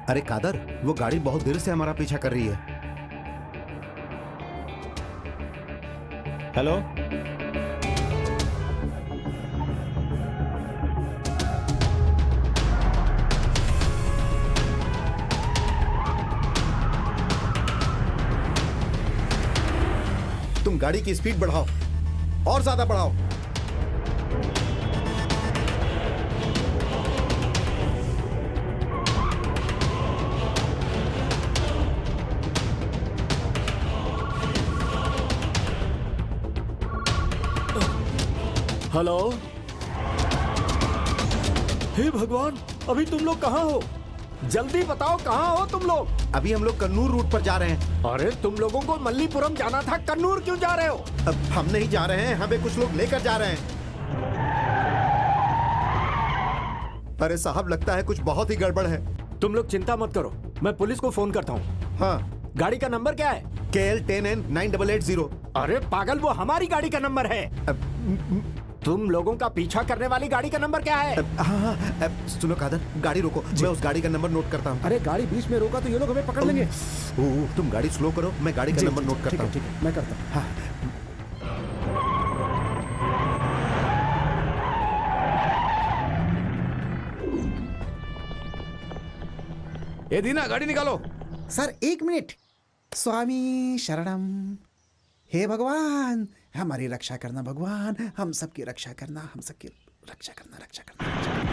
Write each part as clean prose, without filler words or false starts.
अरे कादर, वो गाड़ी बहुत देर से हमारा पीछा कर रही है। हेलो, तुम गाड़ी की स्पीड बढ़ाओ और ज्यादा बढ़ाओ। हेलो। हे भगवान, अभी तुम लोग कहाँ हो? जल्दी बताओ कहाँ हो तुम लोग? अभी हम लोग कन्नूर रूट पर जा रहे हैं। अरे तुम लोगों को मल्लीपुरम जाना था, कन्नूर क्यों जा रहे हो? अब हम नहीं जा रहे हैं, हमें कुछ लोग लेकर जा रहे हैं। अरे साहब, लगता है कुछ बहुत ही गड़बड़ है। तुम लोग चिंता मत करो, मैं पुलिस को फोन करता हूँ। हाँ। गाड़ी का नंबर क्या है? KL10N9880। अरे पागल, वो हमारी गाड़ी का नंबर है। तुम लोगों का पीछा करने वाली गाड़ी का नंबर क्या है? हाँ, सुनो कादर, गाड़ी रोको, मैं उस गाड़ी का नंबर नोट करता हूँ। अरे गाड़ी बीच में रोका तो ये लोग हमें पकड़ लेंगे। तुम गाड़ी स्लो करो, मैं गाड़ी का नंबर नोट करता हूँ। ठीक है, मैं करता हूँ। हाँ। ए दीना, गाड़ी निकालो। Sir 1 minute. स्वामी शरणम। हे भगवान, हमारी रक्षा करना भगवान, हम सबकी रक्षा करना, हम सबकी रक्षा करना, रक्षा करना, रक्षा करना।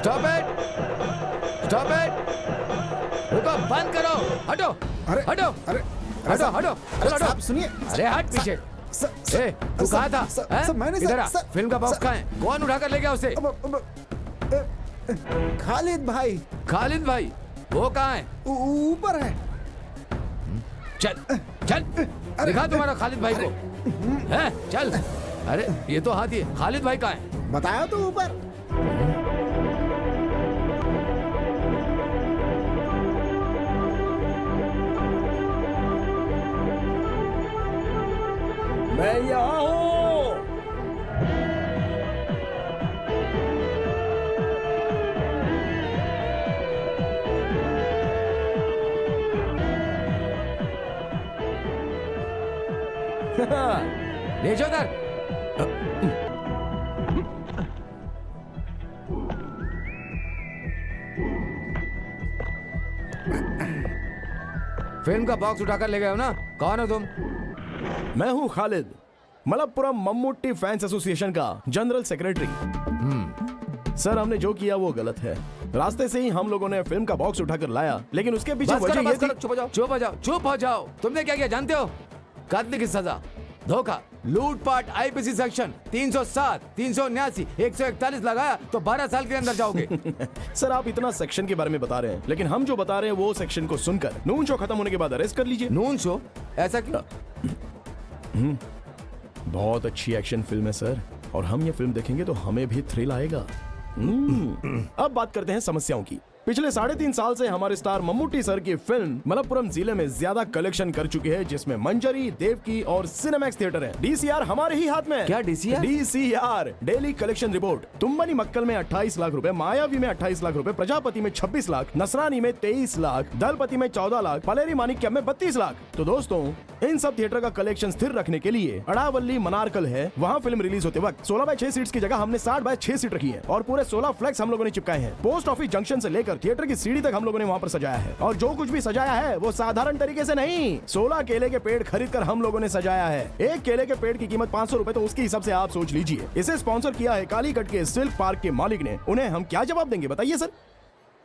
स्टॉप इट, स्टॉप इट, रुको, बंद करो, हटो, अरे हटो, अरे हटो, हटो, अरे चलो, साहब हटो। सुनिए। अरे हट पीछे। ए, तू कहाँ था? हैं? इधर आ, फिल्म का बॉक्स कहाँ है? कौन उठा कर ले गया उसे? खालिद भाई। खालिद भाई, वो कहाँ है? ऊपर है। चल, चल, दिखा तुम्हारा खालिद भाई को। हैं? चल। अरे ये तो हाथी है, खालिद भाई कहाँ है? बताया तो ऊपर। मैं यहाँ हूँ। ले जाओ उधर। फिल्म का बॉक्स उठाकर ले गए हो ना? कौन हो तुम? मैं हूँ खालिद, मलप्पुरम मम्मूटी फैंस एसोसिएशन का जनरल सेक्रेटरी। सर, हमने जो किया वो गलत है। रास्ते से ही हम लोगों ने फिल्म का बॉक्स उठाकर लाया, लेकिन उसके पीछे वजह ये थी। चुप हो जाओ, चुप हो जाओ, चुप हो जाओ। तुमने क्या किया जानते हो? कत्ल की सजा, धोखा, लूटपाट, आईपीसी सेक्शन 307, 379, 141 लगाया तो 12 साल के अंदर जाओगे। सर, आप इतना सेक्शन के बारे में बता रहे हैं, लेकिन हम जो बता रहे हैं वो सेक्शन को सुनकर नून शो खत्म होने के बाद अरेस्ट कर लीजिए। Noon show? ऐसा क्यों? बहुत अच्छी एक्शन फिल्म है सर, और हम ये फिल्म देखेंगे तो हमें भी थ्रिल आएगा। अब बात करते हैं समस्याओं की। पिछले 3.5 साल से हमारे स्टार मम्मूटी सर की फिल्म मलप्पुरम जिले में ज्यादा कलेक्शन कर चुकी है, जिसमें मंजरी, देवकी और सिनेमैक्स थिएटर है। डीसीआर हमारे ही हाथ में है। क्या DCR? DCR daily collection report. तुम्बनी मक्कल में 28 लाख रुपए, मायावी में 28 लाख रुपए, प्रजापति में 26 लाख, नसरानी में 23 लाख, दलपति में 14 लाख, पलेरी मानिक्यम में 32 लाख। तो दोस्तों, इन सब थिएटर का कलेक्शन स्थिर रखने के लिए अड़ावली मनारकल है, वहाँ फिल्म रिलीज होते वक्त 16/6 सीट्स की जगह हमने 60/6 सीट रखी है और पूरे 16 फ्लैक्स हम लोगों ने चिपकाए हैं। पोस्ट ऑफिस जंक्शन से लेकर थिएटर की सीढ़ी तक हम लोगों ने वहाँ पर सजाया है, और जो कुछ भी सजाया है वो साधारण तरीके से नहीं, 16 केले के पेड़ खरीद कर हम लोगों ने सजाया है। एक केले के पेड़ की कीमत 500 रुपए, तो उसके हिसाब से आप सोच लीजिए। इसे स्पॉन्सर किया है कालीकट के सिल्क पार्क के मालिक ने। उन्हें हम क्या जवाब देंगे, बताइए सर।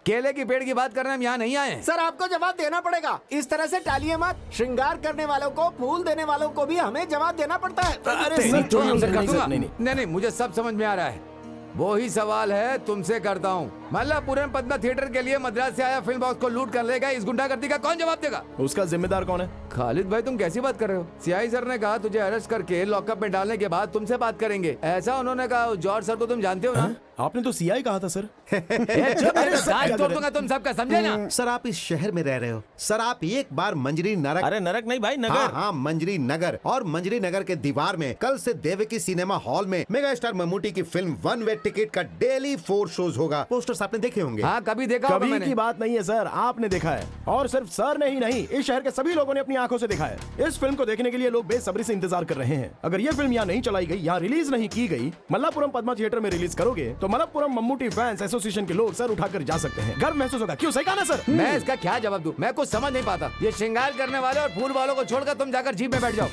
केले की पेड़ की बात करने हम यहाँ नहीं आए हैं। सर आपको जवाब देना पड़ेगा। इस तरह से टालिए मत। श्रृंगार करने वालों को, फूल देने वालों को भी हमें जवाब देना पड़ता है। अरे नहीं, सर, नहीं, नहीं, सर, नहीं, नहीं, मुझे सब समझ में आ रहा है। वो ही सवाल है तुमसे करता हूँ। मल्लापुरम पद्मा थिएटर के लिए मद्रास से आया फिल्म बॉक्स को लूट कर लेगा, इस गुंडागर्दी का कौन जवाब देगा? उसका जिम्मेदार कौन है? खालिद भाई, तुम कैसी बात कर रहे हो? सीआई सर ने कहा तुझे अरेस्ट करके लॉकअप में डालने के बाद तुमसे बात करेंगे, ऐसा उन्होंने कहा। जॉर्ज सर को तुम जानते हो ना? आपने तो सीआई कहा था सर। दांत तोड़ दूंगा तुम सबका, समझे ना? सर आप इस शहर में रह रहे हो। सर आप एक बार मंजरी नरक, अरे नरक नहीं भाई, नगर। हाँ हाँ मंजरी नगर, और मंजरी नगर के दीवार में कल से देवकी सिनेमा हॉल में मेगा स्टार मम्मूटी की फिल्म 1 वे टिकट का डेली 4 शोज होगा। पोस्टर्स आपने देखे होंगे। हाँ, कभी देखा होगा कभी मैंने। की बात नहीं है सर, आपने देखा है। और सिर्फ सर ने ही नहीं, इस शहर के सभी लोगों ने अपनी आंखों से देखा है। इस फिल्म को देखने के लिए लोग बेसब्री से इंतजार कर रहे हैं। अगर ये फिल्म यहाँ नहीं चलाई गई, यहाँ रिलीज नहीं की गई, मल्लापुरम पद्मा थिएटर में रिलीज करोगे तो मलप्पुरम मम्मूटी फैंस एसोसिएशन के लोग सर उठाकर जा सकते हैं। गर्व महसूस होगा। क्यों, सही कहा ना सर? मैं इसका क्या जवाब दूं? मैं कुछ समझ नहीं पाता। ये श्रृंगार करने वाले और फूल वालों को छोड़कर तुम जाकर जीप में बैठ जाओ।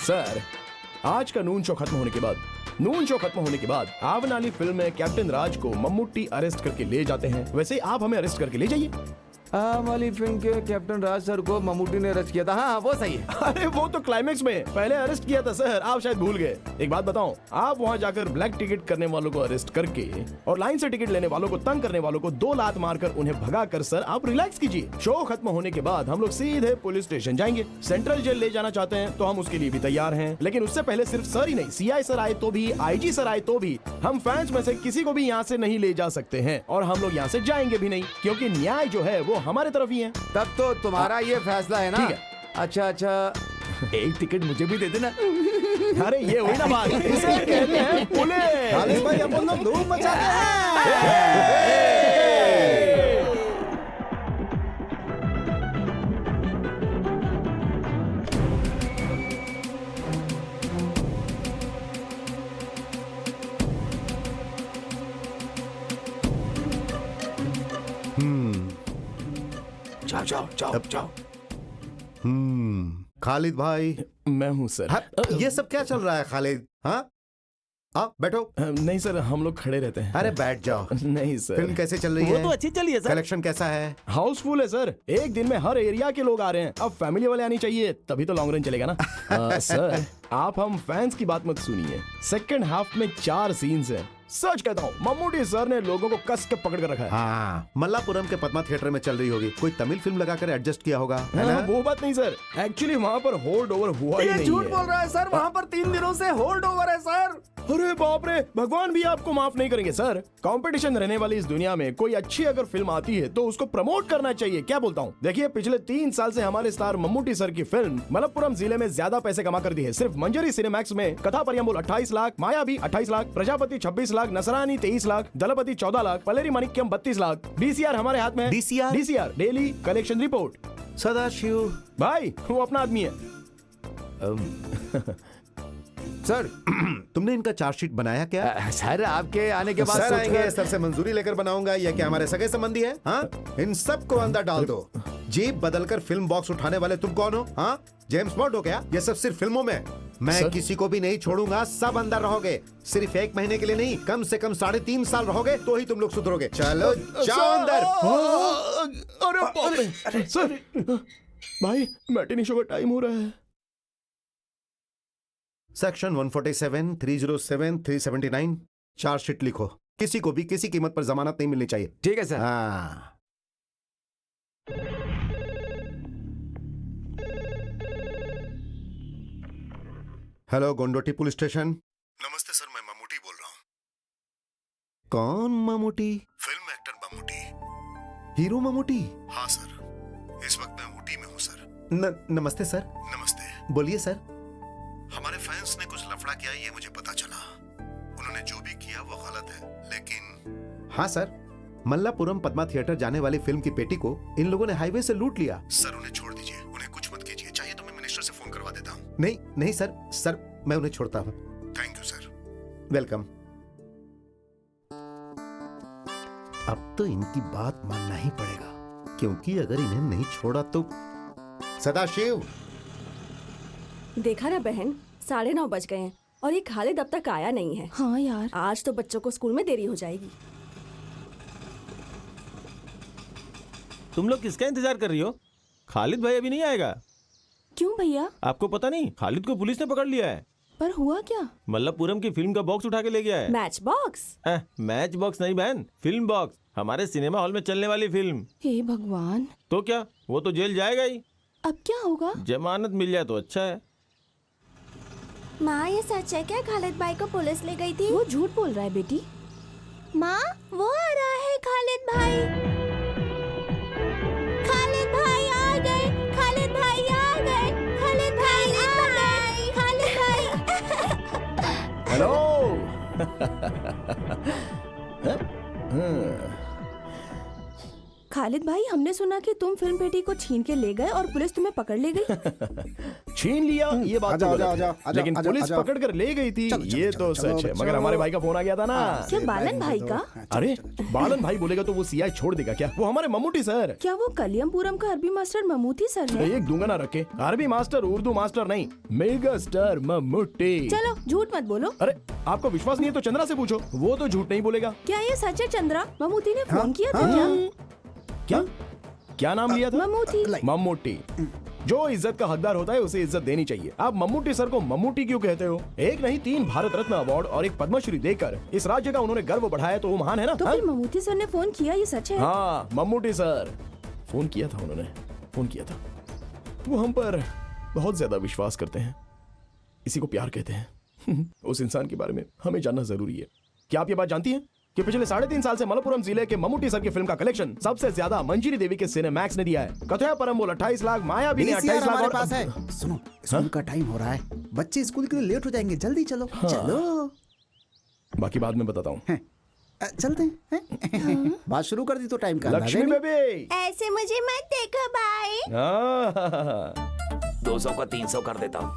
सर, आज का नून शो खत्म होने के बाद आवनाली फिल्म में कैप्टन राज को मम्मूटी अरेस्ट करके ले जाते हैं, वैसे आप हमें अरेस्ट करके ले जाइए। वाली फिल्म के कैप्टन राज सर को मम्मूटी ने अरेस्ट किया था। हाँ, वो सही है। अरे वो तो क्लाइमेक्स में पहले अरेस्ट किया था सर, आप शायद भूल गए। एक बात बताओ, आप वहाँ जाकर ब्लैक टिकट करने वालों को अरेस्ट करके और लाइन से टिकट लेने वालों को, तंग करने वालों को 2 लात मारकर उन्हें भगा कर सर आप रिलैक्स कीजिए। शो खत्म होने के बाद हम लोग सीधे पुलिस स्टेशन जाएंगे। सेंट्रल जेल ले जाना चाहते हैं तो हम उसके लिए भी तैयार हैं, लेकिन उससे पहले सिर्फ सर ही नहीं, सीआई सर आए तो भी, आईजी सर आए तो भी, हम फैंस में से किसी को भी यहाँ से नहीं ले जा सकते हैं, और हम लोग यहाँ से जाएंगे भी नहीं, क्योंकि न्याय जो है वो हमारे तरफ ही है। तब तो तुम्हारा ये फैसला है ना? ठीक है। अच्छा, एक टिकट मुझे भी दे देना। अरे ये हुई ना बात, इसे कहते हैं पुलिस। खालिद भाई अपन लोग धूम मचाते हैं। जाओ। खालिद भाई, मैं हूँ सर। हाँ, ये सब क्या चल रहा है खालिद? हाँ बैठो। नहीं सर, हम लोग खड़े रहते हैं। अरे बैठ जाओ। नहीं सर। फिल्म कैसे चल रही वो है? तो अच्छी चली है सर। कलेक्शन कैसा है? हाउसफुल है सर, एक दिन में हर एरिया के लोग आ रहे हैं। अब फैमिली वाले आनी चाहिए, तभी तो लॉन्ग रन चलेगा ना। सर, आप हम फैंस की बात मत सुनिए। सेकंड हाफ में 4 सीन्स हैं। सच कहता हूँ, मम्मूटी सर ने लोगों को कस के पकड़ कर रखा है। हाँ, मल्लापुरम के पद्मा थिएटर में चल रही होगी। कोई तमिल फिल्म लगाकर एडजस्ट किया होगा, है ना? वो बात नहीं सर, एक्चुअली वहाँ पर होल्ड ओवर हुआ ही ये नहीं झूठ है। बोल रहा है सर। वहाँ पर 3 दिनों से होल्ड ओवर है सर। अरे बाप रे, भगवान भी आपको माफ नहीं करेंगे सर। कंपटीशन रहने वाली इस दुनिया में कोई अच्छी अगर फिल्म आती है तो उसको प्रमोट करना चाहिए। क्या बोलता हूँ? देखिए, पिछले 3 साल से हमारे स्टार मम्मूटी सर की फिल्म मलप्पुरम जिले में ज्यादा पैसे कमा कर दी है। सिर्फ मंजरी सिनेमैक्स में कथा परियम्बुल 28 लाख, मायावी 28 लाख, प्रजापति 26 लाख, नसरानी 23 लाख, दलपति 14 लाख, पलेरी मानिक्यम 32 लाख। डीसीआर हमारे हाथ में है। DCR daily collection report. Sadashiv भाई, वो अपना आदमी है। सर, तुमने इनका चार्जशीट बनाया क्या? सर आपके आने के बाद सर आएंगे, सोचकर- सर से मंजूरी लेकर बनाऊंगा। ये क्या हमारे सगे संबंधी है? हाँ, इन सबको अंदर डाल दो। जीप बदलकर फिल्म बॉक्स उठाने वाले तुम कौन हो? हाँ, जेम्स बॉन्ड हो क्या? ये सब सिर्फ फिल्मों में। मैं सर? किसी को भी नहीं छोड़ूंगा, सब अंदर रहोगे। सिर्फ 1 महीने के लिए नहीं, कम से कम 3.5 साल रहोगे तो ही तुम लोग सुधरोगे। चलो जाओ अंदर। अरे बाप रे, सर भाई, मैटिनी शो का टाइम हो रहा है। सेक्शन 147, 307, 379 चार्जशीट लिखो। किसी को भी किसी कीमत पर जमानत नहीं मिलनी चाहिए। ठीक है सर। हाँ। Hello, Kondotty police station. नमस्ते सर, मैं मम्मूटी बोल रहा हूँ। कौन Mammootty? Film actor Mammootty. Hero Mammootty. हाँ सर, इस वक्त मैं ऊटी में हूँ सर। नमस्ते सर। नमस्ते। बोलिए सर। हमारे फैंस ने कुछ लफड़ा किया ये मुझे पता चला। उन्होंने जो भी किया वो गलत है, लेकिन हाँ सर, मल्लापुरम पद्मा थिएटर जाने वाली फिल्म की पेटी को इन लोगों ने हाईवे से लूट लिया। सर उन्हें छोड़ दीजिए, उन्हें कुछ मत कीजिए। चाहिए तो मैं मिनिस्टर से फोन करवा देता हूँ। नहीं नहीं सर, सर मैं उन्हें छोड़ता हूँ। Thank you sir. वेलकम। अब तो इनकी बात मानना ही पड़ेगा, क्योंकि अगर इन्हें नहीं छोड़ा तो। सदाशिव, देखा ना बहन, 9:30 बज गए हैं और ये खालिद अब तक आया नहीं है। हाँ यार, आज तो बच्चों को स्कूल में देरी हो जाएगी। तुम लोग किसका इंतजार कर रही हो? खालिद भाई अभी नहीं आएगा। क्यों भैया? आपको पता नहीं, खालिद को पुलिस ने पकड़ लिया है। पर हुआ क्या? मल्लापुरम की फिल्म का बॉक्स उठा के ले गया है। Match box? मैच बॉक्स नहीं बहन, फिल्म बॉक्स। हमारे सिनेमा हॉल में चलने वाली फिल्म। हे भगवान, तो क्या, वो तो जेल जाएगा ही। अब क्या होगा? जमानत मिल जाए तो अच्छा है। माँ ये सच है क्या खालिद भाई को पुलिस ले गई थी? वो झूठ बोल रहा है बेटी। माँ वो आ रहा है खालिद भाई। खालिद भाई आ गए, खालिद भाई आ गए, खालिद भाई आ गए, खालिद भाई। हेलो। खालिद भाई, हमने सुना कि तुम फिल्म पेटी को छीन के ले गए और पुलिस तुम्हें पकड़ ले गई। छीन लिया ये बात तो गलत है, लेकिन पुलिस पकड़ कर ले गई थी ये तो सच है। मगर हमारे भाई का फोन आ गया था ना। क्या बालन भाई का? अरे बालन भाई बोलेगा तो वो सीआई छोड़ देगा क्या? वो हमारे मम्मूटी सर। क्या वो कलियमपुरम का अरबी मास्टर ममूती सर है? एक दूंगा ना रखे, अरबी मास्टर उर्दू मास्टर नहीं, मेगा स्टार मम्मूटी। चलो झूठ मत बोलो। अरे आपको विश्वास नहीं है तो चंद्रा से पूछो, वो तो झूठ नहीं बोलेगा। क्या ये सच है चंद्रा? ममूती ने फोन किया था क्या? क्या क्या नाम लिया था? ममूटी। मम्मूटी। जो इज्जत का हकदार होता है उसे इज्जत देनी चाहिए। आप मम्मूटी सर को मम्मूटी क्यों कहते हो? एक नहीं 3 भारत रत्न अवार्ड और एक पद्मश्री देकर इस राज्य का उन्होंने गर्व बढ़ाया, तो वो महान है ना। तो फिर ममूती सर ने फोन किया, ये सच है? हाँ मम्मूटी सर फोन किया था, उन्होंने फोन किया था। वो हम पर बहुत ज्यादा विश्वास करते हैं, इसी को प्यार कहते हैं। उस इंसान के बारे में हमें जानना जरूरी है। क्या आप ये बात जानती हैं कि पिछले 3.5 साल से मलप्पुरम जिले के मम्मूटी सर की फिल्म का कलेक्शन सबसे ज्यादा मंजीरी देवी के सिनेमैक्स ने दिया है। कथया परम्बोल 28 लाख, माया भी 28 लाख हमारे और पास है। सुनो, स्कूल का टाइम हो रहा है, बच्चे स्कूल के लिए लेट हो जाएंगे, जल्दी चलो। चलो बाकी बाद में बताता हूँ। चलते हैं। बात शुरू कर दी तो टाइम का अंदाजा लक्ष्मी नहीं। बेबी ऐसे मुझे मत देखो भाई। 200 को 300 कर देता हूँ।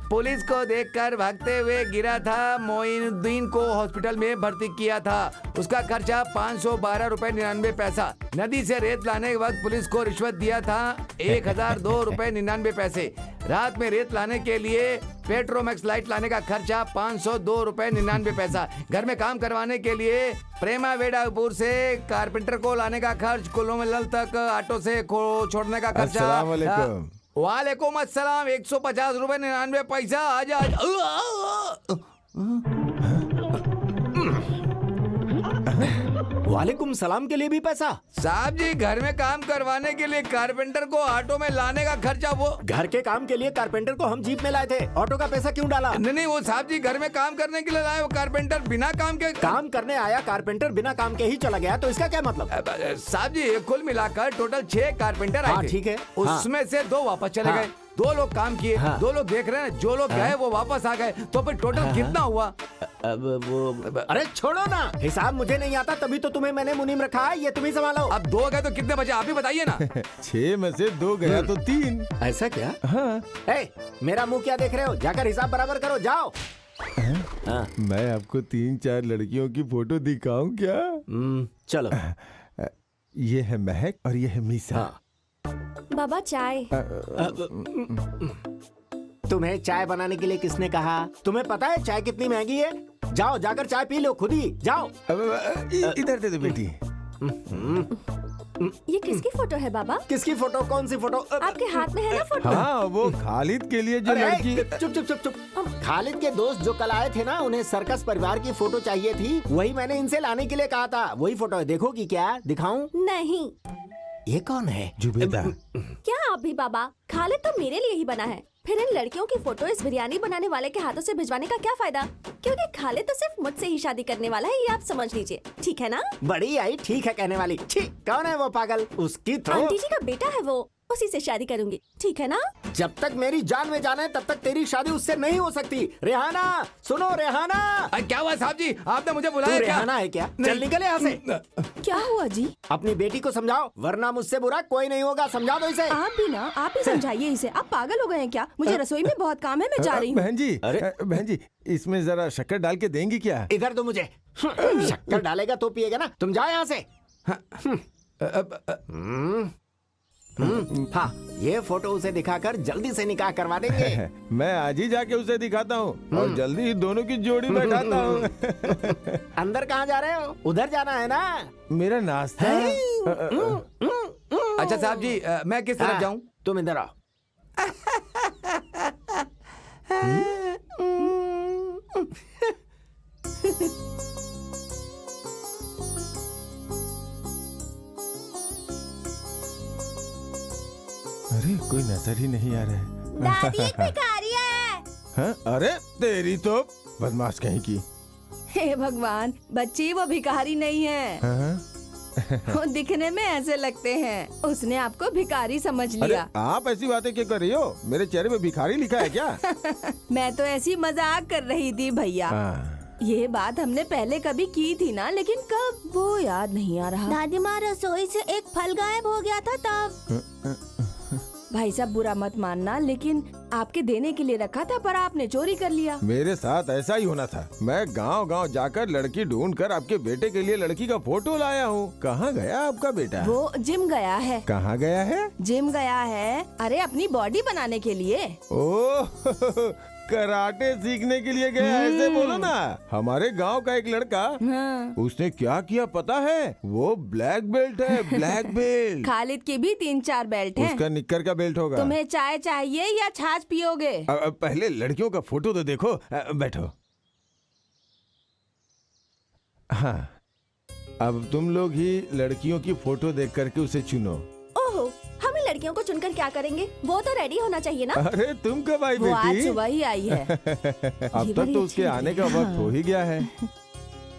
पुलिस को देखकर भागते हुए गिरा था, मोइनुद्दीन को हॉस्पिटल में भर्ती किया था। उसका खर्चा 512 रुपए 99 पैसा। नदी से रेत लाने के वक्त पुलिस को रिश्वत दिया था 1002 रुपए 99 पैसे। रात में रेत लाने के लिए पेट्रोमैक्स लाइट लाने का खर्चा 502 रुपए 99 पैसा। घर में काम करवाने के लिए प्रेमा वेडापुर से कारपेंटर को लाने का खर्च, कुल्लूमलल तक ऑटो से छोड़ने का खर्चा। वालेकुम अस्सलाम, 150 रुपए 99 पैसा। आजा वालेकुम सलाम के लिए भी पैसा? साहब जी, घर में काम करवाने के लिए कारपेंटर को ऑटो में लाने का खर्चा। वो घर के काम के लिए कारपेंटर को हम जीप में लाए थे, ऑटो का पैसा क्यों डाला? नहीं, वो साहब जी घर में काम करने के लिए लाए, वो कारपेंटर बिना काम के काम करने आया कारपेंटर बिना काम के ही चला गया, तो इसका क्या मतलब? साहब जी कुल मिलाकर टोटल 6 कारपेंटर आए थे। ठीक है। उसमें से 2 वापस चले गए, 2 लोग काम किए, 2 लोग देख रहे हैं, जो लोग गए वो वापस आ गए। तो फिर टोटल कितना हुआ? अब वो अरे छोड़ो ना, हिसाब मुझे नहीं आता, तभी तो तुम्हें मैंने मुनीम रखा है, ये तुम ही संभालो। अब 2 गए तो कितने बचे आप ही बताइए ना। 6 में से 2 गया तो 3। ऐसा क्या? हाँ। मेरा मुंह क्या देख रहे हो? जाकर हिसाब बराबर करो, जाओ। मैं आपको 3-4 लड़कियों की फोटो दिखाऊं क्या? चलो। ये है महक और ये है मीसा। बाबा चाय। तुम्हें चाय बनाने के लिए किसने कहा? तुम्हें पता है चाय कितनी महंगी है? जाओ जाकर चाय पी लो खुद ही, जाओ। इधर दे दो बेटी। ये किसकी फोटो है बाबा? किसकी फोटो? कौन सी फोटो? आपके हाथ में है ना फोटो? हाँ, वो खालिद के लिए जो लड़की। चुप चुप चुप चुप। खालिद के दोस्त जो कल आए थे ना, उन्हें सर्कस परिवार की फोटो चाहिए थी, वही मैंने इनसे लाने के लिए कहा था। वही फोटो है, देखोगी क्या? दिखाऊं? नहीं। ये कौन है? जुबेदा। क्या आप भी बाबा? खालिद तो मेरे लिए ही बना है, फिर इन लड़कियों की फोटो इस बिरयानी बनाने वाले के हाथों से भिजवाने का क्या फायदा? क्योंकि खालिद तो सिर्फ मुझसे ही शादी करने वाला है, ये आप समझ लीजिए, ठीक है ना? बड़ी आई ठीक है कहने वाली। छी, कौन है वो पागल? उसकी तो आंटी जी का बेटा है वो, उसी से शादी करूंगी, ठीक है ना? जब तक मेरी जान में जान है तब तक तेरी शादी उससे नहीं हो सकती। रेहाना, सुनो रेहाना। क्या हुआ साहब जी, आपने मुझे तू बुलाया क्या? रेहाना है क्या? चल निकल यहाँ से। क्या हुआ जी? अपनी बेटी को समझाओ, वरना मुझसे बुरा कोई नहीं होगा। समझा दो इसे। आप भी ना, आप ही समझाइए इसे। आप पागल हो गए हैं क्या? मुझे रसोई में बहुत काम है, मैं जा रही हूँ। बहन जी, बहन जी, इसमें जरा शक्कर डाल के देंगी क्या? इधर दो मुझे। शक्कर डालेगा तो पिएगा ना। तुम जाओ यहाँ से। हाँ, ये फोटो उसे दिखाकर जल्दी से निकाह करवा देंगे। मैं आज ही जाके उसे दिखाता हूँ और जल्दी ही दोनों की जोड़ी बैठाता हूँ। अंदर कहाँ जा रहे हो? उधर जाना है ना? मेरा नाश्ता। अच्छा साहब जी, मैं किस तरफ जाऊँ? तुम इधर आओ। अरे कोई नजर ही नहीं आ रहा है। दादी एक भिखारी है। हाँ? अरे तेरी तो बदमाश कहीं की। हे भगवान, बच्ची वो भिखारी नहीं है। हाँ? वो दिखने में ऐसे लगते हैं। उसने आपको भिखारी समझ अरे लिया। आप ऐसी बातें क्यों कर रही हो? मेरे चेहरे पे भिखारी लिखा है क्या? मैं तो ऐसी मजाक कर रही थी भैया। ये बात हमने पहले कभी की थी ना, लेकिन कब वो याद नहीं आ रहा। दादी माँ रसोई से एक फल गायब हो गया था तब। भाई साहब बुरा मत मानना, लेकिन आपके देने के लिए रखा था पर आपने चोरी कर लिया। मेरे साथ ऐसा ही होना था। मैं गांव-गांव जाकर लड़की ढूंढकर आपके बेटे के लिए लड़की का फोटो लाया हूँ। कहाँ गया आपका बेटा? वो जिम गया है। कहाँ गया है? जिम गया है। अरे अपनी बॉडी बनाने के लिए। ओह कराटे सीखने के लिए गया, ऐसे बोलो ना। हमारे गांव का एक लड़का, उसने क्या किया पता है? वो ब्लैक बेल्ट है, ब्लैक बेल्ट। खालिद की भी 3-4 बेल्ट हैं। उसका निक्कर का बेल्ट होगा। तुम्हें चाय चाहिए या छाछ पियोगे? पहले लड़कियों का फोटो तो देखो। बैठो। हाँ, अब तुम लोग ही लड़कियों की फोटो देख करके उसे चुनो। ओहो, हमें लड़कियों को चुनकर क्या करेंगे? वो तो रेडी होना चाहिए ना। अरे तुम कब आई वो आज बेटी? सुबह ही आई है। अब तक तो उसके आने का वक्त हो ही गया है।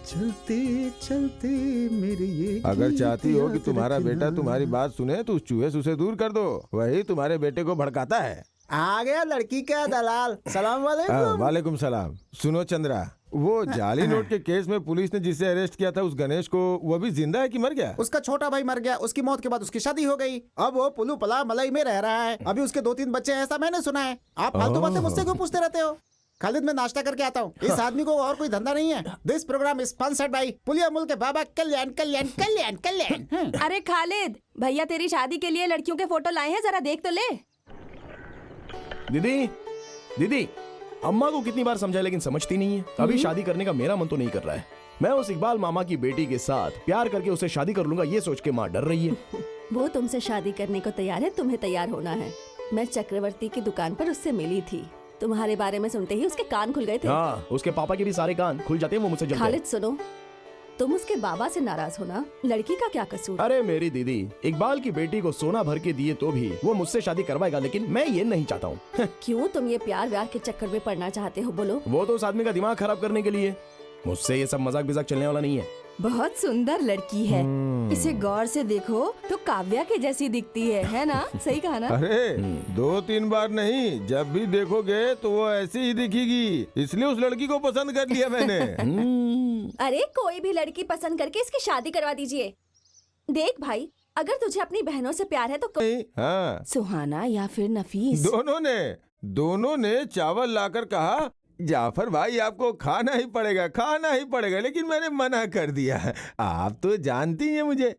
चलते चलते मेरे ये अगर चाहती हो कि याद तुम्हारा रखना। बेटा तुम्हारी बात सुने तो उस चूहे से उसे दूर कर दो। वही तुम्हारे बेटे को भड़काता है। आ गया लड़की का दलाल। सलाम वालेकुम। वालेकुम सलाम। सुनो चंद्रा, वो जाली नोट के केस में पुलिस ने जिसे अरेस्ट किया था, उस गणेश को, वो भी जिंदा है कि मर गया? उसका छोटा भाई मर गया। उसकी मौत के बाद उसकी शादी हो गई। अब वो पुलू पला मलाई में रह रहा है। अभी उसके 2-3 बच्चे हैं, ऐसा मैंने सुना है। आप फालतू बातें मुझसे क्यों पूछते रहते हो? खालिद, मैं नाश्ता करके आता हूँ। इस आदमी को और कोई धंधा नहीं है। This program is sponsored by पुलिया मुल्क के बाबा कल्याण कल्याण कल्याण कल्याण। अरे खालिद भैया तेरी शादी के लिए लड़कियों के फोटो लाए हैं, जरा देख तो ले। दीदी, दीदी, अम्मा को कितनी बार समझाया लेकिन समझती नहीं है। अभी शादी करने का मेरा मन तो नहीं कर रहा है। मैं उस इकबाल मामा की बेटी के साथ प्यार करके उसे शादी कर लूंगा, ये सोच के माँ डर रही है। वो तुमसे शादी करने को तैयार है, तुम्हें तैयार होना है। मैं चक्रवर्ती की दुकान पर उससे मिली थी। तुम्हारे बारे में सुनते ही उसके कान खुल गए थे। हाँ, उसके पापा के भी सारे कान खुल जाते हैं, वो मुझसे जलते हैं। खालिद सुनो, तुम उसके बाबा से नाराज होना, लड़की का क्या कसूर? अरे मेरी दीदी, इकबाल की बेटी को सोना भर के दिए तो भी वो मुझसे शादी करवाएगा, लेकिन मैं ये नहीं चाहता हूँ। क्यों तुम ये प्यार व्यार के चक्कर में पड़ना चाहते हो? बोलो। वो तो उस आदमी का दिमाग खराब करने के लिए। मुझसे ये सब मजाक बिजाक चलने वाला नहीं है। बहुत सुंदर लड़की है। इसे गौर से देखो तो काव्या के जैसी दिखती है ना? सही कहा ना? अरे 2-3 बार नहीं, जब भी देखोगे तो वो ऐसी ही दिखेगी। इसलिए उस लड़की को पसंद कर लिया मैंने। अरे कोई भी लड़की पसंद करके इसकी शादी करवा दीजिए। देख भाई, अगर तुझे अपनी बहनों से प्यार है तो हाँ, सुहाना या फिर नफीस, दोनों ने चावल लाकर कहा, जाफर भाई आपको खाना ही पड़ेगा, लेकिन मैंने मना कर दिया। आप तो जानती हैं मुझे।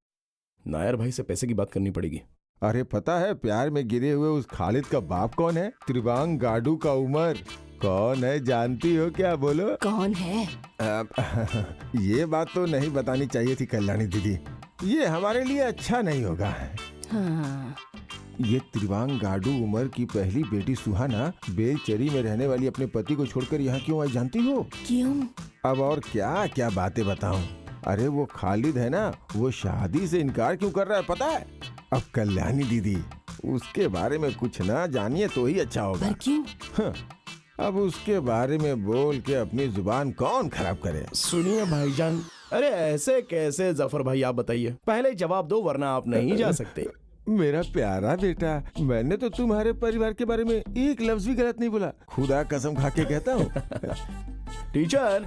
नायर भाई से पैसे की बात करनी पड़ेगी। अरे पता है प्यार में गिरे हुए उस खालिद का बाप कौन है? त्रिवांग गाडू का उमर। कौन है जानती हो क्या? बोलो कौन है? ये बात तो नहीं बतानी चाहिए थी कल्याणी दीदी, ये हमारे लिए अच्छा नहीं होगा। हाँ। ये त्रिवांग गाडू उमर की पहली बेटी सुहाना बेलचरी में रहने वाली अपने पति को छोड़कर यहाँ क्यों आई जानती हो? क्यों? अब और क्या क्या बातें बताऊं। अरे वो खालिद है ना, वो शादी से इनकार क्यों कर रहा है पता है? अब कल्याणी दीदी, उसके बारे में कुछ ना जानिए तो ही अच्छा होगा। पर क्यों? हाँ, अब उसके बारे में बोल के अपनी जुबान कौन खराब करे। सुनिए भाईजान, अरे ऐसे कैसे जफर भाई, आप बताइए, पहले जवाब दो वरना आप नहीं जा सकते। मेरा प्यारा बेटा, मैंने तो तुम्हारे परिवार के बारे में एक लफ्ज भी गलत नहीं बोला, खुदा कसम खा के कहता हूँ। टीचर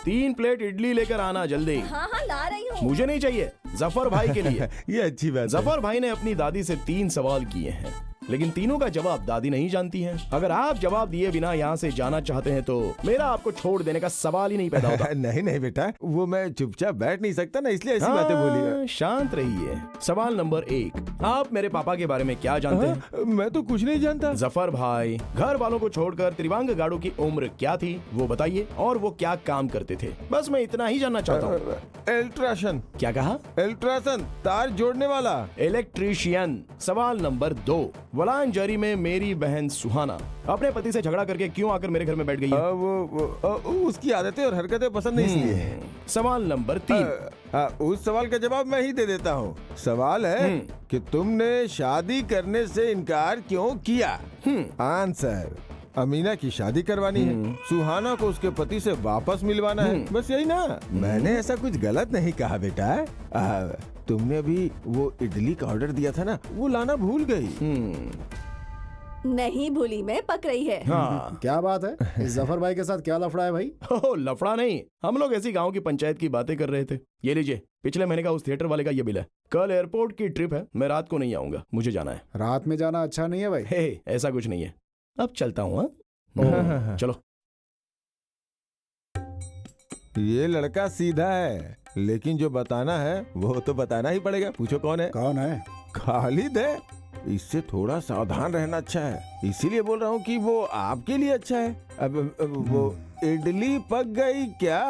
3 प्लेट इडली लेकर आना जल्दी। हाँ हाँ ला रही हूँ। मुझे नहीं चाहिए, जफर भाई के लिए। ये अच्छी बात है। जफर भाई ने अपनी दादी से 3 सवाल किए हैं, लेकिन तीनों का जवाब दादी नहीं जानती हैं। अगर आप जवाब दिए बिना यहाँ से जाना चाहते हैं तो मेरा आपको छोड़ देने का सवाल ही नहीं पैदा होता। नहीं नहीं बेटा, वो मैं चुपचाप बैठ नहीं सकता ना, इसलिए ऐसी बातें बोली। शांत रहिए। सवाल नंबर 1, आप मेरे पापा के बारे में क्या जानते हैं? मैं तो कुछ नहीं जानता। जफर भाई, घर वालों को छोड़कर त्रिवांग गाड़ू की उम्र क्या थी वो बताइए, और वो क्या काम करते थे, बस मैं इतना ही जानना चाहता हूँ। अल्ट्रासन। क्या कहा? अल्ट्रासन, तार जोड़ने वाला। इलेक्ट्रीशियन। सवाल नंबर 2, वलांजरी में मेरी बहन सुहाना अपने पति से झगड़ा करके क्यों आकर मेरे घर में बैठ गई है? उसकी आदतें और हरकतें पसंद नहीं इसलिए। सवाल नंबर 3, उस सवाल का जवाब मैं ही दे देता हूँ। सवाल है कि तुमने शादी करने से इनकार क्यों किया? आंसर, अमीना की शादी करवानी है, सुहाना को उसके पति से वापस मिलवाना है, बस यही ना। मैंने ऐसा कुछ गलत नहीं कहा बेटा। तुमने अभी वो इडली का ऑर्डर दिया था ना, वो लाना भूल गई। नहीं भूली, मैं पक रही है। हाँ। क्या बात है, इस जफर भाई के साथ क्या लफड़ा है भाई? लफड़ा नहीं, हम लोग ऐसी गांव की पंचायत की बातें कर रहे थे। ये लीजिए, पिछले महीने का उस थिएटर वाले का ये बिल है। कल एयरपोर्ट की ट्रिप है, मैं रात को नहीं आऊंगा, मुझे जाना है। रात में जाना अच्छा नहीं है भाई। हे, ऐसा कुछ नहीं है, अब चलता हूँ। चलो। ये लड़का सीधा है, लेकिन जो बताना है वो तो बताना ही पड़ेगा। पूछो कौन है? कौन है? खालिद है। इससे थोड़ा सावधान रहना अच्छा है, इसीलिए बोल रहा हूँ कि वो आपके लिए अच्छा है। अब वो इडली पक गई क्या?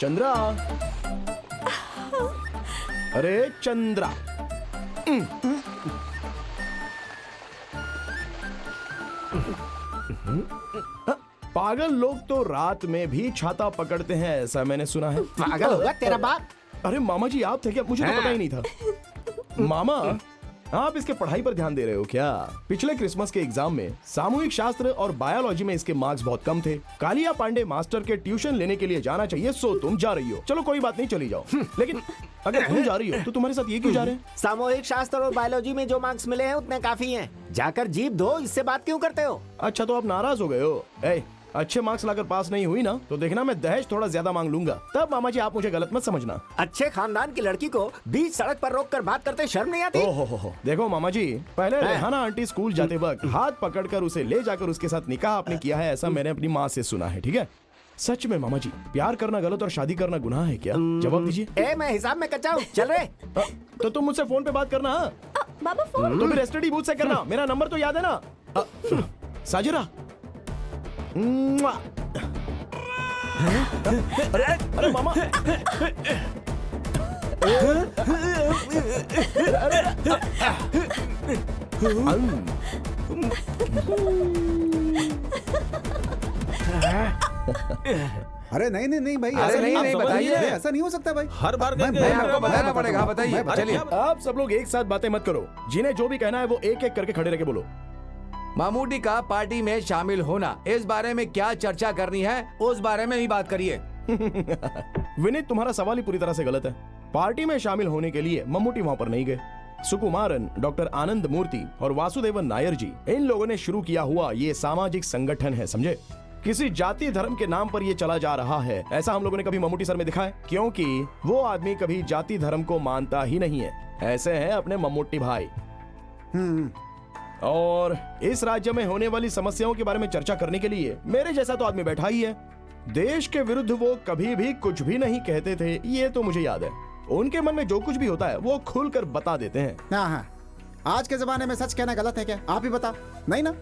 चंद्रा, अरे चंद्रा, पागल लोग तो रात में भी छाता पकड़ते हैं, ऐसा मैंने सुना है। पागल होगा तेरा बाप। अरे मामा जी, आप थे क्या? मुझे तो पता ही नहीं था। मामा, आप इसके पढ़ाई पर ध्यान दे रहे हो क्या? पिछले क्रिसमस के एग्जाम में सामूहिक शास्त्र और बायोलॉजी में इसके मार्क्स बहुत कम थे। कालिया पांडे मास्टर के ट्यूशन लेने के लिए जाना चाहिए, सो तुम जा रही हो। चलो कोई बात नहीं, चली जाओ। लेकिन अगर तुम जा रही हो तो तुम्हारे साथ ये क्यों जा रहे हैं? सामूहिक शास्त्र और बायोलॉजी में जो मार्क्स मिले हैं उतने काफी हैं। जाकर जीप दो, इससे बात क्यों करते हो? अच्छा, तो आप नाराज हो गए हो? अच्छे मार्क्स लाकर पास नहीं हुई ना तो देखना मैं दहेज थोड़ा ज्यादा मांग लूंगा। तब मामा जी आप मुझे गलत मत समझना। अच्छे खानदान की लड़की को बीच सड़क पर रोक कर बात करते शर्म नहीं आती? ओहो, देखो मामा जी, पहले रेहाना आंटी स्कूल जाते वक्त हाथ पकड़कर उसे ले जाकर उसके साथ निकाह आपने किया है, ऐसा मैंने अपनी माँ से सुना है। ठीक है? सच में मामा जी, प्यार करना गलत और शादी करना गुनाह है क्या? जवाब दीजिए। मैं हिसाब में कच्चा हूँ, चल रहे। तो तुम मुझसे फोन पे बात करना। बाबा फोन तुम एसटीडी बूथ से करना, मेरा नंबर तो याद है ना? साजिरा। अरे मामा, अरे नहीं नहीं नहीं भाई, अरे नहीं, बताइए। ऐसा नहीं हो सकता भाई। हर बार मैं आपको बताना पड़ेगा। बताइए, चलिए। आप सब लोग एक साथ बातें मत करो, जिन्हें जो भी कहना है वो एक एक करके खड़े रह के बोलो। मामूटी का पार्टी में शामिल होना, इस बारे में क्या चर्चा करनी है उस बारे में ही बात करिए। विनीत, तुम्हारा सवाल ही पूरी तरह से गलत है। पार्टी में शामिल होने के लिए मम्मूटी वहां पर नहीं गए। सुकुमारन, डॉक्टर आनंद मूर्ति और वासुदेवन नायर जी, इन लोगों ने शुरू किया हुआ ये सामाजिक संगठन है, समझे? किसी जाति धर्म के नाम पर ये चला जा रहा है, ऐसा हम लोगों ने कभी मम्मूटी सर में दिखा है? क्योंकि वो आदमी कभी जाति धर्म को मानता ही नहीं है। ऐसे हैं अपने मम्मूटी भाई। और इस राज्य में होने वाली समस्याओं के बारे में चर्चा करने के लिए मेरे जैसा तो आदमी बैठा ही है। देश के विरुद्ध वो कभी भी कुछ भी नहीं कहते थे, ये तो मुझे याद है। उनके मन में जो कुछ भी होता है वो खुलकर बता देते हैं। हाँ, आज के जमाने में सच कहना गलत है क्या? आप ही बता। नहीं ना?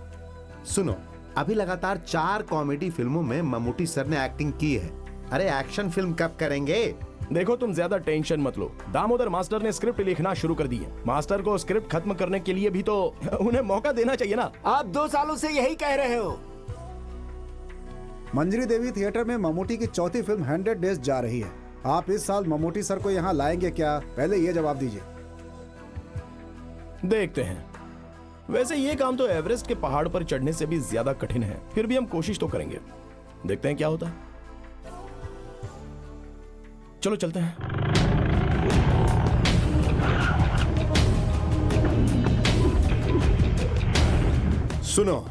सुनो, अभी लगातार 4 कॉमेडी फिल्मों में मम्मूटी सर ने एक्टिंग की है। अरे एक्शन फिल्म कब करेंगे? देखो तुम ज्यादा टेंशन मत लो, दामोदर मास्टर ने स्क्रिप्ट लिखना शुरू कर दी है। मास्टर को स्क्रिप्ट खत्म करने के लिए भी तो उन्हें मौका देना चाहिए ना। आप 2 सालों से यही कह रहे हो। मंजरी देवी थिएटर में ममूटी की चौथी फिल्म 100 डेज जा रही है। आप इस साल ममूटी सर को यहाँ लाएंगे क्या? पहले ये जवाब दीजिए। देखते हैं। वैसे ये काम तो एवरेस्ट के पहाड़ पर चढ़ने से भी ज्यादा कठिन है, फिर भी हम कोशिश तो करेंगे। देखते हैं क्या होता है। चलो चलते हैं। सुनो,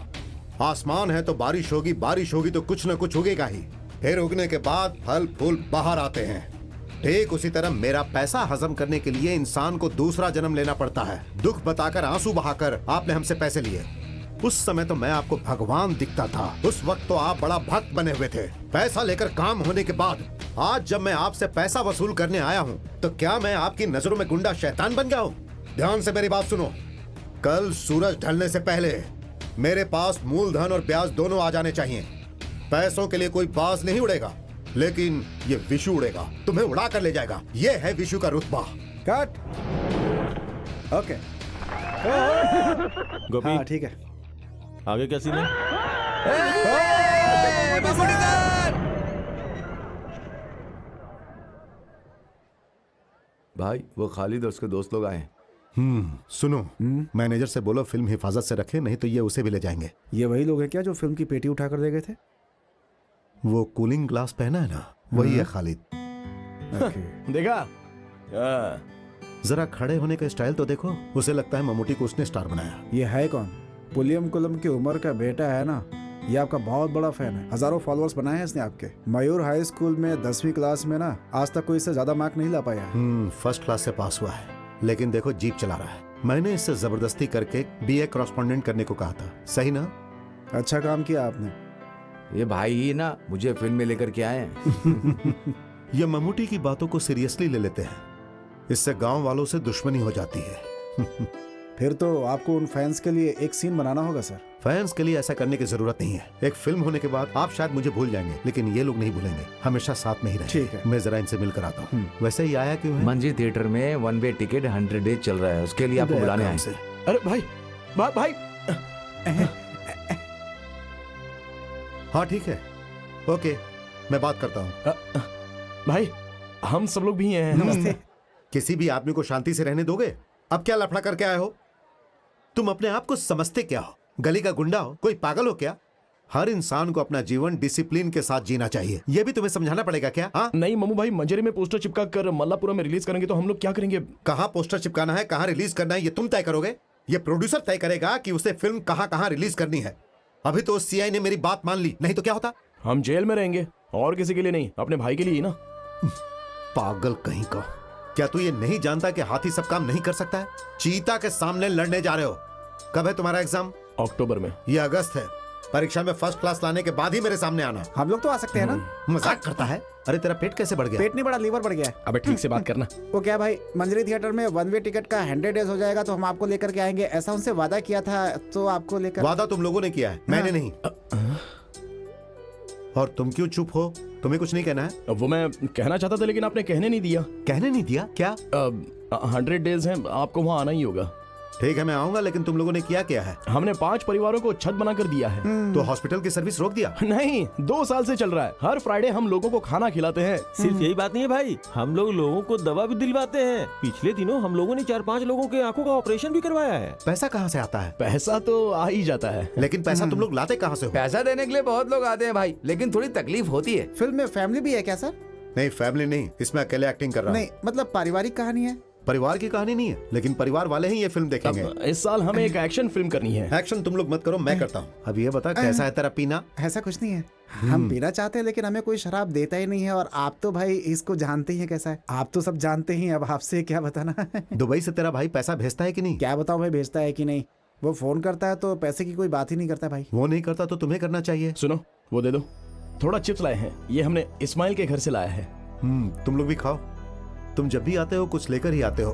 आसमान है तो बारिश होगी, बारिश होगी तो कुछ न कुछ उगेगा ही। फिर उगने के बाद फल फूल बाहर आते हैं। ठीक उसी तरह मेरा पैसा हजम करने के लिए इंसान को दूसरा जन्म लेना पड़ता है। दुख बताकर, आंसू बहाकर आपने हमसे पैसे लिए। उस समय तो मैं आपको भगवान दिखता था, उस वक्त तो आप बड़ा भक्त बने हुए थे। पैसा लेकर काम होने के बाद आज जब मैं आपसे पैसा वसूल करने आया हूँ तो क्या मैं आपकी नजरों में गुंडा शैतान बन गया हूँ? ध्यान से मेरी बात सुनो। कल सूरज ढलने से पहले मेरे पास मूलधन और ब्याज दोनों आ जाने चाहिए। पैसों के लिए कोई बाज नहीं उड़ेगा, लेकिन ये विशु उड़ेगा, तुम्हें उड़ा कर ले जाएगा। ये है विशु का रुतबा। कट। ओके। गोपी, हाँ ठीक है। आगे क्या सीन है? भाई वो खालिद और उसके दोस्त लोग आए हैं। सुनो, मैनेजर से बोलो फिल्म हिफाजत से रखे, नहीं तो ये उसे भी ले जाएंगे। ये वही लोग हैं क्या जो फिल्म की पेटी उठाकर दे गए थे? वो कूलिंग ग्लास पहना है ना, वही है खालिद। देखा? जरा खड़े होने का स्टाइल तो देखो, उसे लगता है ममूटी को उसने स्टार बनाया। ये है कौन? पुलियम कुलम की उम्र का बेटा है ना, ये आपका बहुत बड़ा फैन है। हजारों फॉलोअर्स बनाए हैं इसने आपके। मयूर हाई स्कूल में 10वीं क्लास में ना आज तक कोई इससे ज्यादा मार्क नहीं ला पाया है। फर्स्ट क्लास से पास हुआ है, लेकिन देखो जीप चला रहा है। मैंने इससे जबरदस्ती करके BA कॉरेस्पॉन्डेंट करने को कहा था, सही ना? अच्छा काम किया आपने। ये भाई ही ना मुझे फिल्म में लेकर के आए हैं। ये ममूटी की बातों को सीरियसली ले लेते हैं, इससे गांव वालों से दुश्मनी हो जाती है। फिर तो आपको उन फैंस के लिए एक सीन बनाना होगा सर। फैंस के लिए ऐसा करने की जरूरत नहीं है। एक फिल्म होने के बाद आप शायद मुझे भूल जाएंगे, लेकिन ये लोग नहीं भूलेंगे, हमेशा साथ में ही रहेंगे। ठीक है। मैं जरा इनसे मिलकर आता हूँ। वैसे ही आया क्यों है? मंजी थिएटर में 1 वे टिकट 100 डेज चल रहा है, उसके लिए आपको बुलाने आए हैं। अरे भाई, भाई। हाँ ठीक है, ओके, मैं बात करता हूँ। भाई हम सब लोग भी हैं। नमस्ते। किसी भी आदमी को शांति से रहने दोगे? अब क्या लफड़ा करके आए हो? तुम अपने आप को समझते क्या हो? गली का गुंडा हो? कोई पागल हो क्या? हर इंसान को अपना जीवन डिसिप्लिन के साथ जीना चाहिए, यह भी तुम्हें समझाना पड़ेगा क्या? हाँ नहीं मम्मू भाई, मंजरी में पोस्टर चिपका कर मल्लापुरम में रिलीज करेंगे तो हम लोग क्या करेंगे? कहाँ पोस्टर चिपकाना है, कहाँ रिलीज करना है, ये तुम तय करोगे? ये प्रोड्यूसर तय करेगा कि उसे फिल्म कहाँ कहाँ रिलीज करनी है। अभी तो CI ने मेरी बात मान ली, नहीं तो क्या होता? हम जेल में रहेंगे, और किसी के लिए नहीं, अपने भाई के लिए ही ना। पागल कहीं का। क्या तू ये नहीं जानता कि हाथी सब काम नहीं कर सकता है? चीता के सामने लड़ने जा रहे हो। कब है तुम्हारा एग्जाम? अक्टूबर में। ये अगस्त है। परीक्षा में फर्स्ट क्लास लाने के बाद ही मेरे सामने आना। हम लोग तो आ सकते हैं ना? मजाक करता है? अरे तेरा पेट कैसे बढ़ गया? पेट नहीं बढ़ा, लीवर बढ़ गया है। अबे ठीक से बात करना। वो क्या भाई, मंजरी थिएटर में 1 वे टिकट का 100 डेज हो जाएगा तो हम आपको लेकर के आएंगे, ऐसा उनसे वादा किया था, तो आपको लेकर। वादा तुम लोगों ने किया है, मैंने नहीं। और तुम क्यों चुप हो? तुम्हें कुछ नहीं कहना है? वो मैं कहना चाहता था लेकिन आपने कहने नहीं दिया। कहने नहीं दिया? क्या? 100 डेज हैं, आपको वहाँ आना ही होगा। ठीक है मैं आऊंगा, लेकिन तुम लोगों ने किया क्या है? हमने 5 परिवारों को छत बनाकर दिया है। तो हॉस्पिटल की सर्विस रोक दिया? नहीं, 2 साल से चल रहा है। हर फ्राइडे हम लोगों को खाना खिलाते हैं। सिर्फ यही बात नहीं है भाई, हम लोग लोगों को दवा भी दिलवाते हैं। पिछले दिनों हम लोगों ने 4-5 लोगों के आंखों का ऑपरेशन भी करवाया है। पैसा कहाँ से आता है? पैसा तो आ ही जाता है, लेकिन पैसा तुम लोग लाते कहाँ से हो? पैसा देने के लिए बहुत लोग आते हैं भाई, लेकिन थोड़ी तकलीफ होती है। फिल्म में फैमिली भी है क्या सर? नहीं फैमिली नहीं, इसमें अकेले एक्टिंग कर रहा हूँ। नहीं मतलब पारिवारिक कहानी है। परिवार की कहानी नहीं है, लेकिन परिवार वाले ही ये फिल्म देखेंगे। इस साल हमें एक एक्शन फिल्म करनी है। एक्शन तुम लोग मत करो, मैं करता हूँ। अब ये बता कैसा है तेरा पीना? ऐसा कुछ नहीं है, हम पीना चाहते हैं लेकिन हमें कोई शराब देता ही नहीं है, और आप तो भाई इसको जानते ही हैं कैसा है। आप तो सब जानते ही हैं, अब आपसे क्या बताना। दुबई से तेरा भाई पैसा भेजता है कि नहीं? क्या बताऊं भाई, भेजता है कि नहीं? वो फोन करता है तो पैसे की कोई बात ही नहीं करता भाई। वो नहीं करता तो तुम्हें करना चाहिए। सुनो, वो दे दो। थोड़ा चिप्स लाए हैं, ये हमने इस्माइल के घर से लाया है। तुम लोग भी खाओ, तुम जब भी आते हो कुछ लेकर ही आते हो।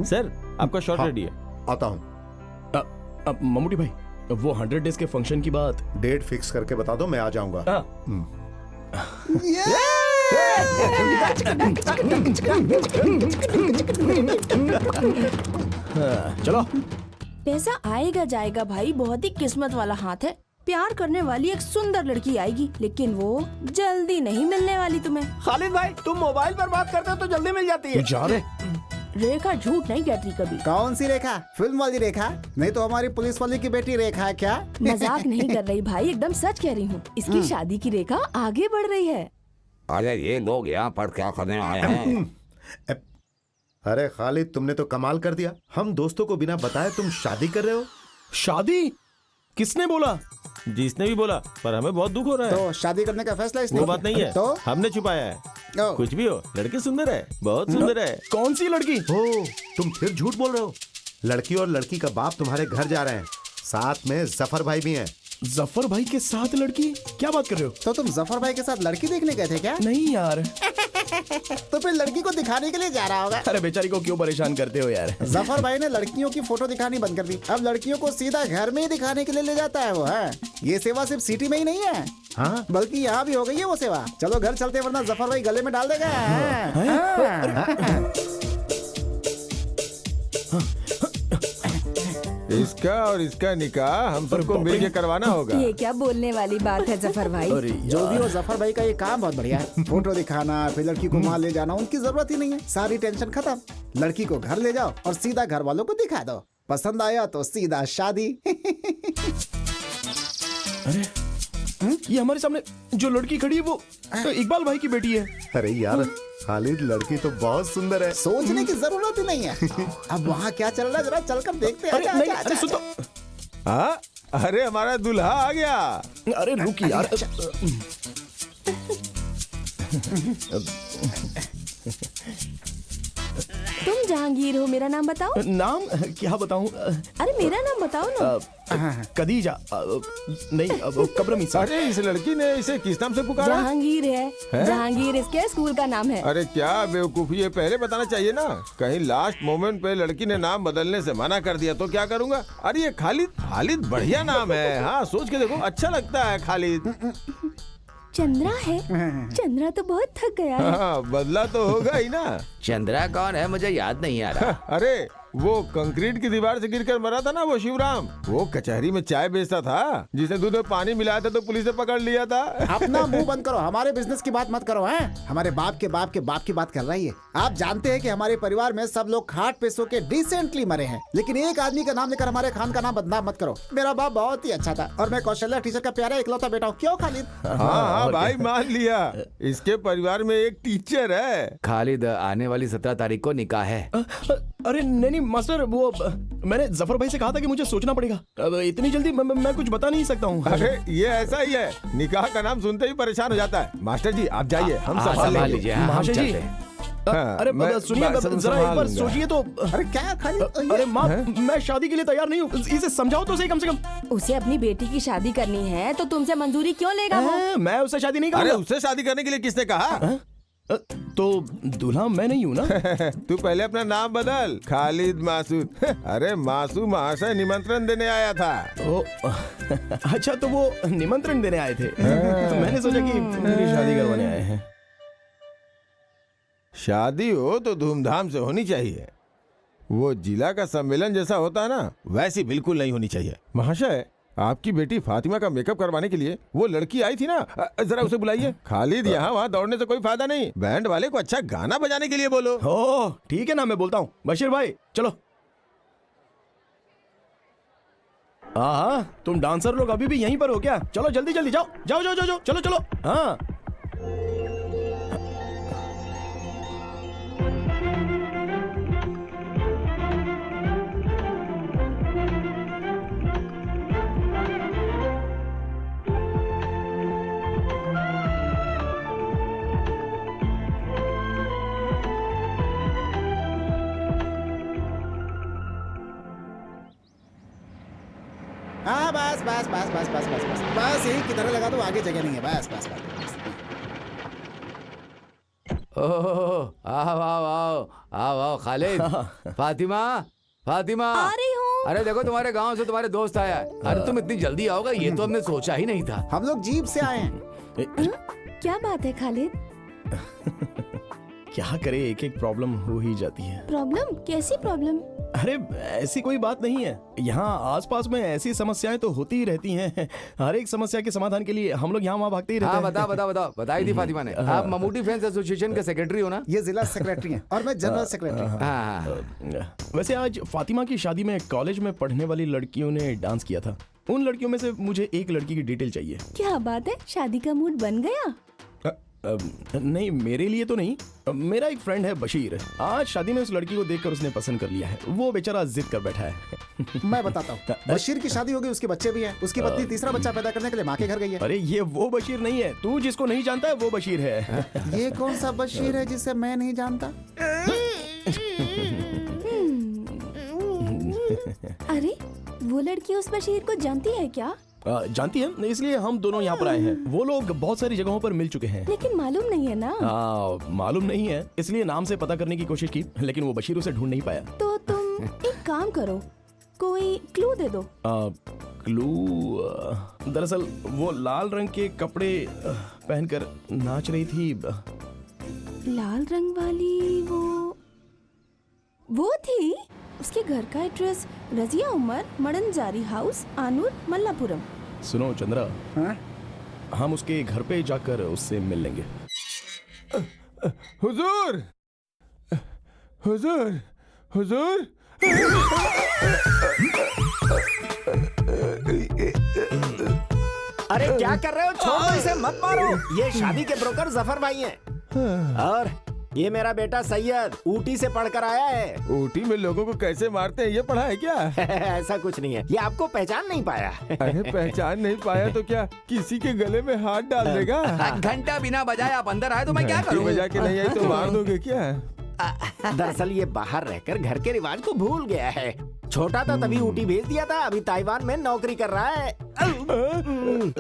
सर आपका शॉट हाँ, रेडी है। आता हूँ। ममूटी भाई, वो 100 डेज के फंक्शन की बात डेट फिक्स करके बता दो, मैं आ जाऊंगा। चलो। पैसा आएगा जाएगा भाई, बहुत ही किस्मत वाला हाथ है। प्यार करने वाली एक सुंदर लड़की आएगी, लेकिन वो जल्दी नहीं मिलने वाली तुम्हें। खालिद भाई, तुम मोबाइल पर बात करते हो तो जल्दी मिल जाती है। जा रे। रेखा झूठ नहीं कहती कभी। कौन सी रेखा? फिल्म वाली रेखा? नहीं तो हमारी पुलिस वाली की बेटी रेखा है क्या? मजाक नहीं कर रही भाई, एकदम सच कह रही हूँ। इसकी शादी की रेखा आगे बढ़ रही है। अरे ये लोग यहाँ पर क्या करने आए हैं? अरे खालिद, तुमने तो कमाल कर दिया। हम दोस्तों को बिना बताए तुम शादी कर रहे हो। शादी? किसने बोला? जिसने भी बोला, पर हमें बहुत दुख हो रहा है। तो शादी करने का फैसला इसने वो बात नहीं है, तो हमने छुपाया है। ओ। कुछ भी हो, लड़की सुंदर है, बहुत सुंदर है। कौन सी लड़की? ओ, तुम फिर झूठ बोल रहे हो। लड़की और लड़की का बाप तुम्हारे घर जा रहे हैं, साथ में जफर भाई भी हैं। जफर भाई के साथ लड़की? क्या बात कर रहे हो? तो तुम जफर भाई के साथ लड़की देखने गए थे क्या? नहीं यार। तो फिर लड़की को दिखाने के लिए जा रहा होगा। अरे बेचारी को क्यों परेशान करते हो यार? जफर भाई ने लड़कियों की फोटो दिखानी बंद कर दी। अब लड़कियों को सीधा घर में ही दिखाने के लिए ले जाता है वो है। ये सेवा सिर्फ सिटी में ही नहीं है, हाँ, बल्कि यहाँ भी हो गई है वो सेवा। चलो घर चलते, वरना जफर भाई गले में डाल देगा। इसका और इसका निकाह हम सबको मिलके करवाना होगा। ये क्या बोलने वाली बात है जफर भाई? जो भी हो, जफर भाई का ये काम बहुत बढ़िया है। फोटो दिखाना, फिर लड़की को वहाँ ले जाना, उनकी जरूरत ही नहीं है। सारी टेंशन खत्म। लड़की को घर ले जाओ और सीधा घर वालों को दिखा दो। पसंद आया तो सीधा शादी। अरे ये हमारे सामने जो लड़की खड़ी है वो इकबाल भाई की बेटी है। अरे यार खालिद, लड़की तो बहुत सुंदर है। सोचने की जरूरत ही नहीं है। अब वहाँ क्या चल रहा है, जरा चलकर देखते हैं। अरे नहीं, अरे सुन तो। हाँ, अरे हमारा दूल्हा आ गया। अरे रुक यार। तुम जहांगीर हो, मेरा नाम बताओ। नाम क्या बताऊं? अरे मेरा नाम बताओ ना। कदीजा नहीं, कब्रमीसा। अरे इस लड़की ने इसे किस नाम से पुकारा? जहांगीर है। जहांगीर इसके स्कूल का नाम है। अरे क्या बेवकूफी, ये पहले बताना चाहिए ना। कहीं लास्ट मोमेंट पे लड़की ने नाम बदलने से मना कर दिया तो क्या करूँगा? अरे ये खालिद बढ़िया नाम है। हाँ, सोच के देखो, अच्छा लगता है खालिद। चंद्रा है। चंद्रा तो बहुत थक गया है। हाँ, बदला तो होगा ही ना। चंद्रा कौन है? मुझे याद नहीं आ रहा। अरे वो कंक्रीट की दीवार से गिरकर मरा था ना, वो शिवराम। वो कचहरी में चाय बेचता था, जिसने दूध में पानी मिलाया था तो पुलिस ने पकड़ लिया था। अपना मुंह बंद करो, हमारे बिजनेस की बात मत करो। हैं? हमारे बाप के बाप के बाप की बात कर रही है। आप जानते हैं कि हमारे परिवार में सब लोग खाट पे सो के डिसेंटली मरे हैं, लेकिन एक आदमी का नाम लेकर हमारे खान का नाम बदनाम मत करो। मेरा बाप बहुत ही अच्छा था और मैं कौशल्या टीचर का प्यारा इकलौता बेटा हूँ। क्यों खालिद? हाँ भाई, मान लिया। इसके परिवार में एक टीचर है। खालिद, आने वाली 17 तारीख को निकाह है। अरे नहीं मास्टर, वो मैंने जफर भाई से कहा था कि मुझे सोचना पड़ेगा। अब इतनी जल्दी मैं कुछ बता नहीं सकता हूँ। अरे ये ऐसा ही है, निकाह का नाम सुनते ही परेशान हो जाता है। मास्टर जी आप जाइए, हम संभाल लीजिए। महाशय जी, अरे सुनिए, जरा एक बार सोचिए तो। अरे क्या खालिद? अरे माँ, मैं शादी के लिए तैयार नहीं हूँ। इसे समझाओ तो सही कम से कम। उसे अपनी बेटी की शादी करनी है तो तुमसे मंजूरी क्यों लेगा वो? मैं उससे शादी नहीं अरे करूँगा। उससे शादी करने के लिए किसने कहा? तो दूल्हा मैं नहीं हूँ ना। तू पहले अपना नाम बदल, खालिद मासूद। अरे मासूद महाशय निमंत्रण देने आया था। ओ, अच्छा, तो वो निमंत्रण देने आए थे। मैंने सोचा कि मेरी शादी करवाने आए हैं। शादी हो तो धूमधाम से होनी चाहिए। वो जिला का सम्मेलन जैसा होता है ना, वैसी बिल्कुल नहीं होनी चाहिए। महाशय, आपकी बेटी फातिमा का मेकअप करवाने के लिए वो लड़की आई थी ना, जरा उसे बुलाइए। खालिद, यहाँ वहाँ दौड़ने से कोई फायदा नहीं। बैंड वाले को अच्छा गाना बजाने के लिए बोलो। ओह ठीक है ना, मैं बोलता हूँ। बशीर भाई चलो। हाँ, तुम डांसर लोग अभी भी यहीं पर हो क्या? चलो जल्दी जल्दी जाओ जाओ जाओ जाओ, चलो चलो। हाँ हाँ, बस बस बस बस बस बस बस बस यही किधर लगा दो, आगे जगह नहीं है। बस बस बस। ओह, आओ आओ आओ आओ आओ खालिद। फातिमा, फातिमा आ रही हूँ। अरे देखो, तुम्हारे गांव से तुम्हारे दोस्त आया है। अरे तुम इतनी जल्दी आओगे, ये तो हमने सोचा ही नहीं था। हम लोग जीप से आए हैं। क्या बात है खालिद? क्या करे, एक एक प्रॉब्लम हो ही जाती है। प्रॉब्लम? कैसी प्रॉब्लम? अरे ऐसी कोई बात नहीं है, यहाँ आसपास में ऐसी समस्याएं तो होती ही रहती हैं। हर एक समस्या के समाधान के लिए हम लोग यहाँ वहाँ भागते ही रहते हाँ हैं। बताओ बताई थी फातिमा ने। आप ममूटी फैंस एसोसिएशन के सेक्रेटरी हो ना? ये जिला सेक्रेटरी हैं और मैं जनरल सेक्रेटरी। हाँ। वैसे आज फातिमा की शादी में कॉलेज में पढ़ने वाली लड़कियों ने डांस किया था। उन लड़कियों में से मुझे एक लड़की की डिटेल चाहिए। क्या बात है, शादी का मूड बन गया? नहीं, मेरे लिए तो नहीं। मेरा एक फ्रेंड है बशीर, आज शादी में उस लड़की को देखकर उसने पसंद कर लिया है। वो बेचारा जिद कर बैठा है। मैं बताता हूँ, बशीर की शादी हो गई, उसके बच्चे भी हैं। उसकी पत्नी तीसरा बच्चा पैदा करने के लिए माँ के घर गई है। अरे ये वो बशीर नहीं है, तू जिसको नहीं जानता है वो बशीर है। ये कौन सा बशीर है जिसे मैं नहीं जानता? अरे वो लड़की उस बशीर को जानती है क्या? जानती है, इसलिए हम दोनों यहाँ पर आए हैं। वो लोग बहुत सारी जगहों पर मिल चुके हैं, लेकिन मालूम नहीं है ना। मालूम नहीं है, इसलिए नाम से पता करने की कोशिश की, लेकिन वो बशीर उसे ढूंढ नहीं पाया। तो तुम एक काम करो, कोई क्लू दे दो। क्लू? दरअसल वो लाल रंग के कपड़े पहनकर नाच रही थी। लाल रंग वाली वो थी। उसके घर का एड्रेस रजिया उमर, मडनजारी हाउस, आनूर, मल्लापुरम। सुनो चंद्रा, हम उसके घर पे जाकर उससे मिल लेंगे। हुजूर, हुजूर, हुजूर। अरे क्या कर रहे हो? छोड़ो इसे, मत मारो। ये शादी के ब्रोकर जफर भाई हैं। और ये मेरा बेटा सैयद ऊटी से पढ़कर आया है। ऊटी में लोगों को कैसे मारते हैं ये पढ़ा है क्या? ऐसा कुछ नहीं है, ये आपको पहचान नहीं पाया। अरे पहचान नहीं पाया तो क्या किसी के गले में हाथ डाल देगा? घंटा बिना बजाए आप अंदर आए तो मैं क्या करूं? बजा के नहीं आई तो मार दोगे क्या? दरअसल ये बाहर रहकर घर के रिवाज को भूल गया है। छोटा था तभी ऊटी भेज दिया था, अभी ताइवान में नौकरी कर रहा है।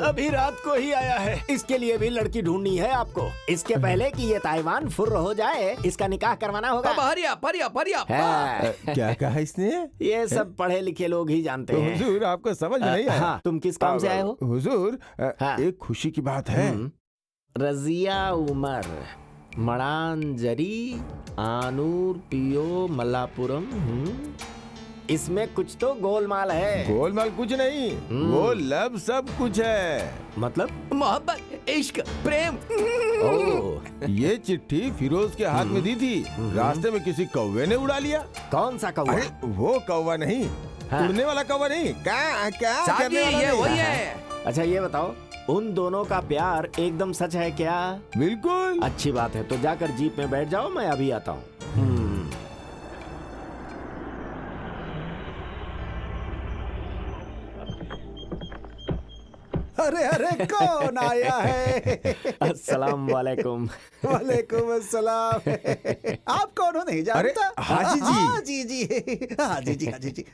अभी रात को ही आया है। इसके लिए भी लड़की ढूंढनी है आपको। इसके पहले कि ये ताइवान फुर्र हो जाए, इसका निकाह करवाना होगा। क्या कहा इसने? ये सब पढ़े लिखे लोग ही जानते हैं। हुजूर आपको समझ नहीं आया? हाँ, तुम किस काम से आए हो? हुजूर एक खुशी की बात है। रजिया उमर, मडानजरी, आनूर, पियो, मल्लापुरम। इसमें कुछ तो गोलमाल है। गोलमाल कुछ नहीं, वो लब सब कुछ है। मतलब? मोहब्बत, इश्क, प्रेम। ये चिट्ठी फिरोज के हाथ में दी थी, रास्ते में किसी कौवे ने उड़ा लिया। कौन सा कौवा? वो कौवा नहीं, उड़ने वाला कौवा नहीं। क्या करने वाला ये वही है। अच्छा ये बताओ, उन दोनों का प्यार एकदम सच है क्या? बिल्कुल। अच्छी बात है, तो जाकर जीप में बैठ जाओ, मैं अभी आता हूँ। अरे अरे कौन आया है? अस्सलाम वालेकुम। वालेकुम अस्सलाम। आप कौन हो नहीं जानता? हाजी जी। हाजी जी, हाजी जी, हाजी जी,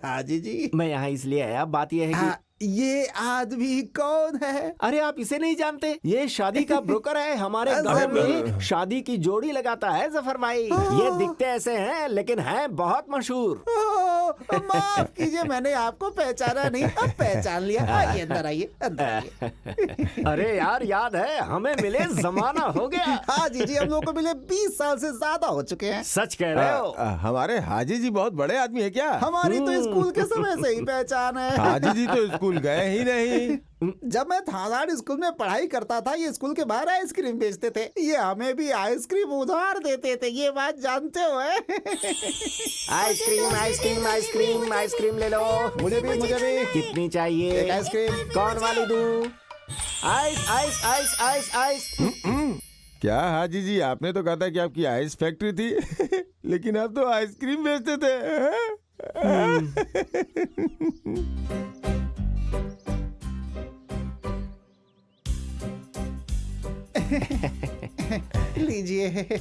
हाजी जी। मैं यहाँ इसलिए आया, बात यह है कि ये आदमी कौन है? अरे आप इसे नहीं जानते? ये शादी का ब्रोकर है, हमारे गांव में शादी की जोड़ी लगाता है जफर भाई। ये दिखते ऐसे हैं लेकिन हैं बहुत मशहूर। माफ कीजिए, मैंने आपको पहचाना नहीं, अब पहचान लिया। आइए अंदर आइए, अंदर आइए। अरे यार याद है, हमें मिले जमाना हो गया। हाजी जी, हम लोग को मिले 20 साल से ज्यादा हो चुके हैं। सच कह रहे हो? हमारे हाजी जी बहुत बड़े आदमी है क्या? हमारी तो स्कूल के समय से ही पहचान है। हाजी जी तो स्कूल गए ही नहीं। जब मैं थानाड़ स्कूल में पढ़ाई करता था, ये स्कूल के बाहर आइसक्रीम बेचते थे। ये हमें भी आइसक्रीम उधार देते थे, ये बात जानते हो? आइसक्रीम आइसक्रीम आइसक्रीम आइसक्रीम ले लो। मुझे भी, मुझे भी। कितनी चाहिए? एक आइसक्रीम। कौन वाली दूं? Ice ice ice ice ice. क्या हाजी जी, आपने तो कहा था कि आपकी आइस फैक्ट्री थी, लेकिन आप तो आइसक्रीम बेचते थे। लीजिए।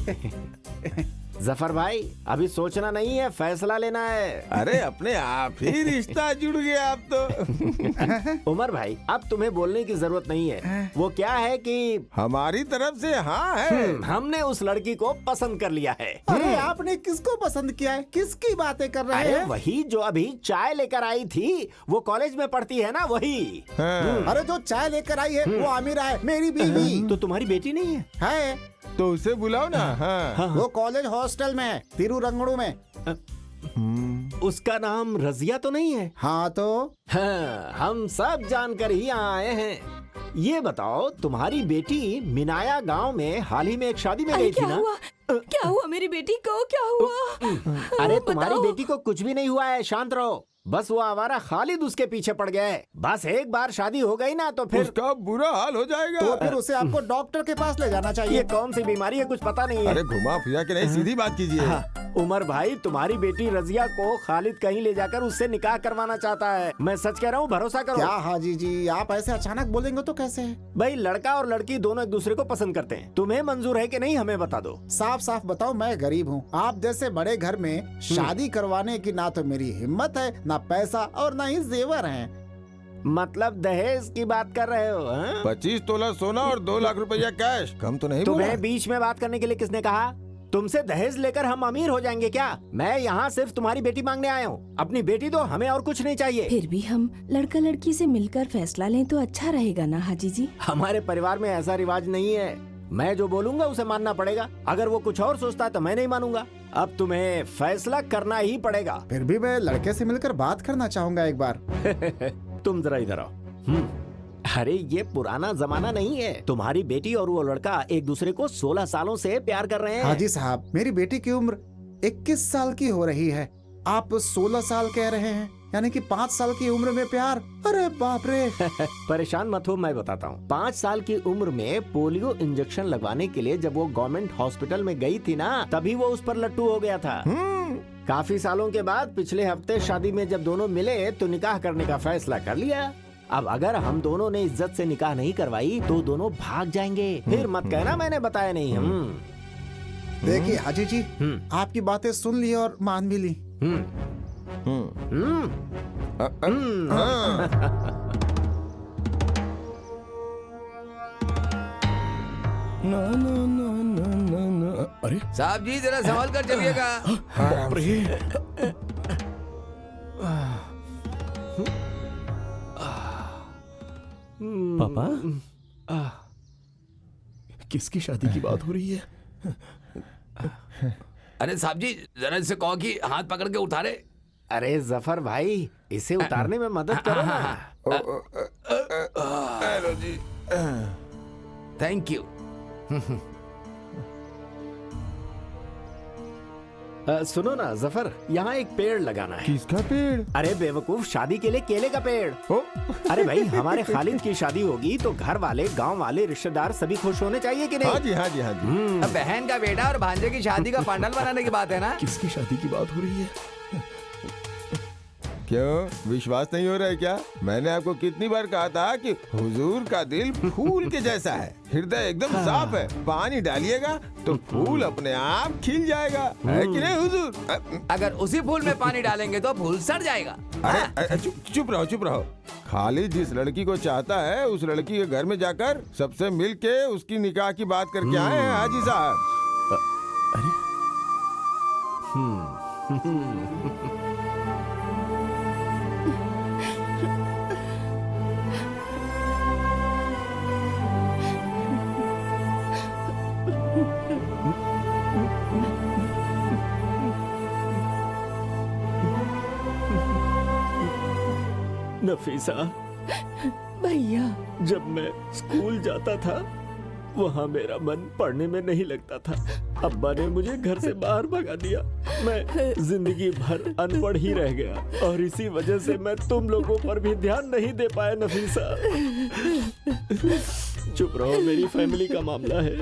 जफर भाई, अभी सोचना नहीं है, फैसला लेना है। अरे अपने आप ही रिश्ता जुड़ गया आप तो। उमर भाई, अब तुम्हें बोलने की जरूरत नहीं है। वो क्या है कि हमारी तरफ से हाँ है। हमने उस लड़की को पसंद कर लिया है। अरे आपने किसको पसंद किया है? किसकी बातें कर रहे हैं? वही जो अभी चाय लेकर आई थी, वो कॉलेज में पढ़ती है ना, वही। अरे जो चाय लेकर आई है वो आमिरा है, मेरी बीवी। तो तुम्हारी बेटी नहीं है? है, तो उसे बुलाओ ना। हाँ, वो कॉलेज हॉस्टल में है, तिरुरंगड़ू में। उसका नाम रजिया तो नहीं है? हाँ तो हाँ, हम सब जानकर ही यहाँ आए हैं। ये बताओ, तुम्हारी बेटी मिनाया गांव में हाल ही में एक शादी में गई थी ना? क्या हुआ मेरी बेटी को, क्या हुआ? अरे तुम्हारी बेटी को कुछ भी नहीं हुआ है, शांत रहो। बस वो आवारा खालिद उसके पीछे पड़ गया है। बस एक बार शादी हो गई ना तो फिर उसका बुरा हाल हो जाएगा। तो फिर उसे आपको डॉक्टर के पास ले जाना चाहिए। ये कौन सी बीमारी है कुछ पता नहीं है। अरे घुमा फिरा के नहीं, सीधी बात कीजिए। उमर भाई, तुम्हारी बेटी रजिया को खालिद कहीं ले जाकर उससे निकाह करवाना चाहता है। मैं सच कह रहा हूँ, भरोसा करो। क्या हाजी जी, आप ऐसे अचानक बोलेंगे तो कैसे? भाई, लड़का और लड़की दोनों एक दूसरे को पसंद करते हैं। तुम्हें मंजूर है कि नहीं, हमें बता दो। साफ साफ बताओ, मैं गरीब हूँ। आप जैसे बड़े घर में शादी करवाने की ना तो मेरी हिम्मत है, ना पैसा और ना ही जेवर हैं। मतलब दहेज की बात कर रहे हो? 25 तोला सोना और 2 लाख रुपया कैश, कम तो नहीं बोला? तुम्हें बीच में बात करने के लिए किसने कहा? तुमसे दहेज लेकर हम अमीर हो जाएंगे क्या? मैं यहाँ सिर्फ तुम्हारी बेटी मांगने आया हूँ। अपनी बेटी दो, हमें और कुछ नहीं चाहिए। फिर भी हम लड़का लड़की से मिलकर फैसला लें तो अच्छा रहेगा ना हाजी जी? हमारे परिवार में ऐसा रिवाज नहीं है। मैं जो बोलूंगा उसे मानना पड़ेगा। अगर वो कुछ और सोचता है तो मैं नहीं मानूंगा। अब तुम्हें फैसला करना ही पड़ेगा। फिर भी मैं लड़के से मिलकर बात करना चाहूंगा एक बार। तुम जरा इधर आओ। अरे ये पुराना जमाना नहीं है। तुम्हारी बेटी और वो लड़का एक दूसरे को 16 सालों से प्यार कर रहे हैं। हाजी साहब, मेरी बेटी की उम्र 21 साल की हो रही है। आप 16 साल कह रहे हैं, यानी कि 5 साल की उम्र में प्यार? अरे बाप रे। परेशान मत हो, मैं बताता हूँ। 5 साल की उम्र में पोलियो इंजेक्शन लगवाने के लिए जब वो गवर्नमेंट हॉस्पिटल में गई थी ना, तभी वो उस पर लट्टू हो गया था। काफी सालों के बाद पिछले हफ्ते शादी में जब दोनों मिले तो निकाह करने का फैसला कर लिया। अब अगर हम दोनों ने इज्जत से निकाह नहीं करवाई तो दोनों भाग जाएंगे। फिर मत कहना मैंने बताया नहीं। देखिए हाजी जी, आपकी बातें सुन ली और मान भी ली। अरे साहब जी, जरा संभाल कर चलिएगा। पापा, किसकी शादी की बात हो रही है? अरे साहब जी, जरा इससे कहो कि हाथ पकड़ के उतारे। अरे जफर भाई, इसे उतारने में मदद करो ना। Thank you. सुनो ना जफर, यहाँ एक पेड़ लगाना है। किसका पेड़? अरे बेवकूफ, शादी के लिए केले का पेड़। अरे भाई, हमारे खालिद की शादी होगी तो घर वाले, गांव वाले, रिश्तेदार सभी खुश होने चाहिए कि नहीं? हाँ जी, हाँ जी, हाँ जी। अब बहन का बेटा और भांजे की शादी का पंडाल बनाने की बात है ना? किसकी शादी की बात हो रही है? क्यों, विश्वास नहीं हो रहा है क्या? मैंने आपको कितनी बार कहा था कि हुजूर का दिल फूल के जैसा है, हृदय एकदम साफ है। पानी डालिएगा तो फूल अपने आप खिल जाएगा, है कि नहीं हुजूर? अगर उसी फूल में पानी डालेंगे तो फूल सड़ जाएगा। अरे चुप रहो, चुप रहो। खालिद जिस लड़की को चाहता है उस लड़की के घर में जाकर सबसे मिल के उसकी निकाह की बात करके आए हैं हाजी साहब। नफीसा, भैया, जब मैं स्कूल जाता था वहाँ मेरा मन पढ़ने में नहीं लगता था। अब्बा ने मुझे घर से बाहर भगा दिया। मैं जिंदगी भर अनपढ़ ही रह गया और इसी वजह से मैं तुम लोगों पर भी ध्यान नहीं दे पाया नफीसा। चुप रहो, मेरी फैमिली का मामला है।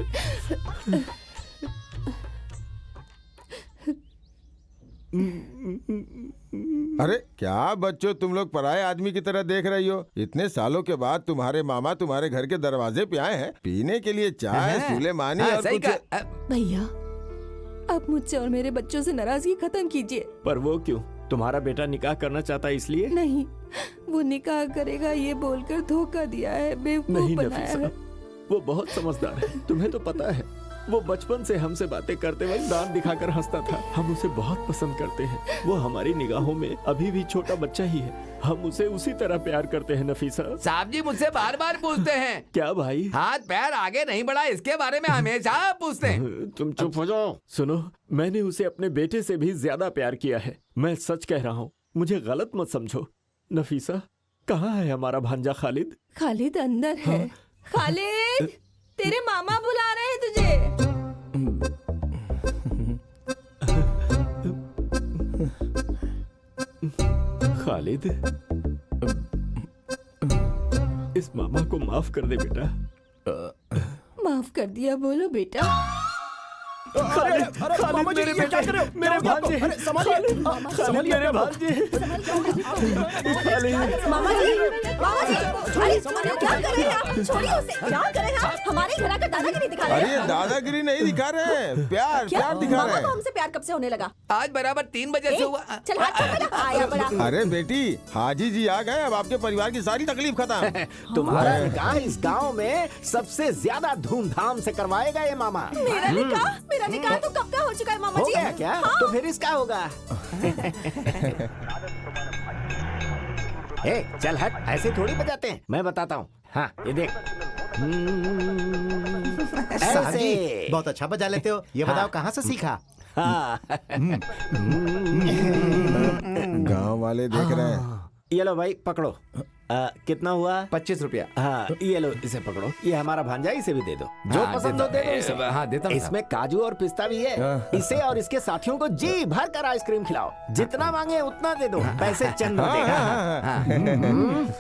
अरे क्या बच्चों, तुम लोग पराये आदमी की तरह देख रही हो? इतने सालों के बाद तुम्हारे मामा तुम्हारे घर के दरवाजे पे आए हैं पीने के लिए चाय, सुलेमानी और कुछ। भैया, आप मुझसे और मेरे बच्चों से नाराजगी खत्म कीजिए। पर वो क्यों? तुम्हारा बेटा निकाह करना चाहता है इसलिए? नहीं, वो निकाह करेगा ये बोलकर धोखा दिया है, बेवकूफ नहीं बनाया नफीसा, है। वो बहुत समझदार है, तुम्हें तो पता है। वो बचपन से हमसे बातें करते वक्त दांत दिखाकर हंसता था। हम उसे बहुत पसंद करते हैं। वो हमारी निगाहों में अभी भी छोटा बच्चा ही है। हम उसे उसी तरह प्यार करते हैं नफीसा। साहब जी मुझसे बार बार पूछते हैं। क्या भाई? हाथ पैर आगे नहीं बढ़ा, इसके बारे में हमेशा पूछते हैं। तुम चुप हो जाओ। सुनो, मैंने उसे अपने बेटे से भी ज्यादा प्यार किया है। मैं सच कह रहा हूँ, मुझे गलत मत समझो। नफीसा, कहाँ है हमारा भांजा खालिद? खालिद अंदर है। खालिद, तेरे मामा बुला रहे हैं तुझे। खालिद, इस मामा को माफ कर दे बेटा। माफ कर दिया बोलो बेटा। खालिद, खालिद मेरे बेटे, मेरे भांजे, खालिद मेरे भांजे। मामा जी, अरे क्या कर रहे हैं आप? छोड़िए उसे, क्या कर रहे हैं आप? हमारे घर का दादागिरी दिखा रहे हैं। अरे दादागिरी नहीं दिखा रहे हैं, प्यार प्यार दिखा रहे मामा को हैं। हमसे प्यार कब से होने लगा? आज बराबर 3 बजे से हुआ। चल हाथ छोड़ मेरा, आया बड़ा। अरे बेटी, हाजी जी आ गए, अब आपके परिवार की सारी तकलीफ खत्म। तुम्हारा निकाह इस गांव में सबसे ज्यादा धूमधाम से करवाएगा ये मामा। मेरा निकाह तो कब का हो चुका है मामा हो जी। गया क्या? हाँ। तो फिर इसका होगा। ए, चल हट, ऐसे थोड़ी बजाते हैं। मैं बताता हूँ। हाँ, ये देख। साहब जी, ऐसे। बहुत अच्छा बजा लेते हो। ये बताओ कहाँ से सीखा? हाँ। गांव वाले देख रहे हैं। ये लो भाई, पकड़ो। कितना हुआ? 25 रुपया। हाँ, ये लो, इसे पकड़ो। ये हमारा भांजा, इसे भी दे दो। जो हाँ, पसंद हो दे दो इसे। हाँ, देता हूँ। इसमें काजू और पिस्ता भी है। इसे और इसके साथियों को जी भर कर आइसक्रीम खिलाओ। जितना मांगे उतना दे दो। पैसे चंद देगा।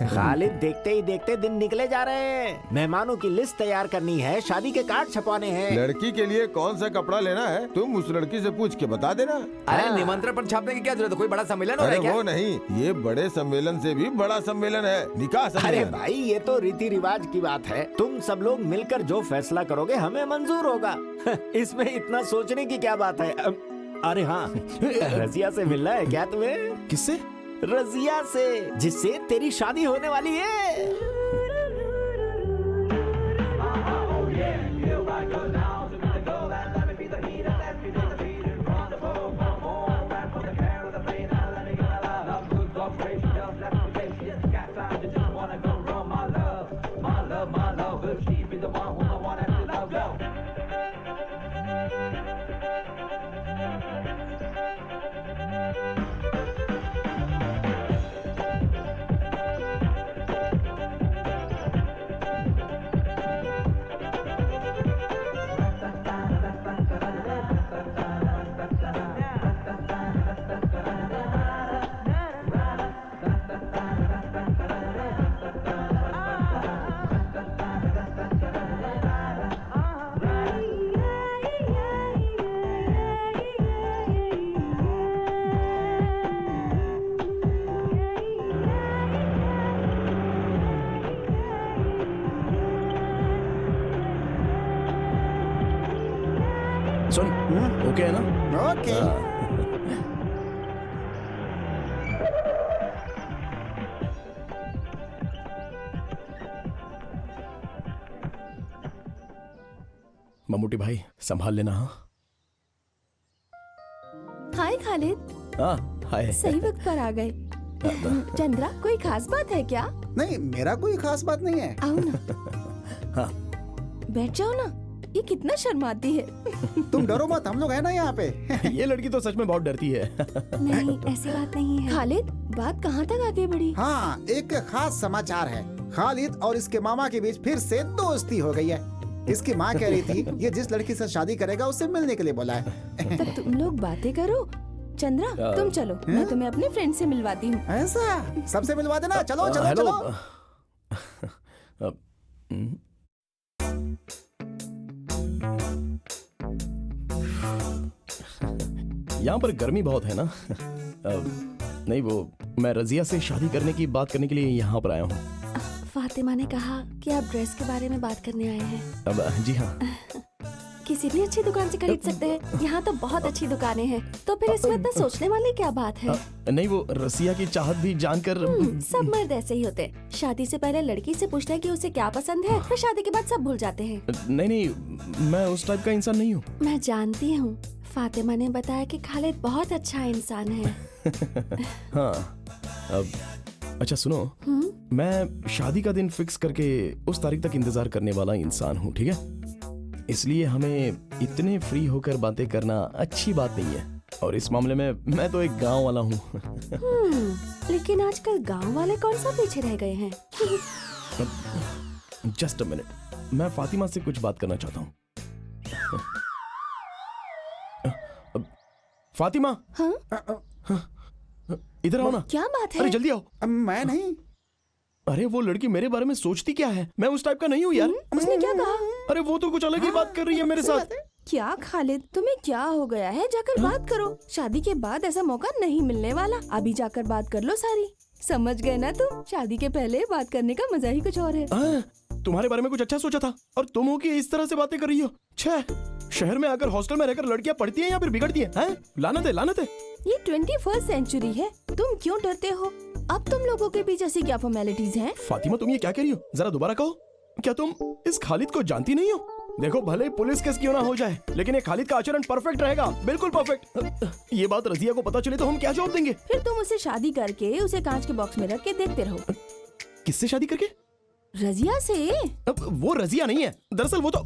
खालिद, देखते ही देखते दिन निकले जा रहे हैं। मेहमानों की लिस्ट तैयार करनी है, शादी के कार्ड छपवाने हैं। लड़की के लिए कौन सा कपड़ा लेना है तुम उस लड़की से पूछ के बता देना। अरे निमंत्रण पर छापने की क्या जरूरत है? कोई बड़ा सम्मेलन हो रहा अरे है क्या? वो नहीं, ये बड़े सम्मेलन से भी बड़ा सम्मेलन है, निकाह अरे सम्मेलन। भाई, ये तो रीति रिवाज की बात है। तुम सब लोग मिलकर जो फैसला करोगे हमें मंजूर होगा। इसमें इतना सोचने की क्या बात है? अरे हाँ, रजिया से मिलना है क्या तुम्हें? किससे? रजिया से, जिससे तेरी शादी होने वाली है। सुन, ओके है ना? ओके। मम्मूटी भाई, संभाल लेना। हाँ, हाय खालिद, हाय। सही वक्त पर आ गए। चंद्रा, कोई खास बात है क्या? नहीं, मेरा कोई खास बात नहीं है। आओ ना। हाँ। बैठ जाओ ना। ये कितना शर्माती है। तुम डरो मत, हम लोग हैं ना यहाँ पे। ये लड़की तो सच में बहुत डरती है। नहीं, ऐसी बात नहीं है। खालिद, बात कहाँ तक आगे बढ़ी? हाँ, एक खास समाचार है। खालिद और इसके मामा के बीच फिर से दोस्ती हो गई है। इसकी माँ कह रही थी ये जिस लड़की से शादी करेगा उससे मिलने के लिए बोला है। तब तुम लोग बातें करो। चंद्रा, तुम चलो, मैं तुम्हें अपने फ्रेंड से मिलवाती हूँ। ऐसा? सबसे मिलवा देना। चलो चलो हेलो। चलो। यहाँ पर गर्मी बहुत है ना? नहीं, वो मैं रजिया से शादी करने की बात करने के लिए यहाँ पर आया हूँ। फातिमा ने कहा कि आप ड्रेस के बारे में बात करने आए हैं। अब जी हाँ। किसी भी अच्छी दुकान से खरीद सकते हैं। यहाँ तो बहुत अच्छी दुकानें हैं, तो फिर इसमें इतना सोचने वाली क्या बात है? नहीं, वो रसिया की चाहत भी जानकर सब मर्द ऐसे ही होते हैं। शादी से पहले लड़की से पूछते हैं कि उसे क्या पसंद है, फिर शादी के बाद सब भूल जाते हैं। नहीं, मैं उस टाइप का इंसान नहीं हूँ। मैं जानती हूँ, फातिमा ने बताया कि खालिद बहुत अच्छा इंसान है। हाँ, अब अच्छा सुनो, मैं शादी का दिन फिक्स करके उस तारीख तक इंतजार करने वाला इंसान हूँ, ठीक है? इसलिए हमें इतने फ्री होकर बातें करना अच्छी बात नहीं है, और इस मामले में मैं तो एक गांव वाला हूँ। लेकिन आजकल गांव वाले कौन सा पीछे रह गए हैं? जस्ट अ मिनट, मैं फातिमा से कुछ बात करना चाहता हूँ। फातिमा, हाँ? इधर आओ ना। क्या बात है? अरे जल्दी आओ। मैं नहीं। अरे वो लड़की मेरे बारे में सोचती क्या है? मैं उस टाइप का नहीं हूँ यार। उसने क्या कहा? अरे वो तो कुछ अलग ही बात कर रही है मेरे साथ। क्या खालिद, तुम्हें क्या हो गया है? जाकर बात करो। शादी के बाद ऐसा मौका नहीं मिलने वाला। अभी जाकर बात कर लो सारी। समझ गए ना तुम? शादी के पहले बात करने का मजा ही कुछ और है। तुम्हारे बारे में कुछ अच्छा सोचा था, और तुम हो कि इस तरह से बातें कर रही हो। छह, शहर में आकर हॉस्टल में रहकर लड़कियां पढ़ती हैं या फिर बिगड़ती हैं? लानत है, लानत है। ये 21st सेंचुरी है, तुम क्यों डरते हो? अब तुम लोगों के बीच ऐसी क्या फॉर्मेलिटीज हैं? फातिमा, तुम ये क्या कह रही हो? जरा दोबारा कहो। क्या तुम इस खालिद को जानती नहीं हो? देखो, भले ही पुलिस केस क्यों ना हो जाए, लेकिन ये खालिद का आचरण परफेक्ट रहेगा, बिल्कुल परफेक्ट। ये बात रजिया को पता चले तो हम क्या जवाब देंगे? फिर तुम उसे शादी करके उसे कांच के बॉक्स में रख के देखते रहो। किससे शादी करके? रजिया से। वो रजिया नहीं है, दरअसल वो तो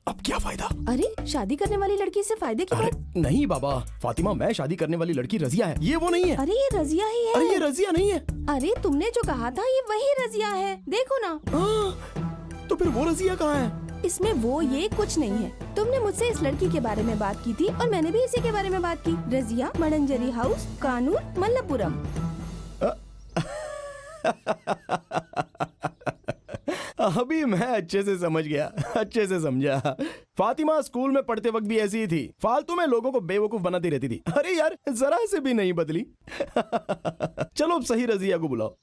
अब क्या फायदा? अरे शादी करने वाली लड़की से फायदे की बात? नहीं बाबा, फातिमा, मैं शादी करने वाली लड़की रजिया है, ये वो नहीं है। अरे ये रजिया ही है। अरे ये रजिया नहीं है। अरे तुमने जो कहा था ये वही रजिया है, देखो ना। तो फिर वो रजिया कहाँ है? इसमें वो ये कुछ नहीं है। तुमने मुझसे इस लड़की के बारे में बात की थी और मैंने भी इसी के बारे में बात की। रजिया, मडंजरी हाउस, कानून, मल्लपुरम। अभी मैं अच्छे से समझ गया, अच्छे से समझा। फातिमा स्कूल में पढ़ते वक्त भी ऐसी ही थी, फालतू में लोगों को बेवकूफ बनाती रहती थी। अरे यार, जरा से भी नहीं बदली। चलो अब सही रजिया को बुलाओ।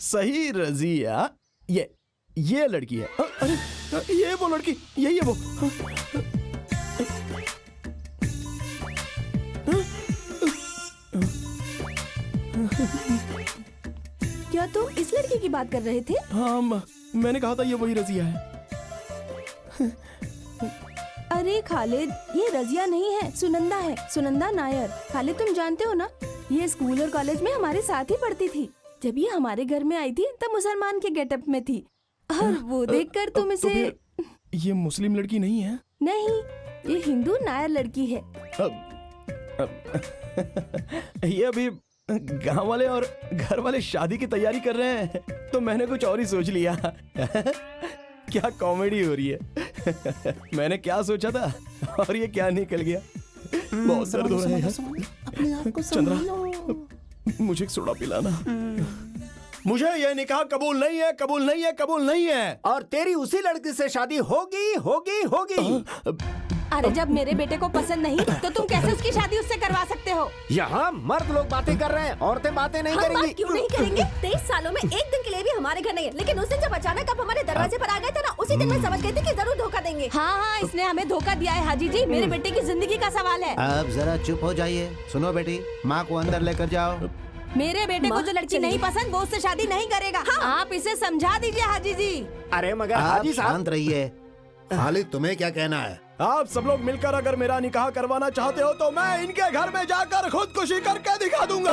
सही रजिया, ये लड़की है। अरे ये वो लड़की, यही है वो। क्या तुम इस लड़की की बात कर रहे थे? हाँ, मैंने कहा था ये वही रजिया है। अरे खालिद, ये रजिया नहीं है, सुनंदा है, सुनंदा नायर। खालिद, तुम जानते हो ना, ये स्कूल और कॉलेज में हमारे साथ ही पढ़ती थी। जब ये हमारे घर में आई थी तब मुसलमान के गेटअप में थी, और वो देखकर तुम इसे। तो ये मुस्लिम लड़की नहीं है? नहीं, ये हिंदू नायर लड़की है। ये अभी गांव वाले और घर वाले शादी की तैयारी कर रहे हैं, तो मैंने कुछ और ही सोच लिया। क्या कॉमेडी हो रही है। मैंने क्या सोचा था और ये क्या निकल गया। बहुत दर्द हो रहा है। अपने आप को चंद्रा, मुझे एक सोडा पिलाना। मुझे ये निकाह कबूल नहीं है, कबूल नहीं है, कबूल नहीं है। और तेरी उसी लड़की से शादी होगी, होगी, होगी। अरे जब मेरे बेटे को पसंद नहीं तो तुम कैसे उसकी शादी उससे करवा सकते हो? यहाँ मर्द लोग बातें कर रहे हैं, औरतें बातें नहीं हम करेंगी। बात क्यों नहीं करेंगे? 23 सालों में एक दिन के लिए भी हमारे घर नहीं है, लेकिन उस दिन जब अचानक आप हमारे दरवाजे पर आ गए थे ना, उसी दिन मैं समझ गई थी कि जरूर धोखा देंगे। हाँ, इसने हमें धोखा दिया है हाजी जी। मेरे बेटे की जिंदगी का सवाल है। अब जरा चुप हो जाइए। सुनो बेटी, माँ को अंदर लेकर जाओ। मेरे बेटे को जो लड़की नहीं पसंद वो उससे शादी नहीं करेगा। आप इसे समझा दीजिए हाजी जी। अरे मगर आप हाजी साहब, शांत रहिए। खालिद, तुम्हें क्या कहना है? आप सब लोग मिलकर अगर मेरा निकाह करवाना चाहते हो तो मैं इनके घर में जाकर खुदकुशी करके दिखा दूंगा।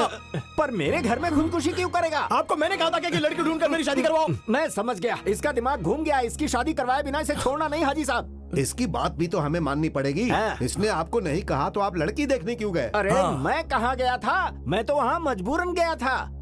पर मेरे घर में खुदकुशी क्यों करेगा? आपको मैंने कहा था कि लड़की ढूंढकर मेरी शादी करवाओ। मैं समझ गया, इसका दिमाग घूम गया। इसकी शादी करवाए बिना इसे छोड़ना नहीं हाजी साहब। इसकी बात भी तो हमें माननी पड़ेगी। इसने आपको नहीं कहा तो आप लड़की देखने क्यों गए? अरे मैं कहाँ गया था? मैं तो वहाँ मजबूरन गया था।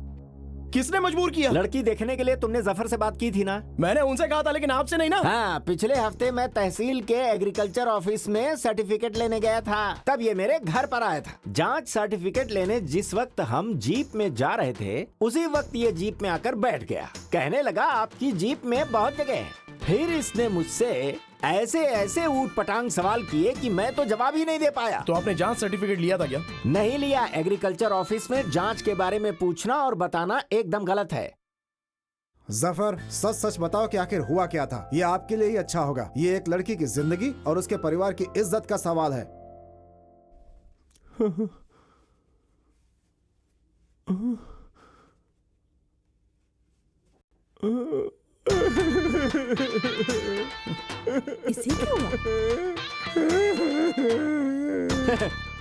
किसने मजबूर किया? लड़की देखने के लिए तुमने जफर से बात की थी ना? मैंने उनसे कहा था, लेकिन आपसे नहीं ना। हाँ, पिछले हफ्ते मैं तहसील के एग्रीकल्चर ऑफिस में सर्टिफिकेट लेने गया था, तब ये मेरे घर पर आया था। जांच सर्टिफिकेट लेने जिस वक्त हम जीप में जा रहे थे, उसी वक्त ये जीप में आकर बैठ गया। कहने लगा आपकी जीप में बहुत जगह है। फिर इसने मुझसे ऐसे ऐसे ऊट पटांग सवाल किए कि मैं तो जवाब ही नहीं दे पाया। तो आपने जांच सर्टिफिकेट लिया था क्या? नहीं लिया। एग्रीकल्चर ऑफिस में जांच के बारे में पूछना और बताना एकदम गलत है। जफर, सच सच बताओ कि आखिर हुआ क्या था। ये आपके लिए ही अच्छा होगा। ये एक लड़की की जिंदगी और उसके परिवार की इज्जत का सवाल है। इसे क्या हुआ?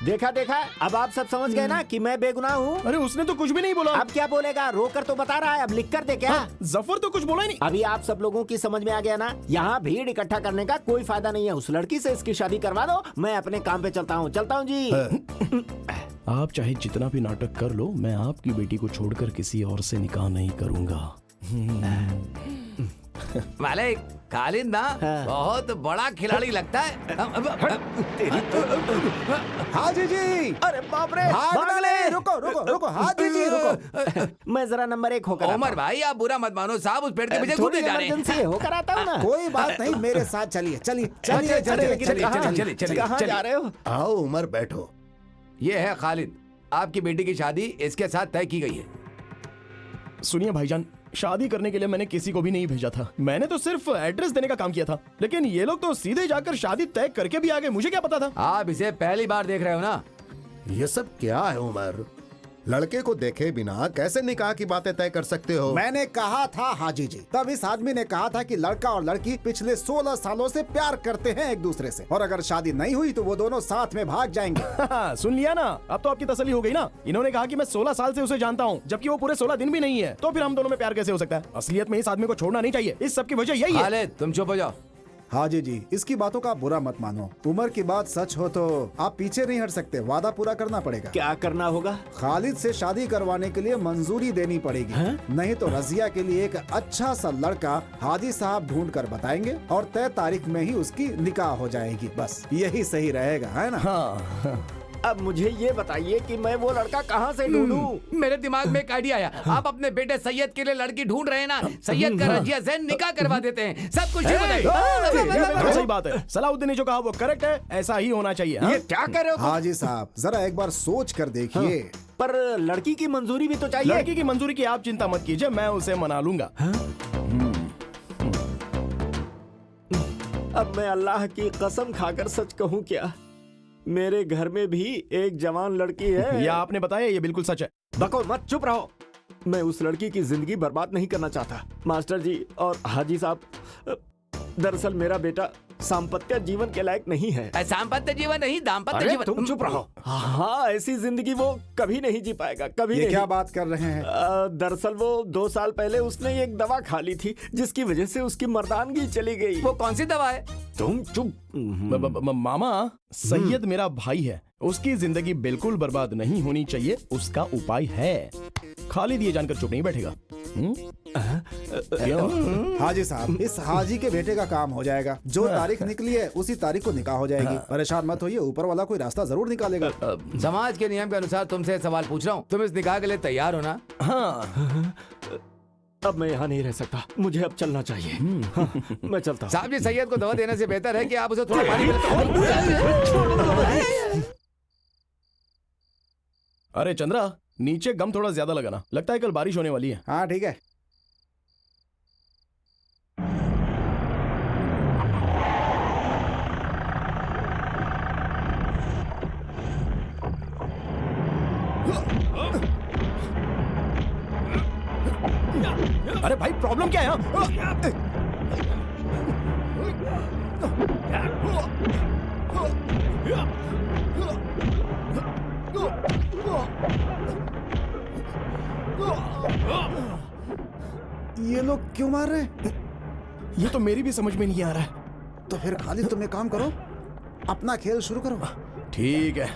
देखा देखा, अब आप सब समझ गए ना कि मैं बेगुनाह हूँ। अरे उसने तो कुछ भी नहीं बोला। अब क्या बोलेगा? रोकर तो बता रहा है, अब लिख कर दे क्या? जफर तो कुछ बोला ही नहीं। अभी आप सब लोगों की समझ में आ गया ना? यहाँ भीड़ इकट्ठा करने का कोई फायदा नहीं है। उस लड़की से इसकी शादी करवा दो, मैं अपने काम पे चलता हूँ जी। आप चाहे जितना भी नाटक कर लो, मैं आपकी बेटी को छोड़कर किसी और से निकाह नहीं करूंगा। मालिक, खालिद ना बहुत बड़ा खिलाड़ी लगता है। हाजी जी, अरे बाप रे, भाग डाले। रुको रुको रुको, हाजी जी रुको। मैं जरा नंबर 1 होकर उमर भाई, आप बुरा मत मानो साहब, उस पेड़ के पीछे घूमने जा रहे हैं। होकर आता हूँ ना। कोई बात नहीं, मेरे साथ चलिए चलिए चलिए चलिए। कहाँ जा रहे हो? आओ उमर, बैठो। ये है खालिद, आपकी बेटी की शादी इसके साथ तय की गई है। सुनिए भाईजान, शादी करने के लिए मैंने किसी को भी नहीं भेजा था। मैंने तो सिर्फ एड्रेस देने का काम किया था, लेकिन ये लोग तो सीधे जाकर शादी तय करके भी आ गए। मुझे क्या पता था? आप इसे पहली बार देख रहे हो ना? ये सब क्या है उमर? लड़के को देखे बिना कैसे निकाह की बातें तय कर सकते हो? मैंने कहा था हाजी जी, तब इस आदमी ने कहा था कि लड़का और लड़की पिछले 16 सालों से प्यार करते हैं एक दूसरे से, और अगर शादी नहीं हुई तो वो दोनों साथ में भाग जाएंगे। सुन लिया ना? अब तो आपकी तसल्ली हो गई ना? इन्होंने कहा कि मैं 16 साल से उसे जानता हूँ, जबकि वो पूरे 16 दिन भी नहीं है। तो फिर हम दोनों में प्यार कैसे हो सकता है? असलियत में इस आदमी को छोड़ना नहीं चाहिए। इस सब की वजह यही है। खालिद, तुम चुप हो जाओ। हाजी जी, इसकी बातों का बुरा मत मानो। उमर की बात सच हो तो आप पीछे नहीं हट सकते, वादा पूरा करना पड़ेगा। क्या करना होगा? खालिद से शादी करवाने के लिए मंजूरी देनी पड़ेगी। नहीं तो रजिया के लिए एक अच्छा सा लड़का हाजी साहब ढूंढ कर बताएंगे और तय तारीख में ही उसकी निकाह हो जाएगी। बस यही सही रहेगा, है ना? हाँ। अब मुझे ये बताइए कि मैं वो लड़का कहाँ से ढूंढूं? मेरे दिमाग में एक आइडिया आया। आप अपने बेटे सैयद के लिए लड़की ढूंढ रहे हैं ना? सैयद का रजिया से निकाह करवा देते हैं, सब कुछ सही बात है। सलाउद्दीन ने जो कहा वो करेक्ट है, ऐसा ही होना चाहिए। ये क्या कर रहे हो? हाजी साहब, जरा एक बार सोच कर देखिए। पर लड़की की मंजूरी भी तो चाहिए। लड़की की मंजूरी की आप चिंता मत कीजिए, मैं उसे मना लूंगा। अब मैं अल्लाह की कसम खाकर सच कहूँ क्या, मेरे घर में भी एक जवान लड़की है। या आपने बताया, ये बिल्कुल सच है। बको मत, चुप रहो। मैं उस लड़की की जिंदगी बर्बाद नहीं करना चाहता। मास्टर जी और हाजी साहब, दरअसल मेरा बेटा सांपत्य जीवन के लायक नहीं है। सांपत्य जीवन नहीं, दाम्पत्य जीवन। तुम चुप रहो। हाँ, ऐसी जिंदगी वो कभी नहीं जी पाएगा, कभी ये नहीं। क्या बात कर रहे हैं? दरअसल वो 2 साल पहले उसने एक दवा खा ली थी, जिसकी वजह से उसकी मर्दानगी चली गई। वो कौन सी दवा है? तुम चुप। मामा, सैयद मेरा भाई है, उसकी जिंदगी बिल्कुल बर्बाद नहीं होनी चाहिए, उसका उपाय है। खालिद ये जानकर चुप नहीं बैठेगा। हाजी साहब, इस हाजी के बेटे का काम हो जाएगा। जो तारीख निकली है उसी तारीख को निकाह हो जाएगी। परेशान मत होइए, ऊपर वाला कोई रास्ता जरूर निकालेगा। समाज के नियम के अनुसार तुमसे सवाल पूछ रहा हूँ, तुम इस निकाह के लिए तैयार हो ना? हाँ। अब मैं यहाँ नहीं रह सकता, मुझे अब चलना चाहिए। हाँ, मैं चलता हूँ। साहब जी, सैयद को दवा देने से बेहतर है कि आप उसे थोड़ा पानी अरे चंद्रा, नीचे गम थोड़ा ज्यादा लगाना, लगता है कल बारिश होने वाली है। हाँ ठीक है। अरे भाई, प्रॉब्लम क्या है? ये लोग क्यों मार रहे हैं? ये तो मेरी भी समझ में नहीं आ रहा है। तो फिर खालिद, तुम एक काम करो, अपना खेल शुरू करो। ठीक है।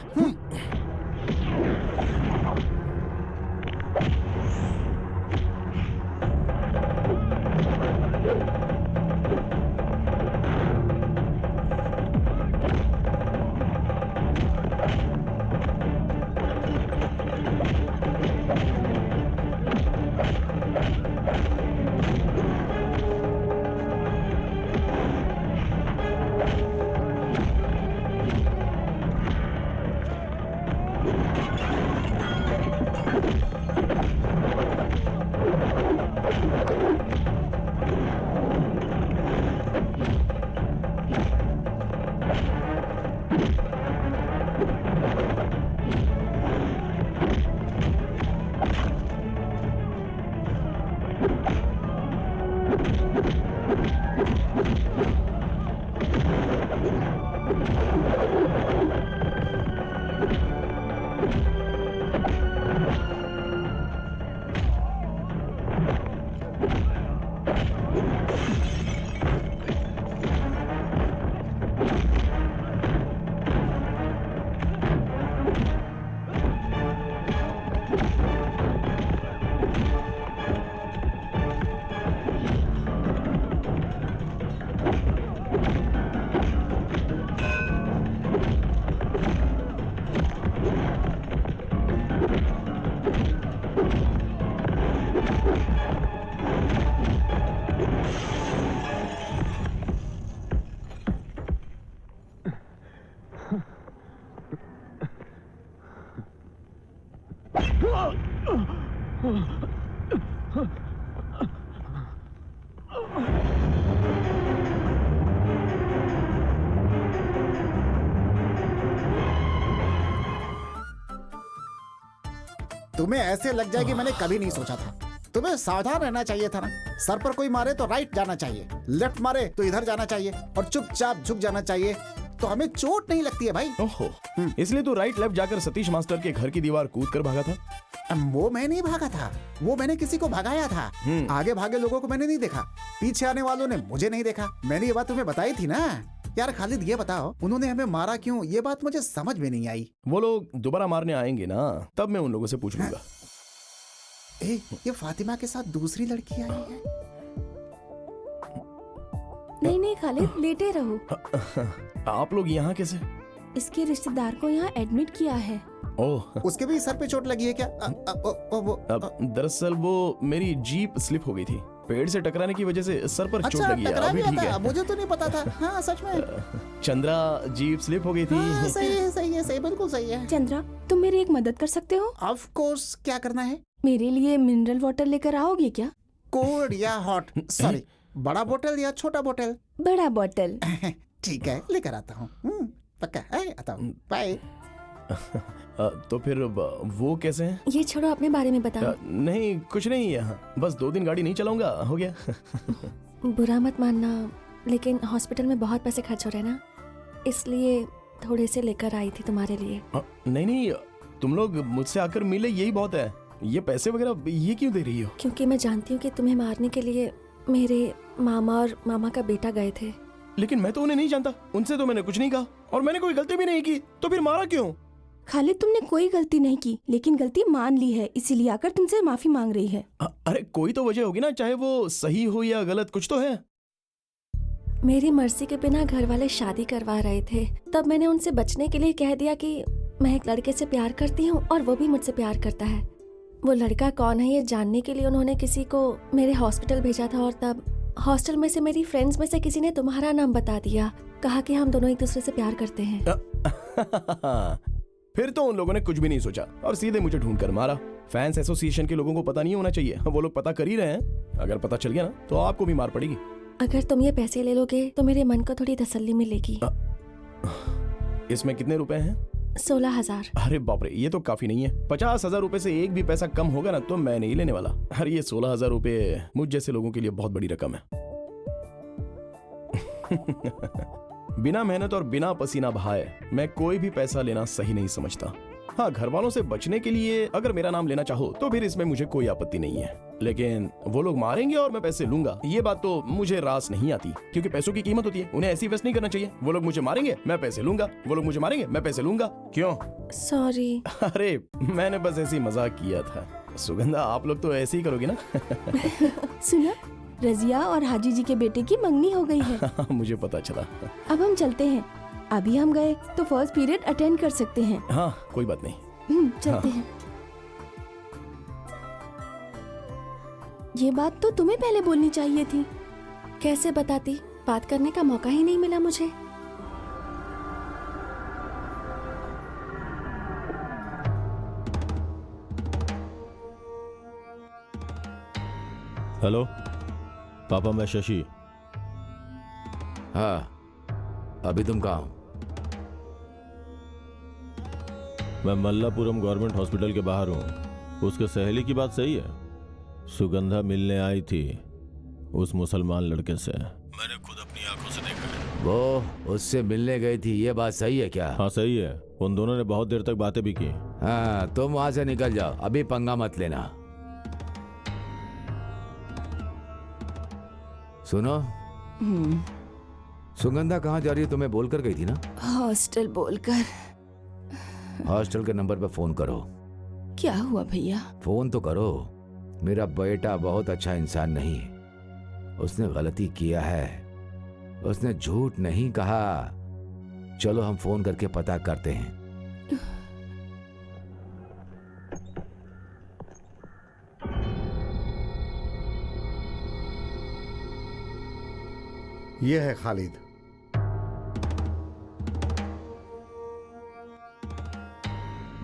तुम्हें ऐसे लग जाएगी मैंने कभी नहीं सोचा था। तुम्हें सावधान रहना चाहिए था ना। सर पर कोई मारे तो राइट जाना चाहिए, लेफ्ट मारे तो इधर जाना चाहिए और चुपचाप झुक जाना चाहिए, तो हमें चोट नहीं लगती है भाई। ओहो, इसलिए तू राइट लेफ्ट जाकर सतीश मास्टर के घर की दीवार कूद कर भागा था? वो मैं नहीं भागा था, वो मैंने किसी को भगाया था। आगे भागे लोगों को मैंने नहीं देखा, पीछे आने वालों ने मुझे नहीं देखा। मैंने ये बात तुम्हें बताई थी ना। यार खालिद ये बताओ, उन्होंने हमें मारा क्यों? ये बात मुझे समझ में नहीं आई। वो लोग दोबारा मारने आएंगे ना, तब मैं उन लोगों से पूछ लूंगा। ये फातिमा के साथ दूसरी लड़की आई है। नहीं नहीं खालिद, लेटे रहो। आप लोग यहाँ कैसे? इसके रिश्तेदार को यहाँ एडमिट किया है। ओह, उसके भी सर पे चोट लगी है क्या? दरअसल वो मेरी जीप स्लिप हो गई थी, पेड़ से टकराने की वजह से सर पर चोट लगी है। टकरा अभी गया ठीक था, है। मुझे तो नहीं पता था। हाँ सच में। चंद्रा, जीप स्लिप हो गई थी। हाँ, सही है, सही है, सही, बिल्कुल सही है। चंद्रा, तुम मेरी एक मदद कर सकते हो? ऑफ कोर्स, क्या करना है? मेरे लिए मिनरल वाटर लेकर आओगे क्या? कोल्ड या हॉट? सॉरी, बड़ा बोतल या छोटा बोतल? बड़ा बोतल। ठीक है, लेकर आता हूँ। पक्का है, आता हूँ। बाय। तो फिर वो कैसे हैं? ये छोड़ो, अपने बारे में बताओ। नहीं कुछ नहीं, यहाँ बस 2 दिन गाड़ी नहीं चलाऊंगा, हो गया। बुरा मत मानना, लेकिन हॉस्पिटल में बहुत पैसे खर्च हो रहे हैं ना, इसलिए थोड़े से लेकर आई थी तुम्हारे लिए। नहीं नहीं, तुम लोग मुझसे आकर मिले यही बहुत है। ये पैसे वगैरह ये क्यों दे रही हो? क्योंकि मैं जानती हूँ कि तुम्हें मारने के लिए मेरे मामा और मामा का बेटा गए थे। लेकिन मैं तो उन्हें नहीं जानता, उनसे तो मैंने कुछ नहीं कहा और मैंने कोई गलती भी नहीं की, तो फिर मारा क्यों? खालिद, तुमने कोई गलती नहीं की, लेकिन गलती मान ली है, इसीलिए आकर तुमसे माफी मांग रही है। अरे कोई तो वजह होगी ना, चाहे वो सही हो या गलत, कुछ तो है। मेरी मर्जी के बिना घर वाले शादी करवा रहे थे, तब मैंने उनसे बचने के लिए कह दिया कि मैं एक लड़के से प्यार करती हूँ और वो भी मुझसे प्यार करता है। वो लड़का कौन है ये जानने के लिए उन्होंने किसी को मेरे हॉस्पिटल भेजा था, और तब हॉस्टल में से मेरी फ्रेंड्स में से किसी ने तुम्हारा नाम बता दिया, कहा कि हम दोनों एक दूसरे से प्यार करते हैं। फिर तो उन लोगों ने कुछ भी नहीं सोचा और सीधे मुझे ढूंढ कर मारा। फैंस एसोसिएशन के लोगों को पता नहीं होना चाहिए, वो लोग पता कर ही रहे हैं। अगर पता चल गया ना तो आपको भी मार पड़ेगी। अगर तुम ये पैसे ले लोगे तो मेरे मन को थोड़ी तसल्ली मिलेगी। इसमें कितने रुपए हैं? 16,000। अरे बाप रे, ये तो काफी नहीं है। 50,000 रुपए से एक भी पैसा कम होगा ना तो मैं नहीं लेने वाला। अरे ये 16,000 रुपए मुझ जैसे लोगों के लिए बहुत बड़ी रकम है। बिना मेहनत और बिना पसीना बहाए मैं कोई भी पैसा लेना सही नहीं समझता। हाँ, घर वालों से बचने के लिए अगर मेरा नाम लेना चाहो तो फिर इसमें मुझे कोई आपत्ति नहीं है, लेकिन वो लोग मारेंगे और मैं पैसे लूंगा, ये बात तो मुझे रास नहीं आती, क्योंकि पैसों की कीमत होती है, उन्हें ऐसी वेस्ट नहीं करना चाहिए। वो लोग मुझे मारेंगे, मैं पैसे लूंगा, वो लोग मुझे मारेंगे, मैं पैसे लूंगा। क्यों? सॉरी। अरे मैंने बस ऐसे ही मजाक किया था। सुगंधा, आप लोग तो ऐसे ही करोगे ना? सुना, रजिया और हाजी जी के बेटे की मंगनी हो गई है। मुझे पता चला। अब हम चलते हैं, अभी हम गए तो फर्स्ट पीरियड अटेंड कर सकते हैं। हाँ कोई बात नहीं, चलते हैं। ये बात तो तुम्हें पहले बोलनी चाहिए थी। कैसे बताती, बात करने का मौका ही नहीं मिला मुझे। हेलो पापा, मैं शशि। हाँ, अभी तुम कहाँ हो? मैं मल्लापुरम गवर्नमेंट हॉस्पिटल के बाहर हूँ। उसके सहेली की बात सही है, सुगंधा मिलने आई थी उस मुसलमान लड़के से। मैंने खुद अपनी आंखों से देखा है। वो उससे मिलने गई थी, ये बात सही है क्या? हाँ सही है, उन दोनों ने बहुत देर तक बातें भी की। हाँ, तुम वहां से निकल जाओ, अभी पंगा मत लेना। सुनो, सुगंधा कहाँ जा रही है तुम्हें बोलकर गई थी ना? हॉस्टल बोलकर। हॉस्टल के नंबर पे फोन करो। क्या हुआ भैया? फोन तो करो। मेरा बेटा बहुत अच्छा इंसान नहीं है, उसने गलती किया है, उसने झूठ नहीं कहा। चलो हम फोन करके पता करते हैं। यह है खालिद।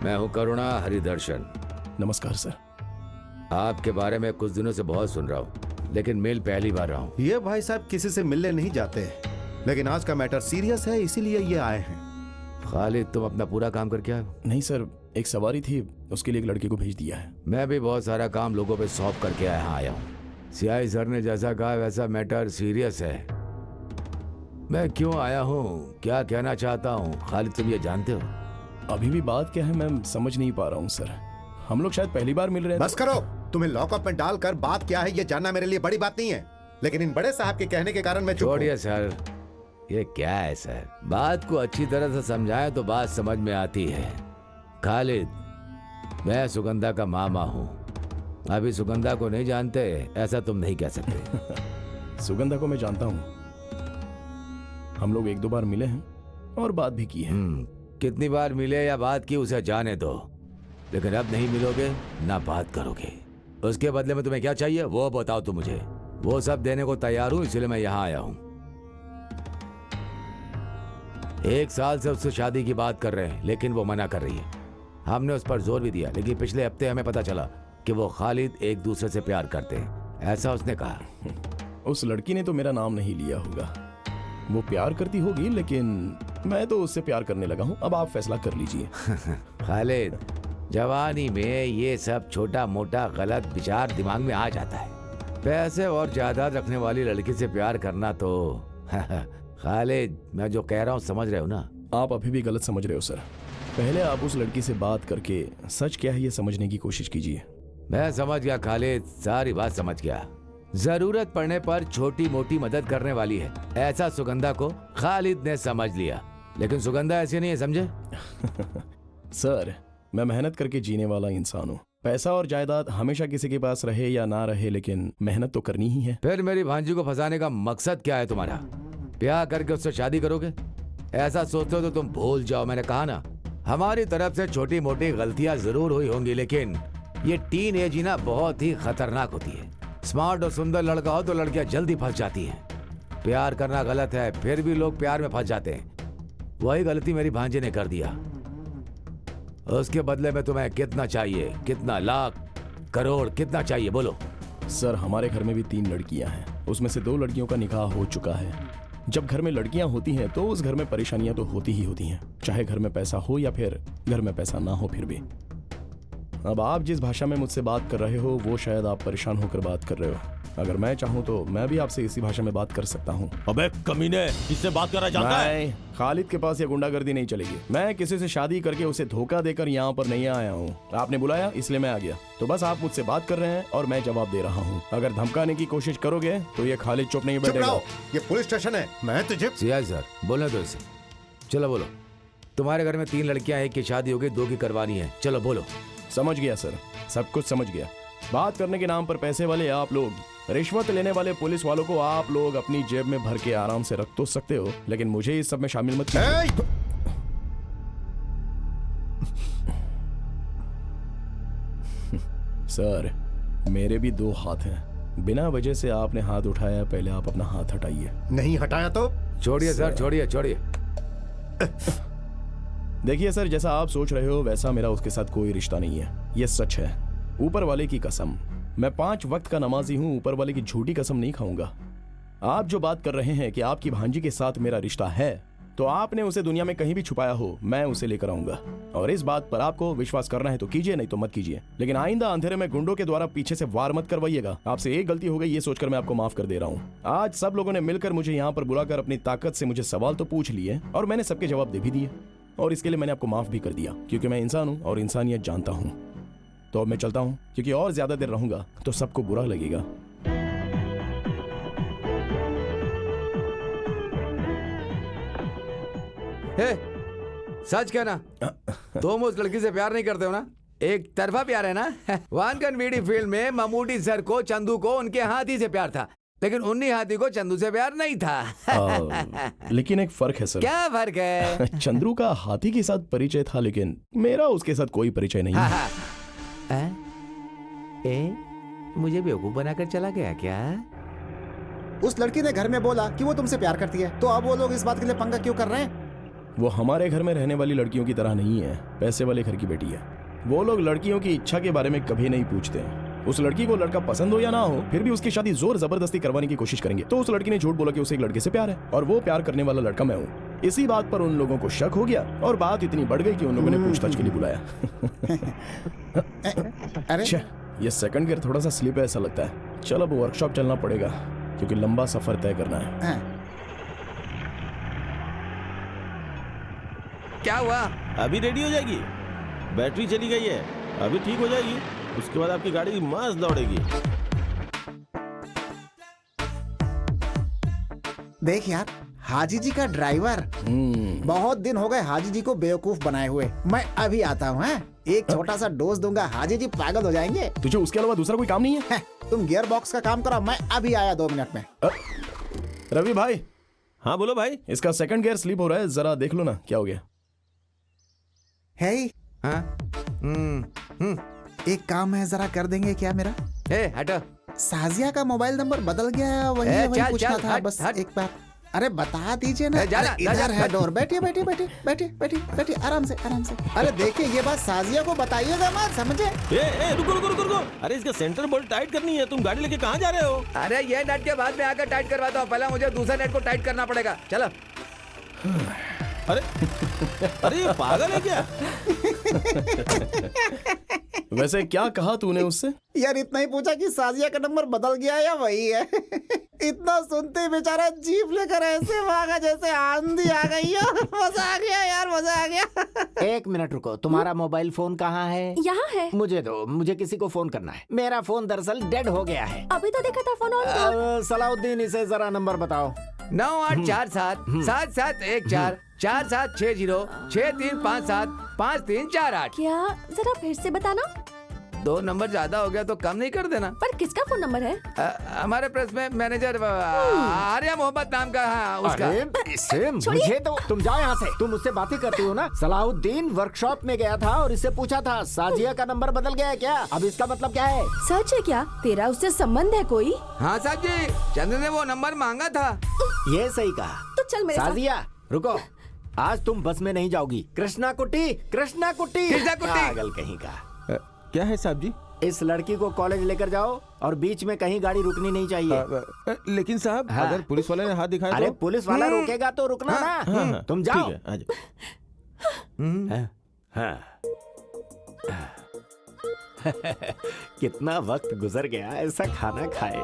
मैं हूं करुणा हरिदर्शन। नमस्कार सर। आपके बारे में कुछ दिनों से बहुत सुन रहा हूं, लेकिन मेल पहली बार रहा हूं। ये भाई साहब किसी से मिलने नहीं जाते, लेकिन आज का मैटर सीरियस है, इसीलिए ये आए हैं। खालिद, तुम अपना पूरा काम करके आए? नहीं सर, एक सवारी थी, उसके लिए एक लड़के को भेज दिया है। मैं भी बहुत सारा काम लोगों पे सौंप करके आया हूँ। सीआई सर ने जैसा कहा वैसा मैटर सीरियस है। मैं क्यों आया हूँ, क्या कहना चाहता हूँ, खालिद तुम ये जानते हो? अभी भी बात क्या है मैं समझ नहीं पा रहा हूँ सर। हम लोग शायद पहली बार मिल रहे हैं। बस करो, तुम्हें लॉकअप में डालकर बात क्या है ये जानना मेरे लिए बड़ी बात नहीं है, लेकिन इन बड़े साहब के कहने के कारण मैं चुप हूं। छोड़िए सर, ये क्या है सर? बात को अच्छी तरह से समझाएं तो बात समझ में आती है। खालिद, मैं सुगंधा का मामा हूँ। अभी सुगंधा को नहीं जानते ऐसा तुम नहीं कह सकते। सुगंधा को मैं जानता हूँ, हम लोग एक दो बार मिले हैं और बात भी की है। कितनी बार मिले या बात की उसे जाने दो, लेकिन अब नहीं मिलोगे ना बात करोगे। उसके बदले में तुम्हें क्या चाहिए वो बताओ तुम मुझे। वो सब देने को तैयार हूं, इसलिए मैं यहाँ आया हूँ। 1 साल से उससे शादी की बात कर रहे हैं, लेकिन वो मना कर रही है। हमने उस पर जोर भी दिया, लेकिन पिछले हफ्ते हमें पता चला कि वो खालिद एक दूसरे से प्यार करते हैं, ऐसा उसने कहा। उस लड़की ने तो मेरा नाम नहीं लिया होगा। वो प्यार करती होगी, लेकिन मैं तो उससे प्यार करने लगा हूँ। अब आप फैसला कर लीजिए। खालिद, जवानी में ये सब छोटा मोटा गलत विचार दिमाग में आ जाता है। पैसे और जायदाद रखने वाली लड़की से प्यार करना तो खालिद, मैं जो कह रहा हूँ समझ रहे हो ना? आप अभी भी गलत समझ रहे हो सर। पहले आप उस लड़की से बात करके सच क्या है ये समझने की कोशिश कीजिए। मैं समझ गया खालिद, सारी बात समझ गया। जरूरत पड़ने पर छोटी मोटी मदद करने वाली है, ऐसा सुगंधा को खालिद ने समझ लिया, लेकिन सुगंधा ऐसी नहीं है, समझे? सर, मैं मेहनत करके जीने वाला इंसान हूँ। पैसा और जायदाद हमेशा किसी के पास रहे या ना रहे, लेकिन मेहनत तो करनी ही है। फिर मेरी भांजी को फंसाने का मकसद क्या है तुम्हारा? ब्याह करके उससे शादी करोगे? ऐसा सोचते हो तो तुम भूल जाओ। मैंने कहा ना, हमारी तरफ से छोटी मोटी गलतियां जरूर हुई होंगी, लेकिन ये टीन एज ही ना बहुत ही खतरनाक होती है। स्मार्ट और सुंदर लड़का हो तो लड़कियां जल्दी फंस जाती हैं। प्यार करना गलत है, फिर भी लोग प्यार में फंस जाते हैं। वही गलती मेरी भांजी ने कर दिया। उसके बदले में तुम्हें कितना चाहिए? कितना? लाख, करोड़, कितना चाहिए बोलो? सर, हमारे घर में भी 3 लड़कियां हैं, उसमें से 2 लड़कियों का निकाह हो चुका है। जब घर में लड़कियां होती हैं तो उस घर में परेशानियां तो होती ही होती हैं, चाहे घर में पैसा हो या फिर घर में पैसा ना हो। फिर भी अब आप जिस भाषा में मुझसे बात कर रहे हो वो शायद आप परेशान होकर बात कर रहे हो। अगर मैं चाहूँ तो मैं भी आपसे इसी भाषा में बात कर सकता हूँ। अबे कमीने, किससे बात करना चाहता है? खालिद के पास ये गुंडागर्दी नहीं चलेगी। मैं किसी से शादी करके उसे धोखा देकर यहाँ पर नहीं आया हूँ। आपने बुलाया इसलिए मैं आ गया। तो बस आप मुझसे बात कर रहे हैं और मैं जवाब दे रहा हूँ। अगर धमकाने की कोशिश करोगे तो ये खालिद चुप नहीं बैठेगा। ये पुलिस स्टेशन है, मैं तुझे। सीआई सर, बोलने दो इसे। चलो बोलो। तुम्हारे घर में 3 लड़कियां, एक की शादी हो गई, 2 की करवानी है। चलो बोलो। समझ गया सर, सब कुछ समझ गया। बात करने के नाम पर पैसे वाले आप लोग, रिश्वत लेने वाले पुलिस वालों को आप लोग अपनी जेब में भर के आराम से रख तो सकते हो, लेकिन मुझे इस सब में शामिल मत कीजिए। सर, मेरे भी 2 हाथ हैं। बिना वजह से आपने हाथ उठाया, पहले आप अपना हाथ हटाइए। नहीं हटाया तो छोड़िए सर, छोड़िए छोड़िए। देखिए सर, जैसा आप सोच रहे हो वैसा मेरा उसके साथ कोई रिश्ता नहीं है। ये सच है, ऊपर वाले की कसम। मैं 5 वक्त का नमाजी हूँ, ऊपर वाले की झूठी कसम नहीं खाऊंगा। आप जो बात कर रहे हैं कि आपकी भांजी के साथ मेरा रिश्ता है, तो आपने उसे दुनिया में कहीं भी छुपाया हो, मैं उसे लेकर आऊंगा। और इस बात पर आपको विश्वास करना है तो कीजिए, नहीं तो मत कीजिए। लेकिन आइंदा अंधेरे में गुंडों के द्वारा पीछे से वार मत करवाइएगा। आपसे एक गलती हो गई ये सोचकर मैं आपको माफ कर दे रहा हूँ। आज सब लोगों ने मिलकर मुझे यहाँ पर बुलाकर अपनी ताकत से मुझे सवाल तो पूछ लिए और मैंने सबके जवाब दे भी दिए, और इसके लिए मैंने आपको माफ भी कर दिया, क्योंकि मैं इंसान हूँ और इंसानियत जानता हूँ। तो अब मैं चलता हूँ, क्योंकि और ज्यादा देर रहूंगा तो सबको बुरा लगेगा। हे, सच कहना, तुम उस लड़की से प्यार नहीं करते हो ना? एक तरफा प्यार है ना? वानकन वीडी फिल्म में ममूटी सर को चंदू को उनके हाथी से प्यार था, लेकिन उन्हीं हाथी को चंदू से प्यार नहीं था। लेकिन एक फर्क है सर। क्या फर्क है? चंद्रू का हाथी के साथ परिचय था, लेकिन मेरा उसके साथ कोई परिचय नहीं है। मुझे बेवकूफ बनाकर चला गया क्या? उस लड़की ने घर में बोला कि वो तुमसे प्यार करती है, तो अब वो लोग इस बात के लिए पंगा क्यों कर रहे हैं? वो हमारे घर में रहने वाली लड़कियों की तरह नहीं है, पैसे वाले घर की बेटी है। वो लोग लड़कियों की इच्छा के बारे में कभी नहीं पूछते। उस लड़की को लड़का पसंद हो या ना हो, फिर भी उसकी शादी जोर जबरदस्ती करवाने की कोशिश करेंगे। तो उस लड़की ने झूठ बोला कि उसे एक लड़के से प्यार है और वो प्यार करने वाला लड़का मैं हूँ। इसी बात पर उन लोगों को शक हो गया और बात इतनी बढ़ गई कि उन लोगों ने पूछताछ के लिए बुलाया। अरे ये सेकंड गियर थोड़ा सा स्लिप है ऐसा लगता है। चल अब वर्कशॉप चलना पड़ेगा, क्योंकि लंबा सफर तय करना है। क्या हुआ? अभी रेडी हो जाएगी, बैटरी चली गई है, अभी ठीक हो जाएगी, उसके बाद आपकी गाड़ी मस्त दौड़ेगी। देख यार, हाजी जी का ड्राइवर। बहुत दिन हो गए हाजी जी को बेवकूफ बनाए हुए। मैं अभी आता हूँ। एक छोटा सा डोज दूंगा, हाजी जी पागल हो जाएंगे। तुझे उसके अलावा दूसरा कोई काम नहीं है? तुम गियर बॉक्स का काम करो, मैं अभी आया 2 मिनट में। रवि भाई। हाँ बोलो भाई। इसका सेकंड गियर स्लिप हो रहा है, जरा देख लो ना क्या हो गया। है एक काम है, जरा कर देंगे क्या मेरा? हटो। साजिया का मोबाइल नंबर बदल गया है, वही पूछना था। बस एक बार। अरे बता दीजिए ना। इधर है डोर। बैठिए बैठिए बैठिए बैठिए बैठिए बैठिए, आराम से आराम से। अरे देखिए, ये बात साजिया को बताइएगा मत, समझे? रुको रुको रुको रुको। अरे इसका सेंटर बोल्ट टाइट करनी है। तुम गाड़ी लेके कहाँ जा रहे हो? अरे ये नट के बाद में आकर टाइट करवाता हूँ, पहले मुझे दूसरा नट को टाइट करना पड़ेगा। चलो। अरे अरे ये पागल है क्या? वैसे क्या कहा तूने उससे? यार इतना ही पूछा कि साजिया का नंबर बदल गया या वही है। इतना सुनते ही बेचारा जीप लेकर ऐसे भागा जैसे आंधी आ गई हो। मजा आ गया यार, मजा आ गया। 1 मिनट रुको, तुम्हारा मोबाइल फोन कहाँ है? यहाँ है। मुझे दो, मुझे किसी को फोन करना है। मेरा फोन दरअसल डेड हो गया है। अभी तो देखा था फोन ऑन था। सलाउद्दीन, इसे जरा नंबर बताओ। 9847 7714 4760 6357 5348। क्या? जरा फिर से बताना। 2 नंबर ज्यादा हो गया तो कम नहीं कर देना। पर किसका फोन नंबर है? हमारे प्रेस में मैनेजर आर्या मोहम्मद नाम का। हाँ, उसका। अरे मुझे तो, तुम जाओ यहाँ से। तुम मुझसे बातें करती हो ना। सलाउद्दीन वर्कशॉप में गया था और इससे पूछा था साजिया का नंबर बदल गया है क्या? अब इसका मतलब क्या है? सच है क्या? तेरा उससे संबंध है कोई? हाँ साहब जी, चंद्र ने वो नंबर मांगा था। ये सही कहा। तो चल मेरे साथ। साजिया रुको, आज तुम बस में नहीं जाओगी। कृष्णा कुट्टी, कृष्णा कुट्टी, कृष्णा कुट्टी। पागल कहीं का। क्या है साहब जी? इस लड़की को कॉलेज लेकर जाओ और बीच में कहीं गाड़ी रुकनी नहीं चाहिए। लेकिन साहब, हाँ। अगर पुलिस वाले ने हाथ दिखाया अरे तो? पुलिस वाला रोकेगा तो रुकना ना। तुम जाओ। ठीक है, कितना वक्त गुजर गया ऐसा खाना खाए।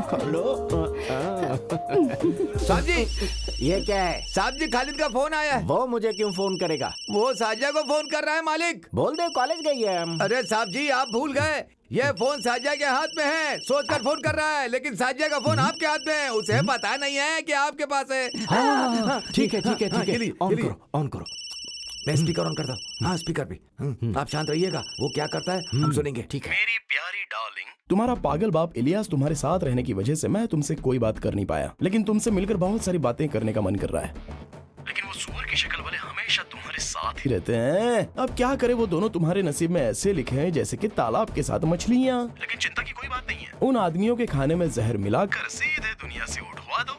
खोलो। साहब जी, ये क्या है? साहब जी, खालिद का फोन आया है। वो मुझे क्यों फोन करेगा? वो साजिया को फोन कर रहा है मालिक। बोल दे कॉलेज गई है। अरे साहब जी, आप भूल गए, ये फोन साजिया के हाथ में है। सोचकर फोन कर रहा है, लेकिन साजिया का फोन आपके हाथ में है। उसे पता नहीं है कि आपके पास है। ठीक है ठीक है ठीक है, ऑन करो ऑन करो। मैं स्पीकर ऑन करता हूँ। हाँ, स्पीकर भी। आप शांत रहिएगा, वो क्या करता है हम सुनेंगे। ठीक है। मेरी प्यारी डार्लिंग, तुम्हारा पागल बाप इलियास तुम्हारे साथ रहने की वजह से मैं तुमसे कोई बात कर नहीं पाया, लेकिन तुमसे मिलकर बहुत सारी बातें करने का मन कर रहा है। लेकिन वो सुअर की शक्ल वाले हमेशा तुम्हारे साथ ही रहते हैं। अब क्या करे, वो दोनों तुम्हारे नसीब में ऐसे लिखे हैं जैसे कि तालाब के साथ मछलियाँ। लेकिन चिंता की कोई बात नहीं है, उन आदमियों के खाने में जहर मिलाकर सीधे दुनिया से उठवा दो।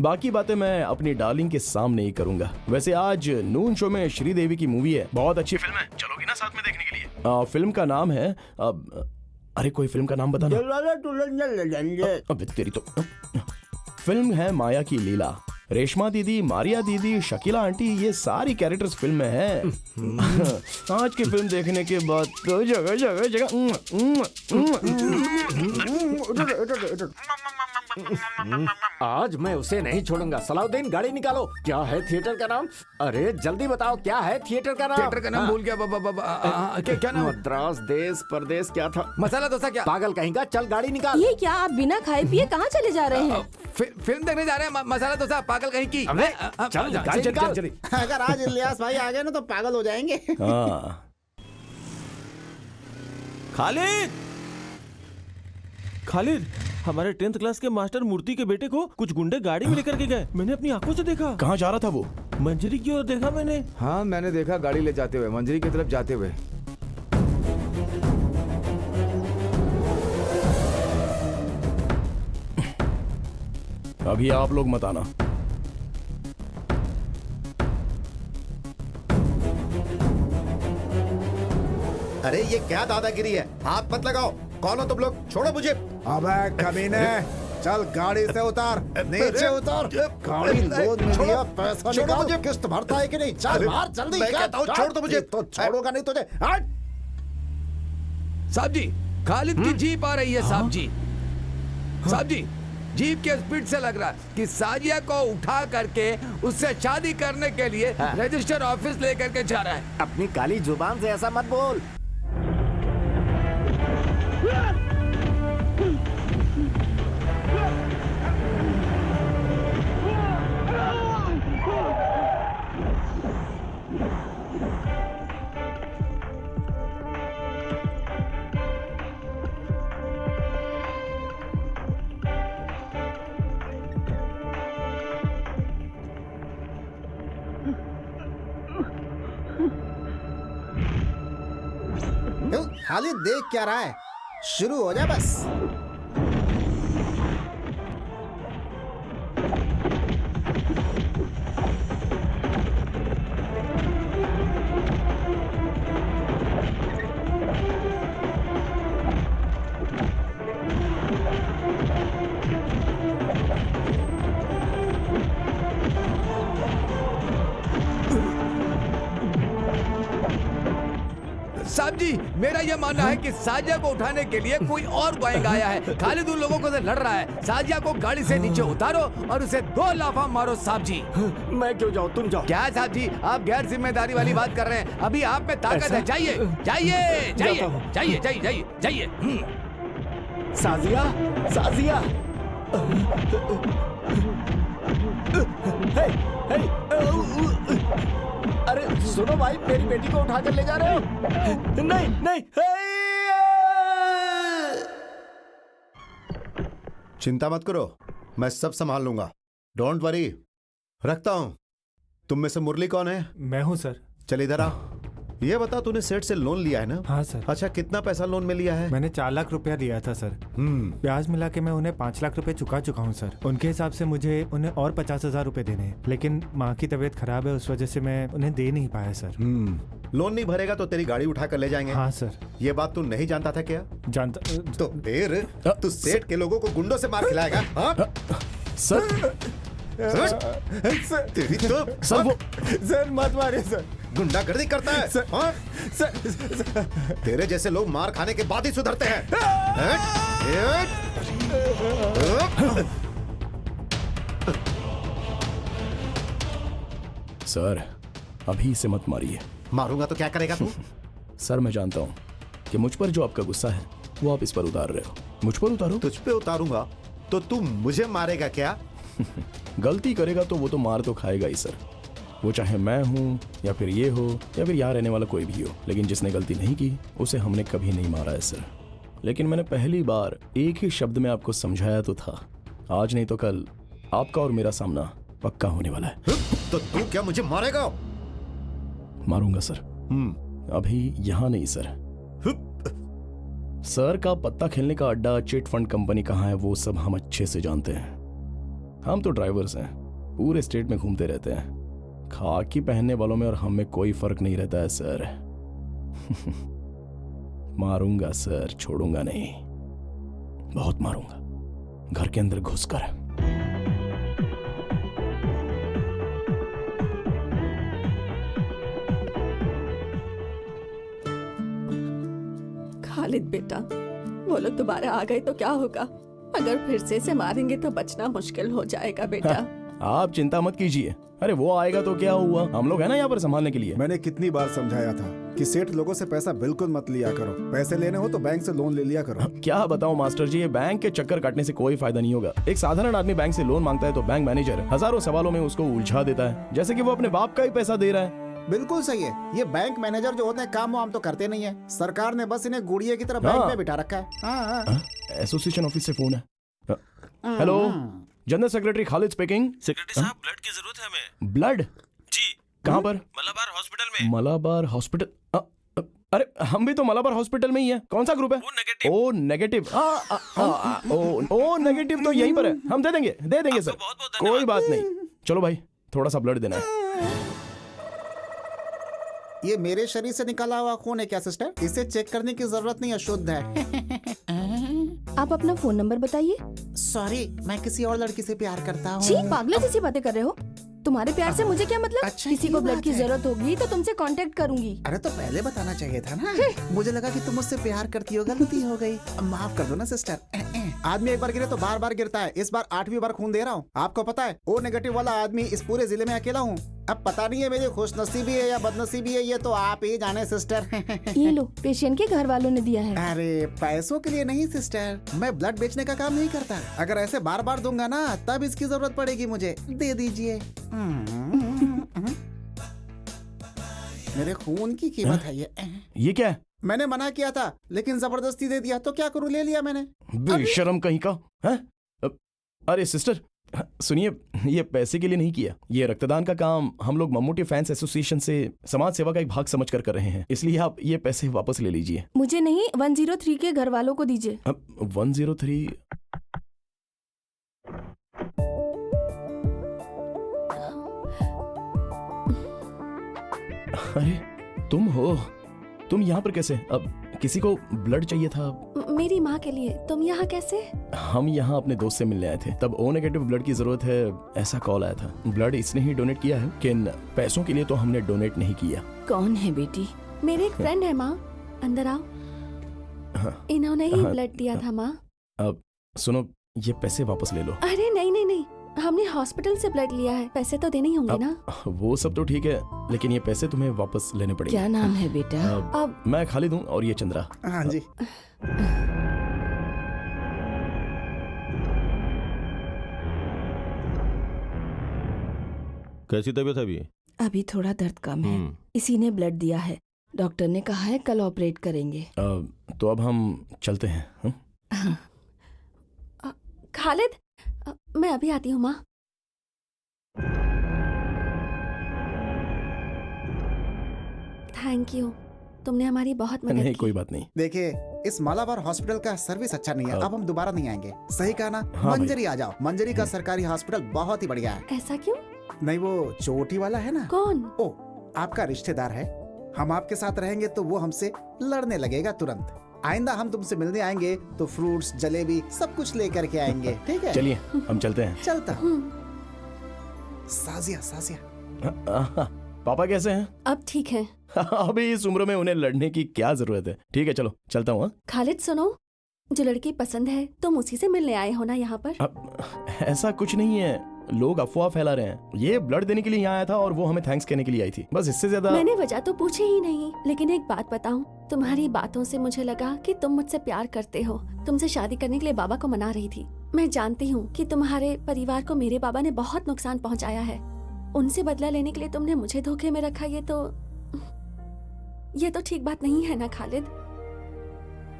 बाकी बातें मैं अपनी डार्लिंग के सामने ही करूंगा। वैसे आज नून शो में श्रीदेवी की मूवी है, बहुत अच्छी फिल्म है, चलोगी ना साथ में देखने के लिए? फिल्म का नाम है अरे कोई फिल्म का नाम बताना। अबे तेरी तो। फिल्म है माया की लीला। रेशमा दीदी, मारिया दीदी, शकीला आंटी, ये सारी कैरेक्टर्स फिल्म में हैं। आज की फिल्म देखने के बाद तो जगह जगह जगह आज मैं उसे नहीं छोड़ूंगा। सलाउद्दीन, गाड़ी निकालो। क्या है थिएटर का नाम? अरे जल्दी बताओ, क्या है थिएटर का नाम? थिएटर का नाम भूल गया। क्या नाम? मद्रास देश परदेश क्या था? मसाला डोसा। क्या पागल कहीं का, चल गाड़ी निकाल। ये क्या, आप बिना खाए पिए कहाँ चले जा रहे हैं? फिल्म देखने जा रहे हैं। मसाला डोसा, पागल कहीं की। चल गाड़ी निकाल। अगर आज इलियास भाई आ गए ना तो पागल हो जाएंगे। खालिद, खालिद, हमारे 10th क्लास के मास्टर मूर्ति के बेटे को कुछ गुंडे गाड़ी में लेकर के गए। मैंने अपनी आंखों से देखा। कहाँ जा रहा था वो? मंजरी की ओर देखा मैंने। हाँ, मैंने देखा गाड़ी ले जाते हुए, मंजरी की तरफ जाते हुए। अभी आप लोग मत आना। अरे ये क्या दादागिरी है? हाथ मत लगाओ। कौन हो तुम लोग? छोड़ो मुझे। अबे कमीने, चल गाड़ी से उतार, नीचे उतार। गाड़ी लोड में लिया, पैसा निकाल। किस्त भरता है कि नहीं? चल बाहर जल्दी। मैं कहता हूँ छोड़ दो मुझे। तो छोड़ूंगा नहीं तुझे। हट। साहब जी, खालिद की जीप आ रही है। साहब जी, साहब जी, जीप के स्पीड से लग रहा है कि साजिया को उठा करके उससे शादी करने के लिए रजिस्टर ऑफिस लेकर के जा रहा है। अपनी काली जुबान से ऐसा मत बोल। खालिद देख क्या रहा है? शुरू हो जा बस। साहब जी, मेरा यह मानना है कि साजिया को उठाने के लिए कोई और गैंग आया है। खालिद उन लोगों को से लड़ रहा है। साजिया को गाड़ी से नीचे उतारो और उसे 2 लाफा मारो। साहब जी, मैं क्यों जाऊं, तुम जाओ। क्या साहब जी, आप गैर जिम्मेदारी वाली बात कर रहे हैं? अभी आप में ताकत है। जाइए जाइए जाइए जाइए जाइए जाइए जाइए। साजिया, साजिया। हे, हे, अरे सुनो भाई, मेरी बेटी को उठाकर ले जा रहे हो? नहीं नहीं। चिंता मत करो, मैं सब संभाल लूंगा। Don't worry. रखता हूं। तुम में से मुरली कौन है? मैं हूं सर। चल इधर आ। ये बता, तूने सेठ से लोन लिया है ना? हाँ सर। अच्छा, कितना पैसा लोन में लिया है? मैंने 4 लाख रुपया लिया था सर। ब्याज मिला के मैं उन्हें 5 लाख रुपए चुका चुका हूँ सर। उनके हिसाब से मुझे उन्हें और 50,000 रुपए देने हैं, लेकिन माँ की तबीयत खराब है, उस वजह से मैं उन्हें दे नहीं पाया सर। लोन नहीं भरेगा तो तेरी गाड़ी उठा कर ले जाएंगे। हाँ सर। ये बात तू नहीं जानता था क्या? जानता तो फिर तू सेठ के लोगों को गुंडों से मार खिलाएगा? हाँ? सर, तेरी तो सर, वो सर मत मारिए सर। गुंडागर्दी करता है सर, हाँ? सर, तेरे जैसे लोग मार खाने के बाद ही सुधरते हैं। सर, अभी इसे मत मारिए। मारूंगा तो क्या करेगा तू? सर, मैं जानता हूँ कि मुझ पर जो आपका गुस्सा है वो आप इस पर उतार रहे हो। मुझ पर उतारो। तुझ पे उतारूंगा तो तू मुझे मारेगा क्या? गलती करेगा तो वो तो मार तो खाएगा ही सर। वो चाहे मैं हूँ या फिर ये हो या फिर यहाँ रहने वाला कोई भी हो, लेकिन जिसने गलती नहीं की उसे हमने कभी नहीं मारा है सर। लेकिन मैंने पहली बार एक ही शब्द में आपको समझाया तो था। आज नहीं तो कल आपका और मेरा सामना पक्का होने वाला है। तो तू क्या मुझे मारेगा? मारूंगा सर। अभी यहाँ नहीं सर। सर का पत्ता खेलने का अड्डा, चिट फंड कंपनी कहाँ है वो सब हम अच्छे से जानते हैं। हम तो ड्राइवर्स हैं, पूरे स्टेट में घूमते रहते हैं। खाकी पहनने वालों में और हम में कोई फर्क नहीं रहता है सर। मारूंगा सर, छोड़ूंगा नहीं, बहुत मारूंगा, घर के अंदर घुसकर। खालिद बेटा, वो लोग दोबारा आ गए तो क्या होगा? अगर फिर से मारेंगे तो बचना मुश्किल हो जाएगा बेटा। आप चिंता मत कीजिए। अरे वो आएगा तो क्या हुआ, हम लोग है ना यहाँ पर संभालने के लिए। मैंने कितनी बार समझाया था कि सेठ लोगों से पैसा बिल्कुल मत लिया करो, पैसे लेने हो तो बैंक से लोन ले लिया करो। क्या बताऊं मास्टर जी, ये बैंक के चक्कर काटने से कोई फायदा नहीं होगा। एक साधारण आदमी बैंक से लोन मांगता है तो बैंक मैनेजर हजारों सवालों में उसको उलझा देता है, जैसे कि वो अपने बाप का ही पैसा दे रहा है। बिल्कुल सही है। ये बैंक मैनेजर जो होते हैं काम वाम तो करते नहीं है। सरकार ने बस इन्हें गुड़िया की तरह बैंक में बिठा रखा है। एसोसिएशन ऑफिस से फोन है। Hello, general secretary Khalid speaking. Secretary साहब, ब्लड की जरूरत है हमें। ब्लड? जी। कहाँ पर? मलाबार हॉस्पिटल में। मलाबार हॉस्पिटल? अरे हम भी तो मलाबार हॉस्पिटल में ही है। कौन सा ग्रुप है? O negative. ओ नेगेटिव तो यहीं पर है, हम दे देंगे सर, कोई बात नहीं। चलो भाई, थोड़ा सा ब्लड देना है। ये मेरे शरीर से निकाला हुआ खून है क्या सिस्टर? इसे चेक करने की जरूरत नहीं है, शुद्ध है। आप अपना फोन नंबर बताइए। सॉरी, मैं किसी और लड़की से प्यार करता हूँ। छी, पागलों जैसी बातें कर रहे हो। तुम्हारे प्यार से मुझे क्या मतलब? अच्छा, किसी को ये ब्लड बात की है। जरूरत होगी तो तुमसे कांटेक्ट करूंगी। अरे तो पहले बताना चाहिए था ना। मुझे लगा कि तुम मुझसे प्यार करती हो, गलती हो गई। माफ कर दो ना सिस्टर। आदमी एक बार गिरे तो बार बार गिरता है। इस बार 8वीं बार खून दे रहा हूँ। आपको पता है, ओ नेगेटिव वाला आदमी इस पूरे जिले में अकेला हूँ। अब पता नहीं है मेरी खुशनसीबी है या बदनसीबी है, ये तो आप ही जाने सिस्टर। ये लो, पेशेंट के घर वालों ने दिया है। अरे पैसों के लिए नहीं सिस्टर, मैं ब्लड बेचने का काम नहीं करता। अगर ऐसे बार बार दूंगा ना तब इसकी जरूरत पड़ेगी मुझे। दे दीजिए। मेरे खून की कीमत है ये क्या है? मैंने मना किया था लेकिन जबरदस्ती दे दिया, तो क्या करूं, ले लिया मैंने। बेशरम कहीं का है? अरे सिस्टर सुनिए, ये पैसे के लिए नहीं किया। ये रक्तदान का काम हम लोग मम्मूटी फैंस एसोसिएशन से समाज सेवा का एक भाग समझकर कर रहे हैं, इसलिए आप ये पैसे वापस ले लीजिए। मुझे नहीं, 103 के घर वालों को दीजिए। अब 103? अरे तुम हो? तुम यहाँ पर कैसे? अब किसी को ब्लड चाहिए था। मेरी माँ के लिए। तुम यहाँ कैसे? हम यहाँ अपने दोस्त से मिलने आए थे, तब ओ नेगेटिव ब्लड की जरूरत है ऐसा कॉल आया था। ब्लड इसने ही डोनेट किया है, लेकिन पैसों के लिए तो हमने डोनेट नहीं किया। कौन है बेटी? मेरे एक फ्रेंड है माँ, अंदर आओ। इन्होंने ही ब्लड दिया था माँ। अब सुनो, ये पैसे वापस ले लो। अरे नहीं नहीं नहीं, हमने हॉस्पिटल से ब्लड लिया है, पैसे तो देने ही होंगे ना। वो सब तो ठीक है, लेकिन ये पैसे तुम्हें वापस लेने पड़ेंगे। क्या नाम है बेटा? अब मैं खालिद हूँ और ये चंद्रा। हाँ जी। कैसी तबीयत है अभी? अभी थोड़ा दर्द कम है। इसी ने ब्लड दिया है। डॉक्टर ने कहा है कल ऑपरेट करेंगे। तो अब हम चलते हैं। खालिद, मैं अभी आती हूँ माँ। थैंक यू, तुमने हमारी बहुत मदद नहीं की। कोई बात नहीं। देखिए, इस मालाबार हॉस्पिटल का सर्विस अच्छा नहीं है, अब हम दोबारा नहीं आएंगे। सही कहा ना? हाँ मंजरी आ जाओ। मंजरी का सरकारी हॉस्पिटल बहुत ही बढ़िया है। ऐसा क्यों? नहीं, वो चोटी वाला है ना। कौन? ओ, आपका रिश्तेदार है। हम आपके साथ रहेंगे तो वो हमसे लड़ने लगेगा तुरंत। आइंदा हम तुमसे मिलने आएंगे तो फ्रूट्स, जलेबी सब कुछ लेकर के आएंगे, ठीक है? चलिए हम चलते हैं। चलता। साजिया साजिया। पापा कैसे हैं? अब ठीक है। अभी इस उम्र में उन्हें लड़ने की क्या जरूरत है। ठीक है चलो, चलता हूँ। खालिद सुनो, जो लड़की पसंद है तुम उसी से मिलने आए हो ना यहाँ पर? अब ऐसा कुछ नहीं है, लोग अफवाह फैला रहे हैं। ये ब्लड देने के लिए यहाँ आया था और वो हमें थैंक्स कहने के लिए आई थी, बस इससे ज्यादा। मैंने वजह तो पूछी ही नहीं, लेकिन एक बात बताऊं, तुम्हारी बातों से मुझे लगा कि तुम मुझसे प्यार करते हो। तुमसे शादी करने के लिए बाबा को मना रही थी। मैं जानती हूँ कि तुम्हारे परिवार को मेरे बाबा ने बहुत नुकसान पहुँचाया है। उनसे बदला लेने के लिए तुमने मुझे धोखे में रखा, ये तो ठीक बात नहीं है ना खालिद।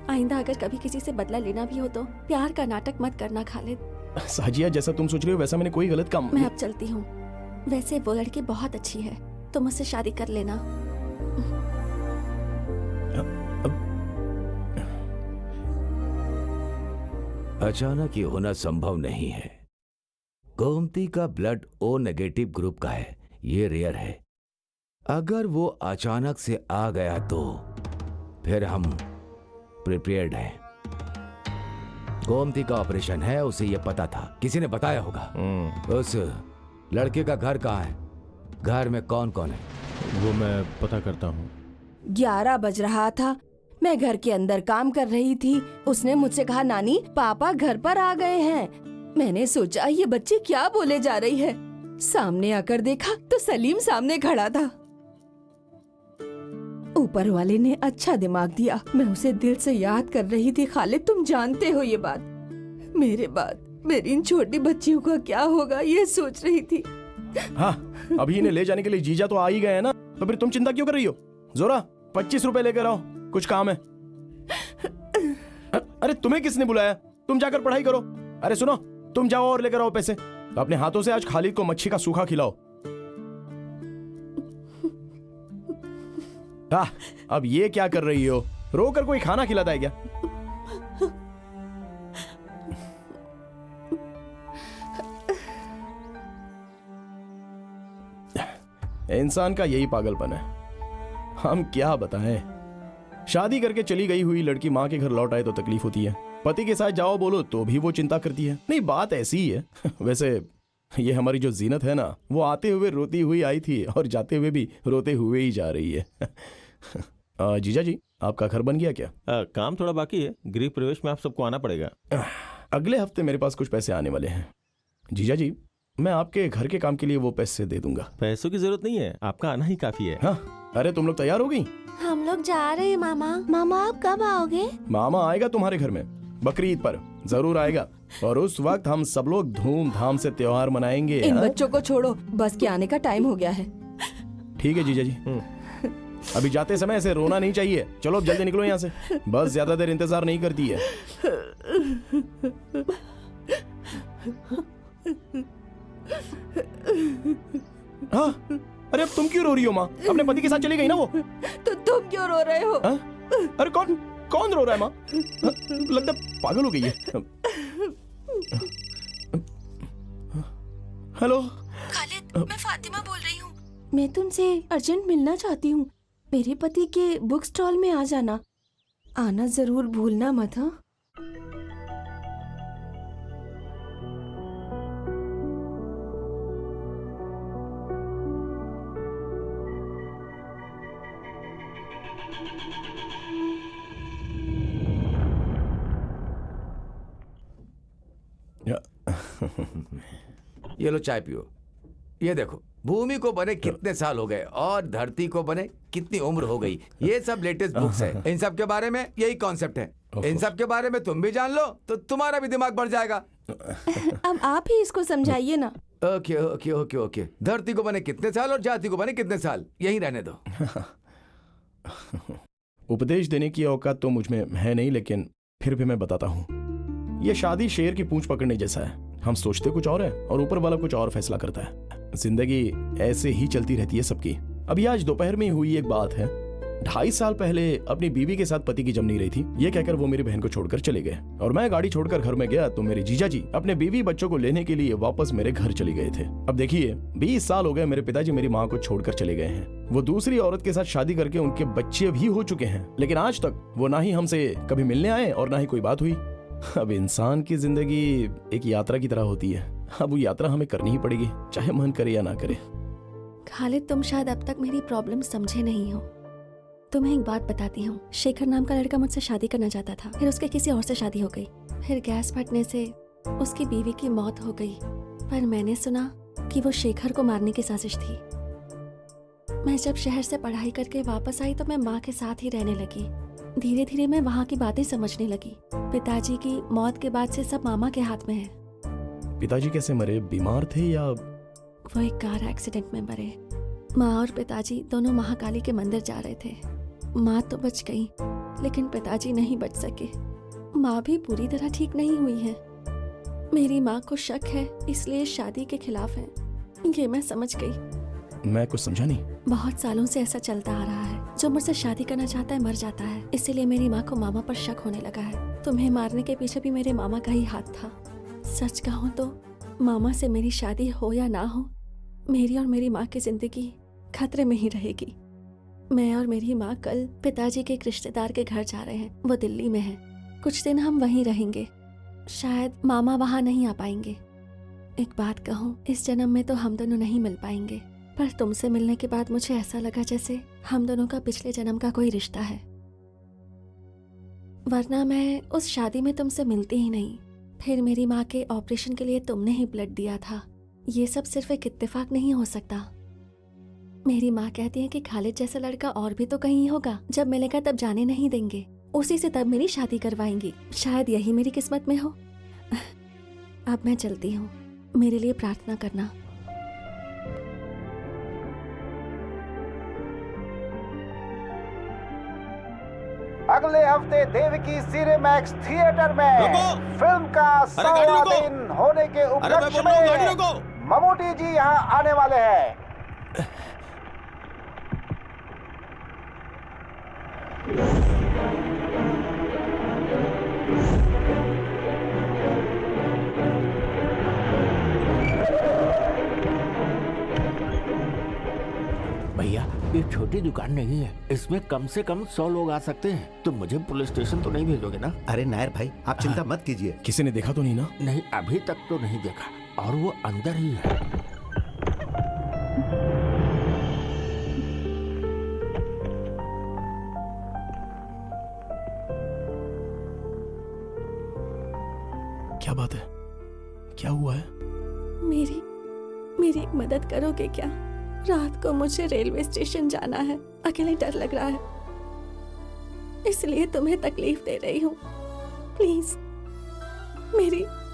आइंदा अगर कभी किसी से बदला लेना भी हो तो प्यार का नाटक मत करना खालिद। साजिया, जैसा तुम सोच रहे हो वैसा मैंने कोई गलत काम। मैं अब चलती हूँ। वैसे वो लड़की बहुत अच्छी है, तुम मुझसे शादी कर लेना। अचानक ये होना संभव नहीं है। गोमती का ब्लड ओ नेगेटिव ग्रुप का है, ये रेयर है। अगर वो अचानक से आ गया तो फिर हम प्रिपेयर्ड हैं। गोमती का ऑपरेशन है, उसे ये पता था, किसी ने बताया होगा। उस लड़के का घर कहाँ है? घर में कौन कौन है? वो मैं पता करता हूँ। 11 बज रहा था, मैं घर के अंदर काम कर रही थी। उसने मुझसे कहा, नानी पापा घर पर आ गए हैं। मैंने सोचा ये बच्ची क्या बोले जा रही है। सामने आकर देखा तो सलीम सामने खड़ा था। ऊपर वाले ने अच्छा दिमाग दिया। मैं उसे दिल से याद कर रही थी। खालिद, तुम जानते हो ये बात। मेरे बाद मेरी इन छोटी बच्चियों का क्या होगा ये सोच रही थी। हाँ, अभी इन्हें ले जाने के लिए जीजा तो आ ही गए हैं ना, तो फिर तुम चिंता क्यों कर रही हो? जोरा 25 रुपए लेकर आओ, कुछ काम है। अरे तुम्हें किसने बुलाया? तुम जाकर पढ़ाई करो। अरे सुनो, तुम जाओ और लेकर आओ पैसे। तो अपने हाथों से आज खालिद को मच्छी का सूखा खिलाओ। अब ये क्या कर रही हो? रोकर कोई खाना खिलाता है क्या? इंसान का यही पागलपन है। हम क्या बताएं। शादी करके चली गई हुई लड़की माँ के घर लौट आए तो तकलीफ होती है। पति के साथ जाओ बोलो तो भी वो चिंता करती है। नहीं, बात ऐसी ही है। वैसे ये हमारी जो जीनत है ना, वो आते हुए रोती हुई आई थी और जाते हुए भी रोते हुए ही जा रही है। जीजा जी, आपका घर बन गया क्या? काम थोड़ा बाकी है। गृह प्रवेश में आप सबको आना पड़ेगा। अगले हफ्ते मेरे पास कुछ पैसे आने वाले हैं। जीजा जी, मैं आपके घर के काम के लिए वो पैसे दे दूंगा। पैसों की जरूरत नहीं है, आपका आना ही काफी है। हाँ, अरे तुम लोग तैयार हो गई? हम लोग जा रहे हैं मामा। मामा आप कब आओगे? मामा आएगा तुम्हारे घर में बकरीद पर, जरूर आएगा। और उस वक्त हम सब लोग धूमधाम से त्योहार मनाएंगे। इन बच्चों को छोड़ो, बस के आने का टाइम हो गया है। ठीक है जीजा जी, अभी जाते समय ऐसे रोना नहीं चाहिए। चलो अब जल्दी निकलो यहाँ से, बस ज्यादा देर इंतजार नहीं करती है। हाँ, अरे अब तुम क्यों रो रही हो माँ? अपने पति के साथ चली गई ना वो। तो तुम क्यों रो रहे हो? अरे कौन रो रहा है माँ? लगता पागल हो गई है। हेलो खालिद, मैं फातिमा बोल रही हूँ। मैं तुमसे अर्जेंट मिलना चाहती हूँ। मेरे पति के बुक स्टॉल में आ जाना। आना जरूर भूलना मत। हाँ, ये लो चाय पियो। ये देखो, भूमि को बने कितने साल हो गए और धरती को बने कितनी उम्र हो गई। ये सब लेटेस्ट बुक्स है। इन सब के बारे में यही कॉन्सेप्ट है। इन सब के बारे में तुम भी जान लो तो तुम्हारा भी दिमाग बढ़ जाएगा। अब आप ही इसको समझाइए ना। Okay okay okay okay. धरती को बने कितने साल और जाति को बने कितने साल, यही रहने दो। उपदेश देने की औकात तो मुझ में है नहीं, लेकिन फिर भी मैं बताता हूँ। ये शादी शेर की पूंछ पकड़ने जैसा है। हम सोचते कुछ और है और ऊपर वाला कुछ और फैसला करता है। जिंदगी ऐसे ही चलती रहती है सबकी। अभी आज दोपहर में हुई एक बात है। 2.5 साल पहले अपनी बीवी के साथ पति की जम नहीं रही थी, ये कहकर वो मेरी बहन को छोड़कर चले गए और मैं गाड़ी छोड़कर घर में गया तो मेरे जीजा जी अपने बीवी बच्चों को लेने के लिए वापस मेरे घर चले गए थे। अब देखिए, 20 साल हो गए मेरे पिताजी मेरी माँ को छोड़कर चले गए हैं। वो दूसरी औरत के साथ शादी करके उनके बच्चे भी हो चुके हैं, लेकिन आज तक वो ना ही हमसे कभी मिलने आए और ना ही कोई बात हुई। अब इंसान की जिंदगी एक यात्रा की तरह होती है। अब वो यात्रा हमें करनी ही पड़ेगी, चाहे मन करे या ना करे। खालिद, तुम शायद अब तक मेरी प्रॉब्लम समझे नहीं हो। तुम्हें एक बात बताती हूँ। शेखर नाम का लड़का मुझसे शादी करना चाहता था, फिर उसके किसी और से शादी हो गई। फिर गैस फटने से उसकी बीवी की मौत हो गई। पर मैंने सुना कि वो शेखर को मारने की साजिश थी। मैं जब शहर से पढ़ाई करके वापस आई तो मैं माँ के साथ ही रहने लगी। धीरे धीरे मैं वहाँ की बातें समझने लगी। पिताजी की मौत के बाद से सब मामा के हाथ में है। पिताजी कैसे मरे? बीमार थे या? वो एक कार एक्सीडेंट में मरे। माँ और पिताजी दोनों महाकाली के मंदिर जा रहे थे। माँ तो बच गई, लेकिन पिताजी नहीं बच सके। माँ भी पूरी तरह ठीक नहीं हुई है। मेरी माँ को शक है, इसलिए शादी के खिलाफ है। ये मैं समझ गई। मैं कुछ समझा नहीं। बहुत सालों से ऐसा चलता आ रहा है। जो मुझसे शादी करना चाहता है मर जाता है, इसीलिए मेरी माँ को मामा पर शक होने लगा है। तुम्हें मारने के पीछे भी मेरे मामा का ही हाथ था। सच कहूँ तो मामा से मेरी शादी हो या ना हो, मेरी और मेरी माँ की जिंदगी खतरे में ही रहेगी। मैं और मेरी माँ कल पिताजी के एक रिश्तेदार के घर जा रहे हैं। वो दिल्ली में है। कुछ दिन हम वहीं रहेंगे। शायद मामा वहाँ नहीं आ पाएंगे। एक बात कहूँ, इस जन्म में तो हम दोनों नहीं मिल पाएंगे, पर तुमसे मिलने के बाद मुझे ऐसा लगा जैसे हम दोनों का पिछले जन्म का कोई रिश्ता है। वरना मैं उस शादी में तुमसे मिलती ही नहीं। फिर मेरी माँ के ऑपरेशन के लिए तुमने ही ब्लड दिया था। ये सब सिर्फ एक इत्तेफाक नहीं हो सकता। मेरी माँ कहती है कि खालिद जैसा लड़का और भी तो कहीं होगा, जब मिलेगा तब जाने नहीं देंगे, उसी से तब मेरी शादी करवाएंगी। शायद यही मेरी किस्मत में हो। अब मैं चलती हूँ, मेरे लिए प्रार्थना करना। अगले हफ्ते देवकी सिनेमैक्स थिएटर में फिल्म का 100वां दिन होने के उपलक्ष्य में ममूटी जी यहाँ आने वाले हैं। भैया ये छोटी दुकान नहीं है, इसमें कम से कम 100 लोग आ सकते हैं। तुम मुझे पुलिस स्टेशन तो नहीं भेजोगे ना? अरे नायर भाई, आप चिंता मत कीजिए। किसी ने देखा तो नहीं ना? नहीं, अभी तक तो नहीं देखा, और वो अंदर ही है। क्या बात है? क्या हुआ है? मेरी एक मदद करोगे क्या? रात को मुझे रेलवे स्टेशन जाना है, अकेले डर लग रहा है, इसलिए तुम्हें तकलीफ दे रही हूँ। प्लीज,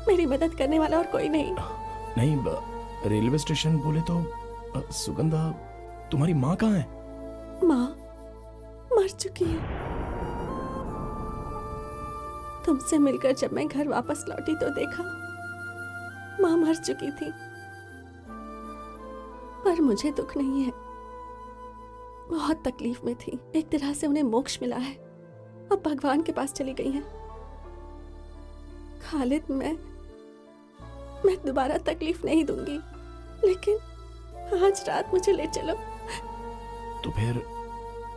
मेरी मदद करने वाला और कोई नहीं। नहीं, रेलवे स्टेशन बोले तो सुगंधा, तुम्हारी माँ कहाँ है? माँ मर चुकी है। तुमसे मिलकर जब मैं घर वापस लौटी तो देखा माँ मर चुकी थी, पर मुझे दुख नहीं है। बहुत तकलीफ में थी, एक तरह से उन्हें मोक्ष मिला है, अब भगवान के पास चली गई हैं। खालिद, मैं दोबारा तकलीफ नहीं दूंगी, लेकिन आज रात मुझे ले चलो। तो फिर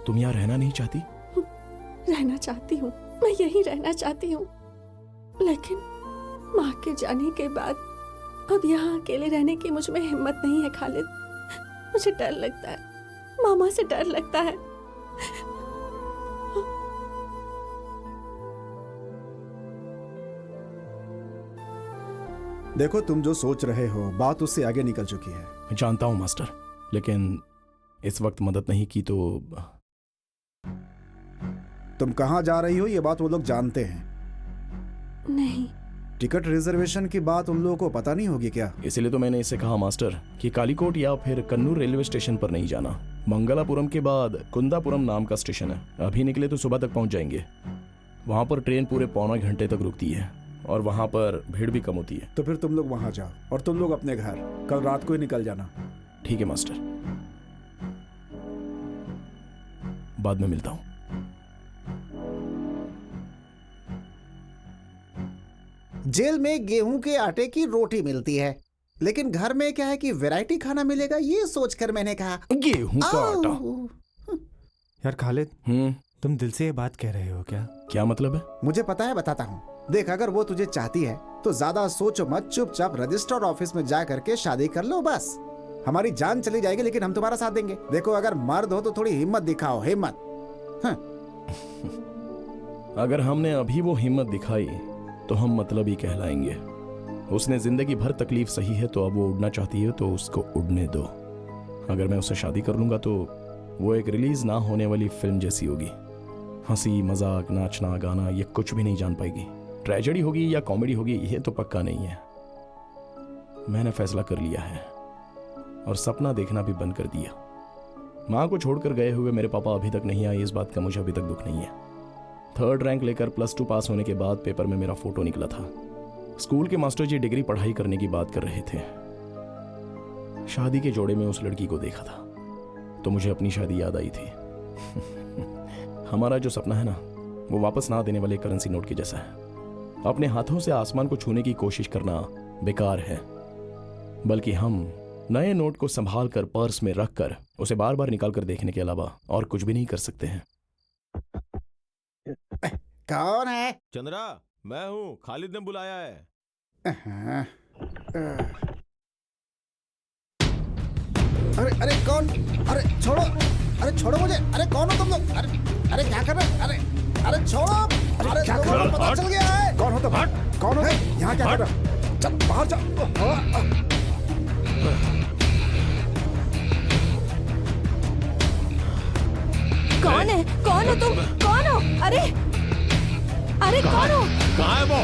तुम यहाँ रहना नहीं चाहती? रहना चाहती हूँ, मैं यहीं रहना चाहती हूँ, लेकिन माँ के जाने के बाद अब यहाँ अकेले रहने की मुझ में हिम्मत नहीं है खालिद। मुझे डर लगता है, मामा से डर लगता है। देखो, तुम जो सोच रहे हो बात उससे आगे निकल चुकी है। मैं जानता हूँ मास्टर, लेकिन इस वक्त मदद नहीं की तो। तुम कहाँ जा रही हो ये बात वो लोग जानते हैं? नहीं। टिकट रिजर्वेशन की बात उन लोगों को पता नहीं होगी क्या? इसलिए तो मैंने इसे कहा मास्टर कि कालीकोट या फिर कन्नूर रेलवे स्टेशन पर नहीं जाना। मंगलापुरम के बाद कुंदापुरम नाम का स्टेशन है, अभी निकले तो सुबह तक पहुंच जाएंगे। वहां पर ट्रेन पूरे पौने घंटे तक रुकती है और वहां पर भीड़ भी कम होती है। तो फिर तुम लोग वहां जाओ और तुम लोग अपने घर कल रात को ही निकल जाना। ठीक है मास्टर, बाद में मिलता हूं। जेल में गेहूं के आटे की रोटी मिलती है, लेकिन घर में क्या है कि वैरायटी खाना मिलेगा, ये सोचकर मैंने कहा गेहूं का आटा। यार खालिद, तुम दिल से ये बात कह रहे हो क्या? क्या मतलब है? मुझे पता है, बताता हूँ। देख, अगर वो तुझे चाहती है तो ज्यादा सोचो मत, चुपचाप रजिस्टर ऑफिस में जा करके शादी कर लो बस। हमारी जान चली जाएगी लेकिन हम तुम्हारा साथ देंगे। देखो, अगर मर्द हो तो थोड़ी हिम्मत दिखाओ, हिम्मत। अगर हमने अभी वो हिम्मत दिखाई तो हम मतलब ही कहलाएंगे। उसने जिंदगी भर तकलीफ सही है, तो अब वो उड़ना चाहती है तो उसको उड़ने दो। अगर मैं उससे शादी कर लूंगा तो वो एक रिलीज ना होने वाली फिल्म जैसी होगी। हंसी मजाक, नाचना गाना, ये कुछ भी नहीं जान पाएगी। ट्रेजेडी होगी या कॉमेडी होगी ये तो पक्का नहीं है। मैंने फैसला कर लिया है और सपना देखना भी बंद कर दिया। माँ को छोड़कर गए हुए मेरे पापा अभी तक नहीं आए, इस बात का मुझे अभी तक दुख नहीं है। 3rd रैंक लेकर +2 पास होने के बाद पेपर में मेरा फोटो निकला था। स्कूल के मास्टर जी डिग्री पढ़ाई करने की बात कर रहे थे। शादी के जोड़े में उस लड़की को देखा था तो मुझे अपनी शादी याद आई थी। हमारा जो सपना है ना, वो वापस ना देने वाले करेंसी नोट के जैसा है। अपने हाथों से आसमान को छूने की कोशिश करना बेकार है, बल्कि हम नए नोट को संभाल कर पर्स में रख कर उसे बार बार निकाल कर देखने के अलावा और कुछ भी नहीं कर सकते हैं। कौन है? चंद्रा, मैं हूँ, खालिद ने बुलाया है। अरे अरे कौन? अरे छोड़ो, अरे छोड़ो मुझे, अरे कौन हो तुम लोग? अरे क्या कर रहे हो? अरे छोड़ो, अरे क्या तुम कर रहे लोगों हो? को पता चल गया है। कौन हो तुम? कौन हो? यहाँ क्या कर रहे हो? चल बाहर जा। कौन है? कौन हो तुम? कौन हो? अरे कौन हो? कहाँ है वो?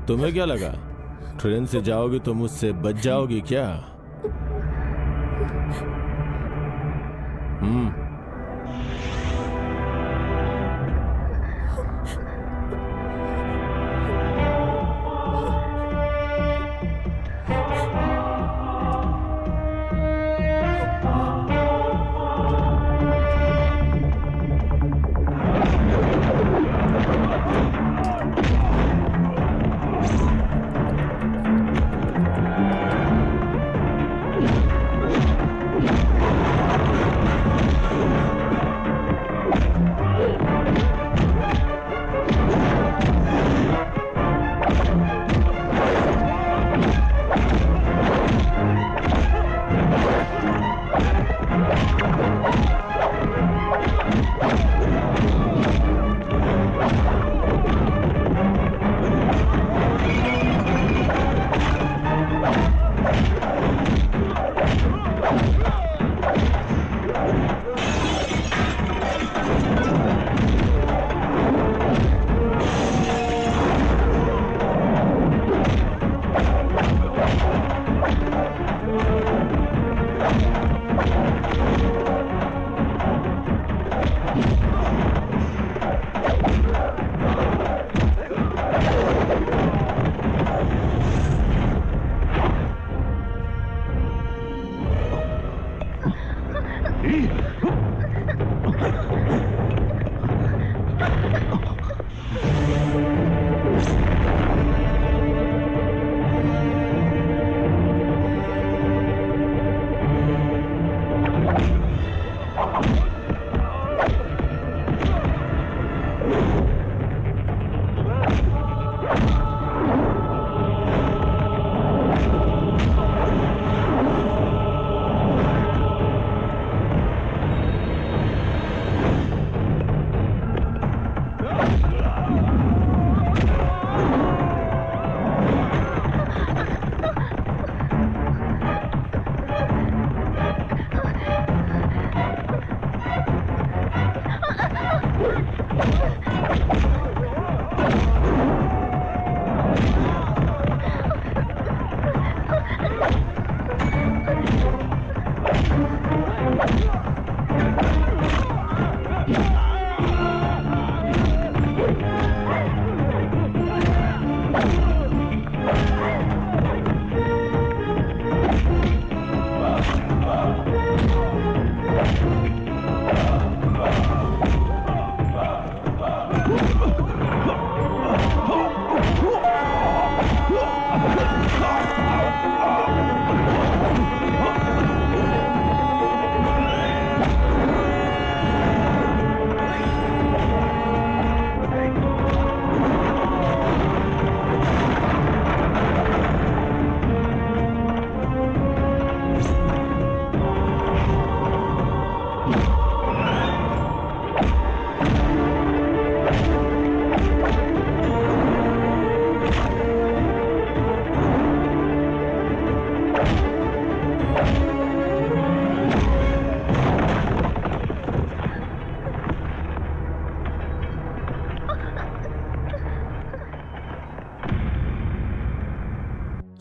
तुम्हें क्या लगा ट्रेन से जाओगी तो मुझसे बच जाओगी क्या?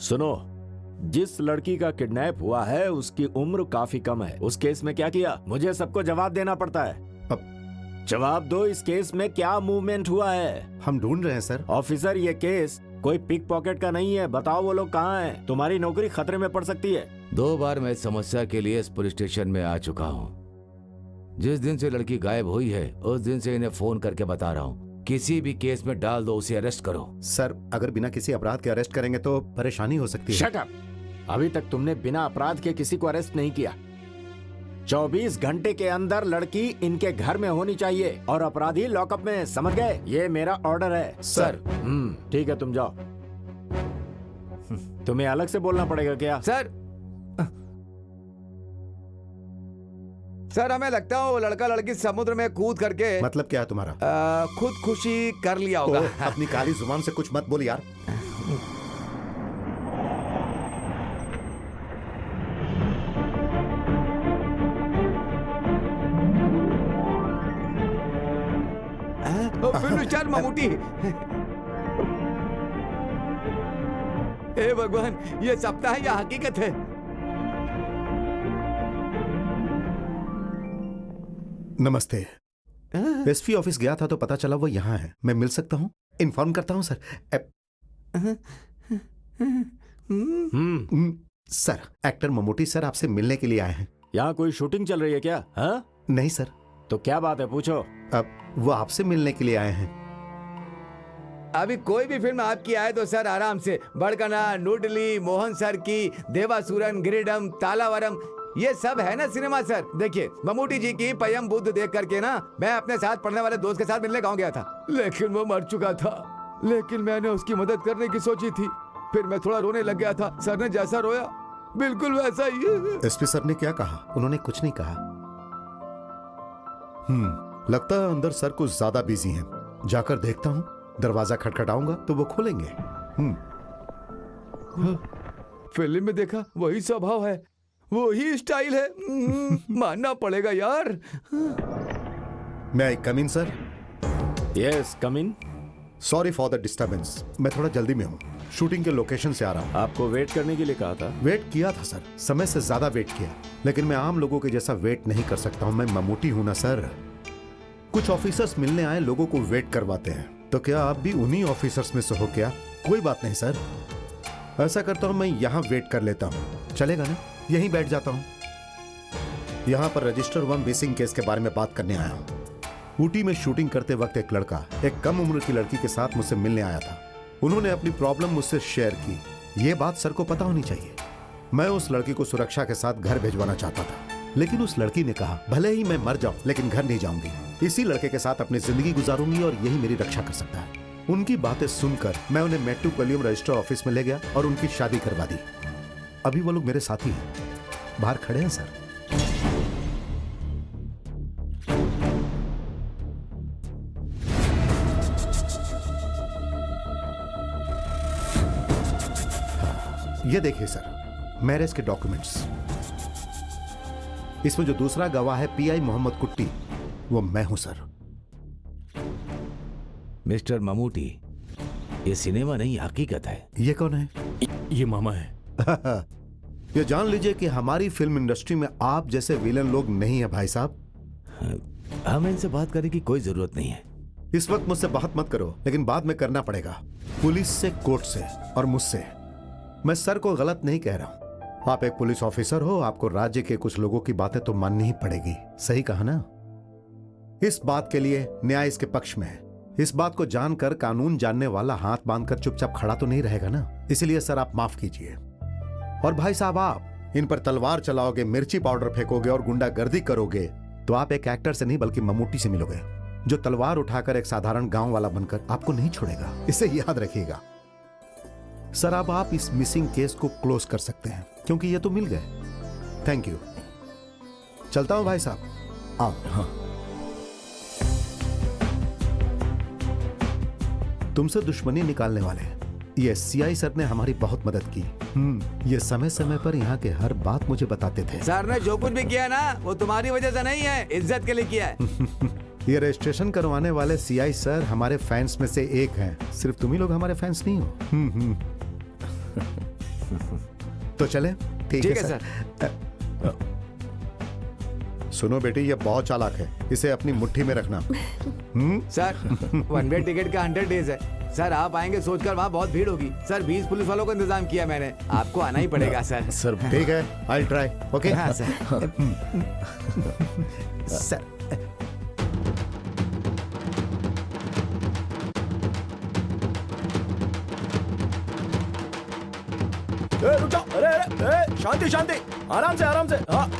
सुनो, जिस लड़की का किडनैप हुआ है उसकी उम्र काफी कम है। उस केस में क्या किया? मुझे सबको जवाब देना पड़ता है। अब जवाब दो, इस केस में क्या मूवमेंट हुआ है? हम ढूंढ रहे हैं सर। ऑफिसर, ये केस कोई पिक पॉकेट का नहीं है। बताओ वो लोग कहाँ हैं? तुम्हारी नौकरी खतरे में पड़ सकती है। 2 बार मैं इस समस्या के लिए इस पुलिस स्टेशन में आ चुका हूँ। जिस दिन से लड़की गायब हुई है उस दिन से इन्हें फोन करके बता रहा हूँ, किसी भी केस में डाल दो, उसे अरेस्ट करो। सर, अगर बिना किसी अपराध के अरेस्ट करेंगे तो परेशानी हो सकती है। Shut up! अभी तक तुमने बिना अपराध के किसी को अरेस्ट नहीं किया। 24 घंटे के अंदर लड़की इनके घर में होनी चाहिए और अपराधी लॉकअप में, समझ गए? ये मेरा ऑर्डर है। सर। ठीक है, तुम जाओ। तुम्हें अलग से बोलना पड़ेगा क्या? सर, हमें लगता है वो लड़का लड़की समुद्र में कूद करके मतलब क्या है तुम्हारा? खुदकुशी कर लिया होगा। अपनी काली जुबान से कुछ मत बोल यार। Film star Mammootty. हे भगवान, ये सपना है या हकीकत है? नमस्ते। एसपी ऑफिस गया था तो पता चला वो यहाँ है। मैं मिल सकता हूँ? इन्फॉर्म करता हूँ sir. Sir, actor Mammootty sir आपसे मिलने के लिए आए हैं। यहाँ कोई शूटिंग चल रही है क्या? हाँ? नहीं सर। तो क्या बात है, पूछो। अब वो आपसे मिलने के लिए आए हैं। अभी कोई भी फिल्म आपकी आए तो सर आराम से, बड़कना, नूडली, मोहन सर की, देवासुरन, गिरिडम, तालावरम, ये सब है ना सिनेमा सर। देखिए, ममूटी जी की पयम बुद्ध देख करके ना मैं अपने साथ पढ़ने वाले दोस्त के साथ मिलने गाँव गया था, लेकिन वो मर चुका था। लेकिन मैंने उसकी मदद करने की सोची थी। फिर मैं थोड़ा रोने लग गया था। सर ने जैसा रोया बिल्कुल वैसा ही है। एसपी सर ने क्या कहा? उन्होंने कुछ नहीं कहा। लगता है अंदर सर कुछ ज्यादा बिजी हैं। जाकर देखता हूँ। दरवाजा खटखटाऊंगा तो वो खोलेंगे। फिल्म में देखा वही स्वभाव है, वही स्टाइल है। मानना पड़ेगा यार। May come in sir? Yes, come in. Sorry for the disturbance. मैं थोड़ा जल्दी में हूँ, शूटिंग के लोकेशन से आ रहा हूँ। आपको वेट करने के लिए कहा था? वेट किया था सर, समय से ज्यादा वेट किया, लेकिन मैं आम लोगों के जैसा वेट नहीं कर सकता हूँ। मैं ममूटी हूं ना सर। कुछ ऑफिसर्स मिलने आए लोगों को वेट करवाते हैं, तो क्या आप भी उन्हीं ऑफिसर्स में से हो क्या? कोई बात नहीं सर, ऐसा करता हूं, मैं यहाँ वेट कर लेता हूँ। चलेगा ना? यहीं बैठ जाता हूँ। यहाँ पर रजिस्टर 1 मिसिंग केस के बारे में बात करने आया हूँ। ऊटी में शूटिंग करते वक्त एक लड़का एक कम उम्र की लड़की के साथ मुझसे मिलने आया था। उन्होंने अपनी प्रॉब्लम मुझसे शेयर की। ये बात सर को पता होनी चाहिए। मैं उस लड़की को सुरक्षा के साथ घर भिजवाना चाहता था, लेकिन उस लड़की ने कहा भले ही मैं मर जाऊं लेकिन घर नहीं जाऊंगी, इसी लड़के के साथ अपनी जिंदगी गुजारूंगी और यही मेरी रक्षा कर सकता है। उनकी बातें सुनकर मैं उन्हें मेट्रोपोलियम रजिस्टर ऑफिस में ले गया और उनकी शादी करवा दी। अभी वो लोग मेरे साथी हैं, बाहर खड़े हैं सर। ये देखिए सर, मैरिज के डॉक्यूमेंट्स। इसमें जो दूसरा गवाह है पीआई मोहम्मद कुट्टी, वो मैं हूं सर। मिस्टर ममूटी, ये सिनेमा नहीं हकीकत है। ये कौन है? ये मामा है। ये जान लीजिए कि हमारी फिल्म इंडस्ट्री में आप जैसे विलन लोग नहीं है भाई साहब। हमें इनसे बात करने की कोई जरूरत नहीं है। इस वक्त मुझसे बात मत करो, लेकिन बाद में करना पड़ेगा। पुलिस से, कोर्ट से और मुझसे। मैं सर को गलत नहीं कह रहा हूं। आप एक पुलिस ऑफिसर हो, आपको राज्य के कुछ लोगों की बातें तो माननी ही पड़ेगी। सही कहा ना? इस बात के लिए न्याय इसके पक्ष में है। इस बात को जानकर कानून जानने वाला हाथ बांधकर चुपचाप खड़ा तो नहीं रहेगा ना। इसलिए सर आप माफ कीजिए। और भाई साहब, आप इन पर तलवार चलाओगे, मिर्ची पाउडर फेंकोगे और गुंडागर्दी करोगे तो आप एक एक्टर से नहीं बल्कि ममूटी से मिलोगे, जो तलवार उठाकर एक साधारण गांव वाला बनकर आपको नहीं छोड़ेगा। इसे याद रखिएगा सर। अब आप इस मिसिंग केस को क्लोज कर सकते हैं क्योंकि ये तो मिल गए। Thank you. चलता हूं भाई साहब। आओ। हाँ। तुमसे दुश्मनी निकालने वाले ये सीआई सर ने हमारी बहुत मदद की। ये समय समय पर यहाँ के हर बात मुझे बताते थे। सर ने जो कुछ भी किया ना वो तुम्हारी वजह से नहीं है, इज्जत के लिए किया है। ये रजिस्ट्रेशन करवाने वाले सीआई सर हमारे फैंस में से एक हैं। सिर्फ तुम ही लोग हमारे फैंस नहीं हो। तो चले? ठीक ठीक है है सर। सुनो बेटी, ये बहुत चालाक है, इसे अपनी मुट्ठी में रखना। सर 1 वे टिकट का 100 डेज है सर। आप आएंगे सोचकर वहाँ बहुत भीड़ होगी सर। 20 पुलिस वालों का इंतजाम किया मैंने, आपको आना ही पड़ेगा सर। सर ठीक है, आई ट्राई। ओके हाँ सर। सर रुक जाओ। अरे शांति शांति, आराम से हाँ।